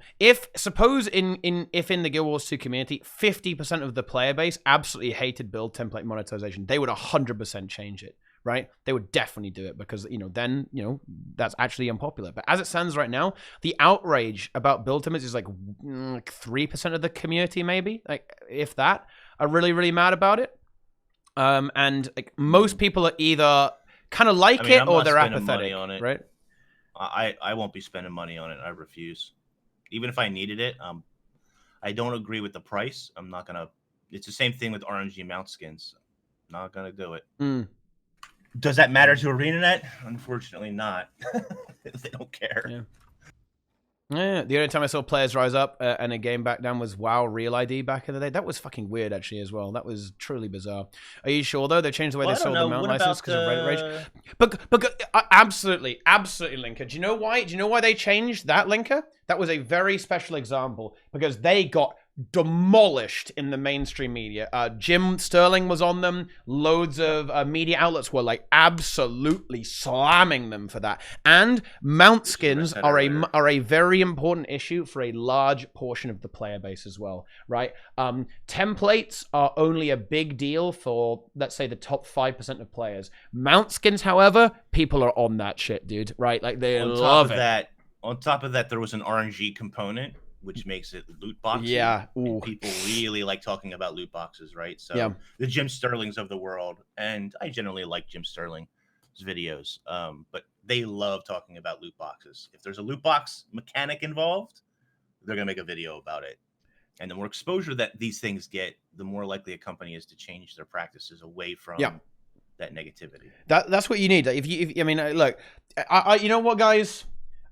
Suppose in the Guild Wars 2 community, 50% of the player base absolutely hated build template monetization, they would 100% change it. Right? They would definitely do it because, you know, then, you know, that's actually unpopular. But as it stands right now, the outrage about build templates is like 3% of the community, maybe, like, if that, are really, really mad about it. And like most people are either kind of like it or they're apathetic on it. Right? I won't be spending money on it. I refuse. Even if I needed it, I don't agree with the price. I'm not gonna. It's the same thing with RNG mount skins. I'm not gonna do it. Does that matter to ArenaNet? Unfortunately not. They don't care. Yeah, the only time I saw players rise up and a game back down was WoW Real ID back in the day. That was fucking weird, actually, as well. That was truly bizarre. Are you sure, though? They changed the way they sold the mount license because of Reddit rage? But absolutely, Linker. Do you know why? Do you know why they changed that, Linker? That was a very special example because they got demolished in the mainstream media. Jim Sterling was on them. Loads of media outlets were like absolutely slamming them for that. And mount skins are a very important issue for a large portion of the player base as well, right? Templates are only a big deal for, let's say, the top 5% of players. Mount skins, however, people are on that shit, dude, right? Like, they love it. On top of that, there was an RNG component, which makes it loot boxes. Yeah. And people really like talking about loot boxes, right? So the Jim Sterlings of the world, and I generally like Jim Sterling's videos, but they love talking about loot boxes. If there's a loot box mechanic involved, they're going to make a video about it. And the more exposure that these things get, the more likely a company is to change their practices away from that negativity. That's what you need. I mean, look, you know what, guys?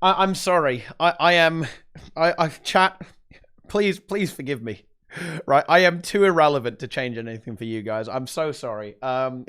I'm sorry. I am I've chat. Please forgive me. Right, I am too irrelevant to change anything for you guys. I'm so sorry. I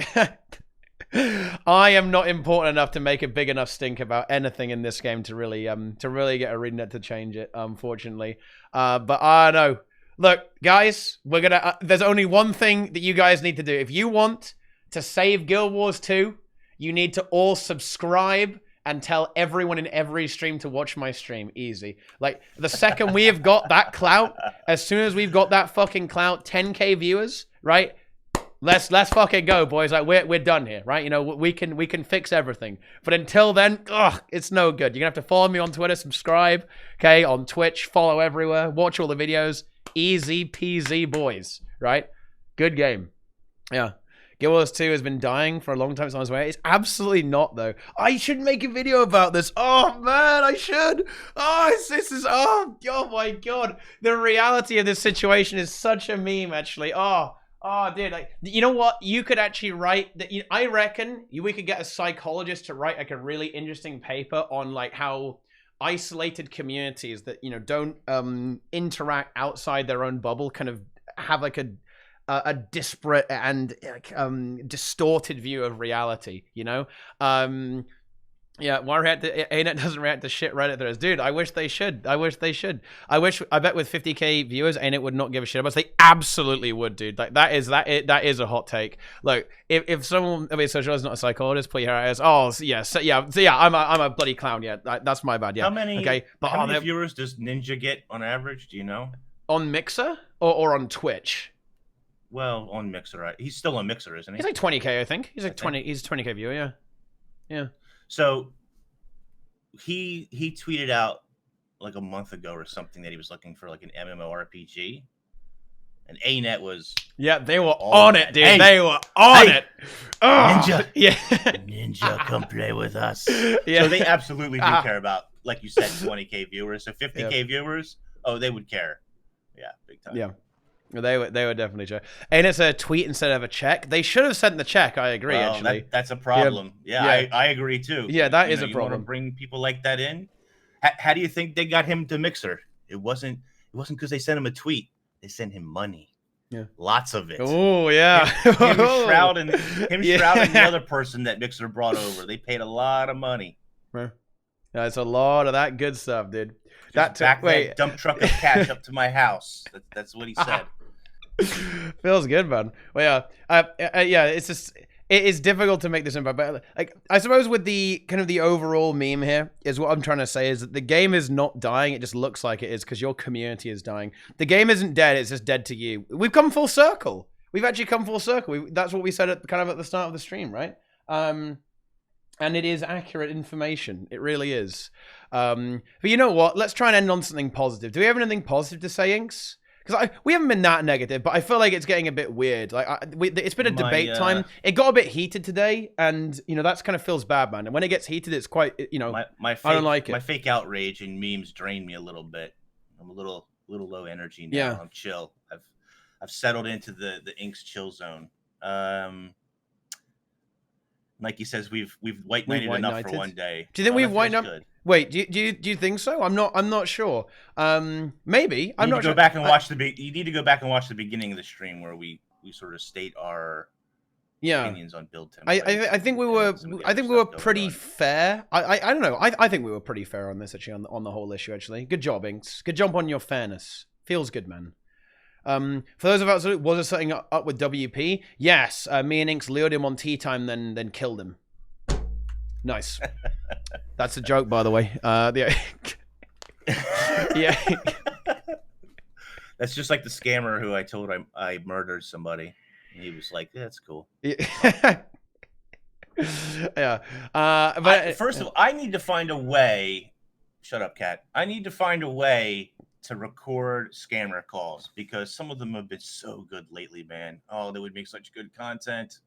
am not important enough to make a big enough stink about anything in this game to really get ArenaNet to change it, unfortunately. But I don't know. Look, guys, we're gonna. There's only one thing that you guys need to do. If you want to save Guild Wars 2, you need to all subscribe and tell everyone in every stream to watch my stream. Easy. Like, the second we have got that clout, as soon as we've got that fucking clout, 10K viewers, right? Let's fucking go, boys. Like, we're done here, right? You know, we can fix everything. But until then, it's no good. You're gonna have to follow me on Twitter, subscribe, okay, on Twitch, follow everywhere, watch all the videos. Easy peasy, boys, right? Good game. Yeah. Guild Wars 2 has been dying for a long time. It's on its way. It's absolutely not, though. I should make a video about this. Oh, man, I should. Oh, my God. The reality of this situation is such a meme, actually. Oh, dude. Like, you know what? You could actually write that. I reckon we could get a psychologist to write like a really interesting paper on like how isolated communities that, you know, don't interact outside their own bubble kind of have like a disparate and distorted view of reality, you know? Yeah, why ArenaNet doesn't react to shit Redditors. Dude, I wish they should. I bet with 50K viewers, ArenaNet would not give a shit about us. They absolutely would, dude. Like, that is a hot take. Look, if someone, I mean, Social is not a psychologist, put your eyes. Oh, so yeah, I'm a bloody clown. Yeah, that's my bad. Yeah. How many? Okay, but how many viewers does Ninja get on average? Do you know? On Mixer or on Twitch? Well, on Mixer, he's still on Mixer, isn't he? He's like 20K, I think. He's like 20. He's 20K viewer. Yeah. Yeah. So he tweeted out like a month ago or something that he was looking for like an MMORPG, and ArenaNet was they were on it, dude. Hey, they were on it. Ninja, yeah, Ninja, come play with us. Yeah. So they absolutely do care about, like you said, 20K viewers. So 50K viewers, they would care. Yeah, big time. Yeah. They would definitely check. And it's a tweet instead of a check. They should have sent the check. I agree. Actually, that's a problem. Yeah. I agree too. Yeah, that is a you problem. Want to bring people like that in. How do you think they got him to Mixer? It wasn't because they sent him a tweet. They sent him money. Yeah, lots of it. Oh yeah. Him shrouding the other person that Mixer brought over. They paid a lot of money. That's a lot of that good stuff, dude. That dump truck of cash up to my house. That's what he said. Feels good, man. Well, yeah, it's just it is difficult to make this impact, but like I suppose with the kind of the overall meme here is what I'm trying to say is that the game is not dying. It just looks like it is because your community is dying. The game isn't dead. It's just dead to you. We've come full circle. We've actually come full circle. That's what we said at the start of the stream, right? And it is accurate information. It really is. But you know what? Let's try and end on something positive. Do we have anything positive to say, Inks? Because we haven't been that negative, but I feel like it's getting a bit weird. Like it's been a debate time. It got a bit heated today, and you know that's kind of feels bad, man. And when it gets heated, it's quite I don't like it. My fake outrage and memes drain me a little bit. I'm a little low energy now. Yeah. I'm chill. I've settled into the Inks chill zone. Mikey says we've white knighted enough for one day. Do you think we've white knighted? Wait, do you think so? I'm not sure. Maybe. I'm not sure. You need to go back and watch the beginning of the stream where we sort of state our opinions on build templates. I think we were pretty fair. I don't know. I think we were pretty fair on this actually on the whole issue actually. Good job, Inks. Good job on your fairness. Feels good, man. For those of us, was it setting up with WP? Yes. Me and Inks lured him on TeaTime, then killed him. Nice. That's a joke, by the way. Yeah. That's just like the scammer who I told I murdered somebody. And he was like, "Yeah, that's cool." Yeah. But first of all, I need to find a way. Shut up, Cat. I need to find a way to record scammer calls because some of them have been so good lately, man. Oh, they would make such good content.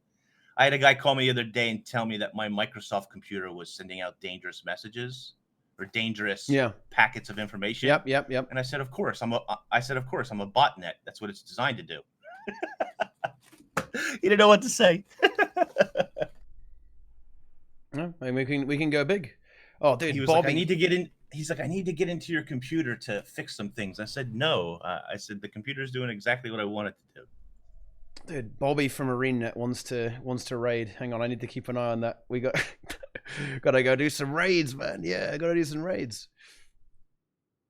I had a guy call me the other day and tell me that my Microsoft computer was sending out dangerous messages or dangerous packets of information. Yep. And I said, of course, I'm a botnet. That's what it's designed to do. He didn't know what to say. No, I mean, we can go big. Oh, dude, he was Bobby. Like, I need to get in. he's like, I need to get into your computer to fix some things. I said, no. I said, the computer's doing exactly what I want it to do. Dude, Bobby from ArenaNet wants to raid. Hang on, I need to keep an eye on that. We got gotta go do some raids, man. Yeah, I gotta do some raids.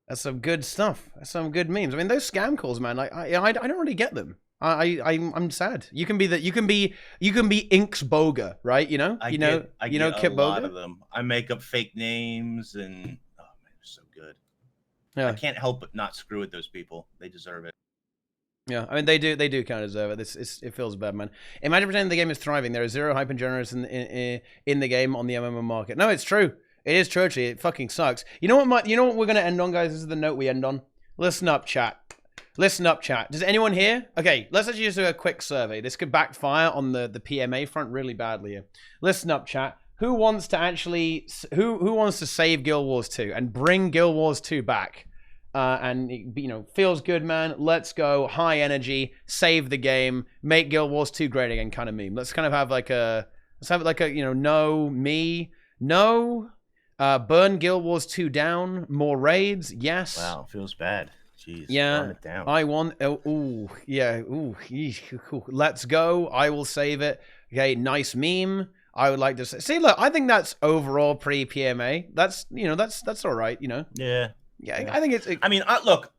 That's some good stuff. That's some good memes. I mean, those scam calls, man. Like, I don't really get them. I'm sad. You can be Inks Boga, right? You know, I Kip get a lot Boga? of them. I make up fake names, and oh man, they're so good. Yeah. I can't help but not screw with those people. They deserve it. Yeah, I mean they do kind of deserve it. It feels bad, man. Imagine pretending the game is thriving. There is zero hype and generous in the game on the MMO market. No, it's true. It is true. Actually, it fucking sucks. You know what we're gonna end on, guys? This is the note we end on. Listen up, chat. Listen up, chat. Does anyone here? Okay, let's actually just do a quick survey. This could backfire on the PMA front really badly here. Listen up, chat. Who wants to actually who wants to save Guild Wars 2 and bring Guild Wars 2 back? And feels good, man. Let's go, high energy, save the game, make Guild Wars 2 great again kind of meme. Let's kind of have like a no, me, no, burn Guild Wars 2 down, more raids, yes. Wow, feels bad. Jeez, yeah, calm it down. I want. Ooh, yeah. Ooh, cool. Let's go. I will save it. Okay, nice meme. I would like to see. Look, I think that's overall pre PMA. That's that's all right. Yeah. Yeah, I think it's. I mean, look,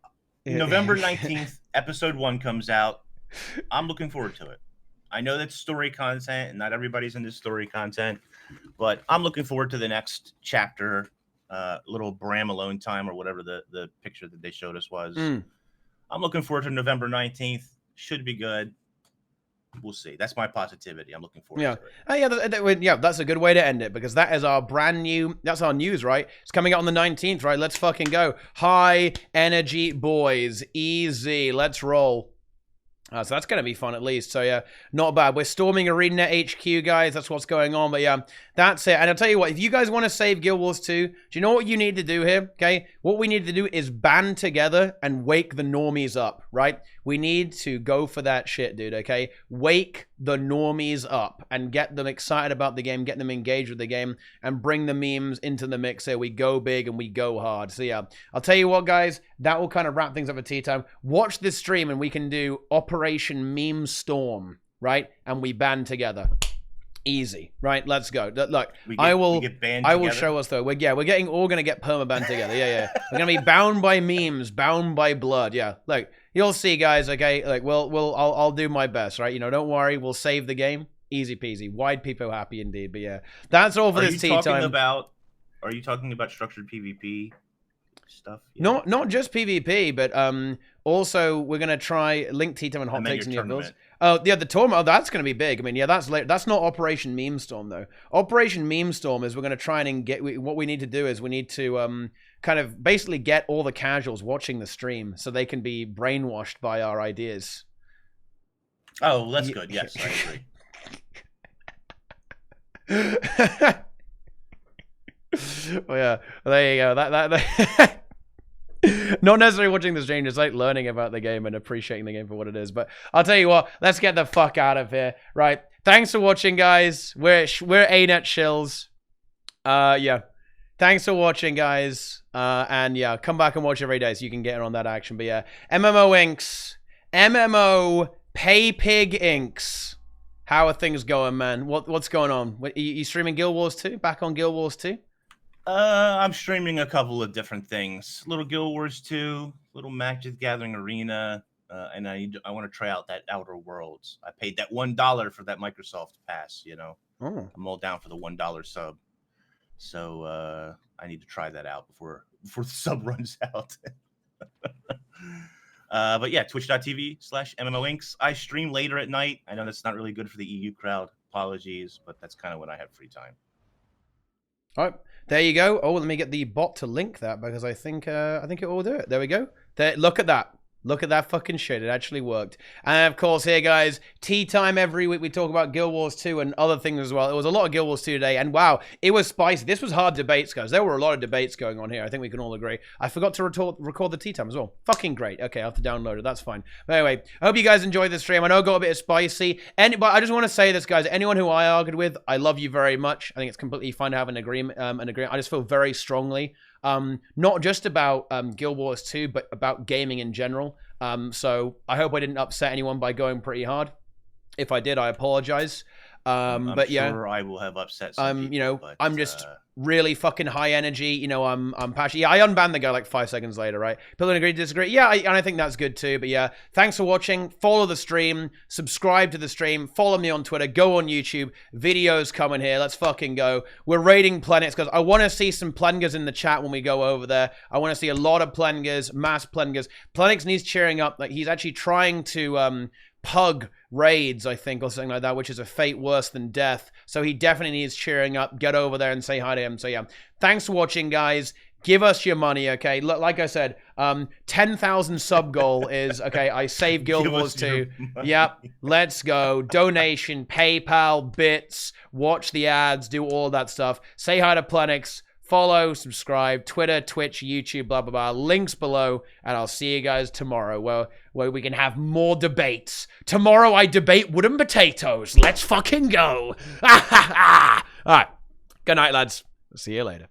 November 19th, episode 1 comes out. I'm looking forward to it. I know that's story content, and not everybody's into story content, but I'm looking forward to the next chapter. Little Bram alone time, or whatever the picture that they showed us was. I'm looking forward to November 19th. Should be good. We'll see. That's my positivity. I'm looking forward to it. Yeah, that's a good way to end it, because that is our brand new, that's our news, right? It's coming out on the 19th, right? Let's fucking go. High energy, boys. Easy. Let's roll. So that's going to be fun at least. So yeah, not bad. We're storming ArenaNet HQ, guys. That's what's going on. But yeah, that's it. And I'll tell you what, if you guys want to save Guild Wars 2, do you know what you need to do here? Okay, what we need to do is band together and wake the normies up, right? We need to go for that shit, dude, okay? Wake the normies up and get them excited about the game, get them engaged with the game, and bring the memes into the mix here. We go big and we go hard. So yeah, I'll tell you what, guys, that will kind of wrap things up at tea time. Watch this stream and we can do Operation Meme Storm, right? And we band together. Easy, right? Let's go. Look, I will show us though. We're all gonna get permabanned together. Yeah. We're gonna be bound by memes, bound by blood. Yeah, look, you'll see, guys. Okay, like I'll do my best, right? Don't worry, we'll save the game. Easy peasy. Wide people happy indeed. But yeah, that's all for this tea time. Are you talking about structured PvP stuff? Yeah. Not just PvP, but also we're gonna try link TeaTime and hot takes in your builds. Oh yeah, the tournament. Oh, that's gonna be big. I mean, yeah, that's not Operation Meme Storm though. Operation Meme Storm is we're gonna try and get. What we need to do is we need to kind of basically get all the casuals watching the stream so they can be brainwashed by our ideas. Oh, that's good. Yes, I agree. Oh yeah, there you go. That not necessarily watching the stream, just like learning about the game and appreciating the game for what it is. But I'll tell you what, let's get the fuck out of here. Right. Thanks for watching, guys. We're ArenaNet shills. Yeah. Thanks for watching, guys. And yeah, come back and watch every day so you can get in on that action. But yeah, MMO Inks. MMO Pay Pig Inks. How are things going, man? What's going on? You streaming Guild Wars 2? Back on Guild Wars 2? I'm streaming a couple of different things. Little Guild Wars 2, little Magic the Gathering Arena, and I want to try out that Outer Worlds. I paid that $1 for that Microsoft Pass. Oh. I'm all down for the $1 sub, so I need to try that out before the sub runs out. But yeah, twitch.tv/MMOinks. I stream later at night. I know that's not really good for the EU crowd. Apologies, but that's kind of when I have free time. All right, there you go. Oh, let me get the bot to link that because I think it will do it. There we go. There, look at that. Look at that fucking shit. It actually worked. And of course, here, guys, tea time every week. We talk about Guild Wars 2 and other things as well. It was a lot of Guild Wars 2 today. And wow, it was spicy. This was hard debates, guys. There were a lot of debates going on here. I think we can all agree. I forgot to record the tea time as well. Fucking great. Okay, I'll have to download it. That's fine. But anyway, I hope you guys enjoyed the stream. I know it got a bit spicy. But I just want to say this, guys. Anyone who I argued with, I love you very much. I think it's completely fine to have an agreement. I just feel very strongly. Not just about Guild Wars 2, but about gaming in general. So I hope I didn't upset anyone by going pretty hard. If I did, I apologize. But yeah, sure I will have upset some people, you know, but, I'm just really fucking high energy. You know, I'm passionate. Yeah, I unbanned the guy like 5 seconds later, right? People agree to disagree. Yeah, and I think that's good too. But yeah, thanks for watching. Follow the stream. Subscribe to the stream. Follow me on Twitter. Go on YouTube. Videos coming here. Let's fucking go. We're raiding planets because I want to see some Plengers in the chat when we go over there. I want to see a lot of Plengers, mass Plengers. Planix needs cheering up. Like, he's actually trying to pug raids, I think, or something like that, which is a fate worse than death. So he definitely needs cheering up. Get over there and say hi to him. So yeah, thanks for watching, guys. Give us your money, okay? Look, like I said, 10,000 sub goal is, okay, I save Guild Wars 2. Yep, let's go. Donation, PayPal, bits, watch the ads, do all that stuff. Say hi to Plenix. Follow, subscribe, Twitter, Twitch, YouTube, blah, blah, blah. Links below, and I'll see you guys tomorrow where we can have more debates. Tomorrow I debate wooden potatoes. Let's fucking go. All right. Good night, lads. See you later.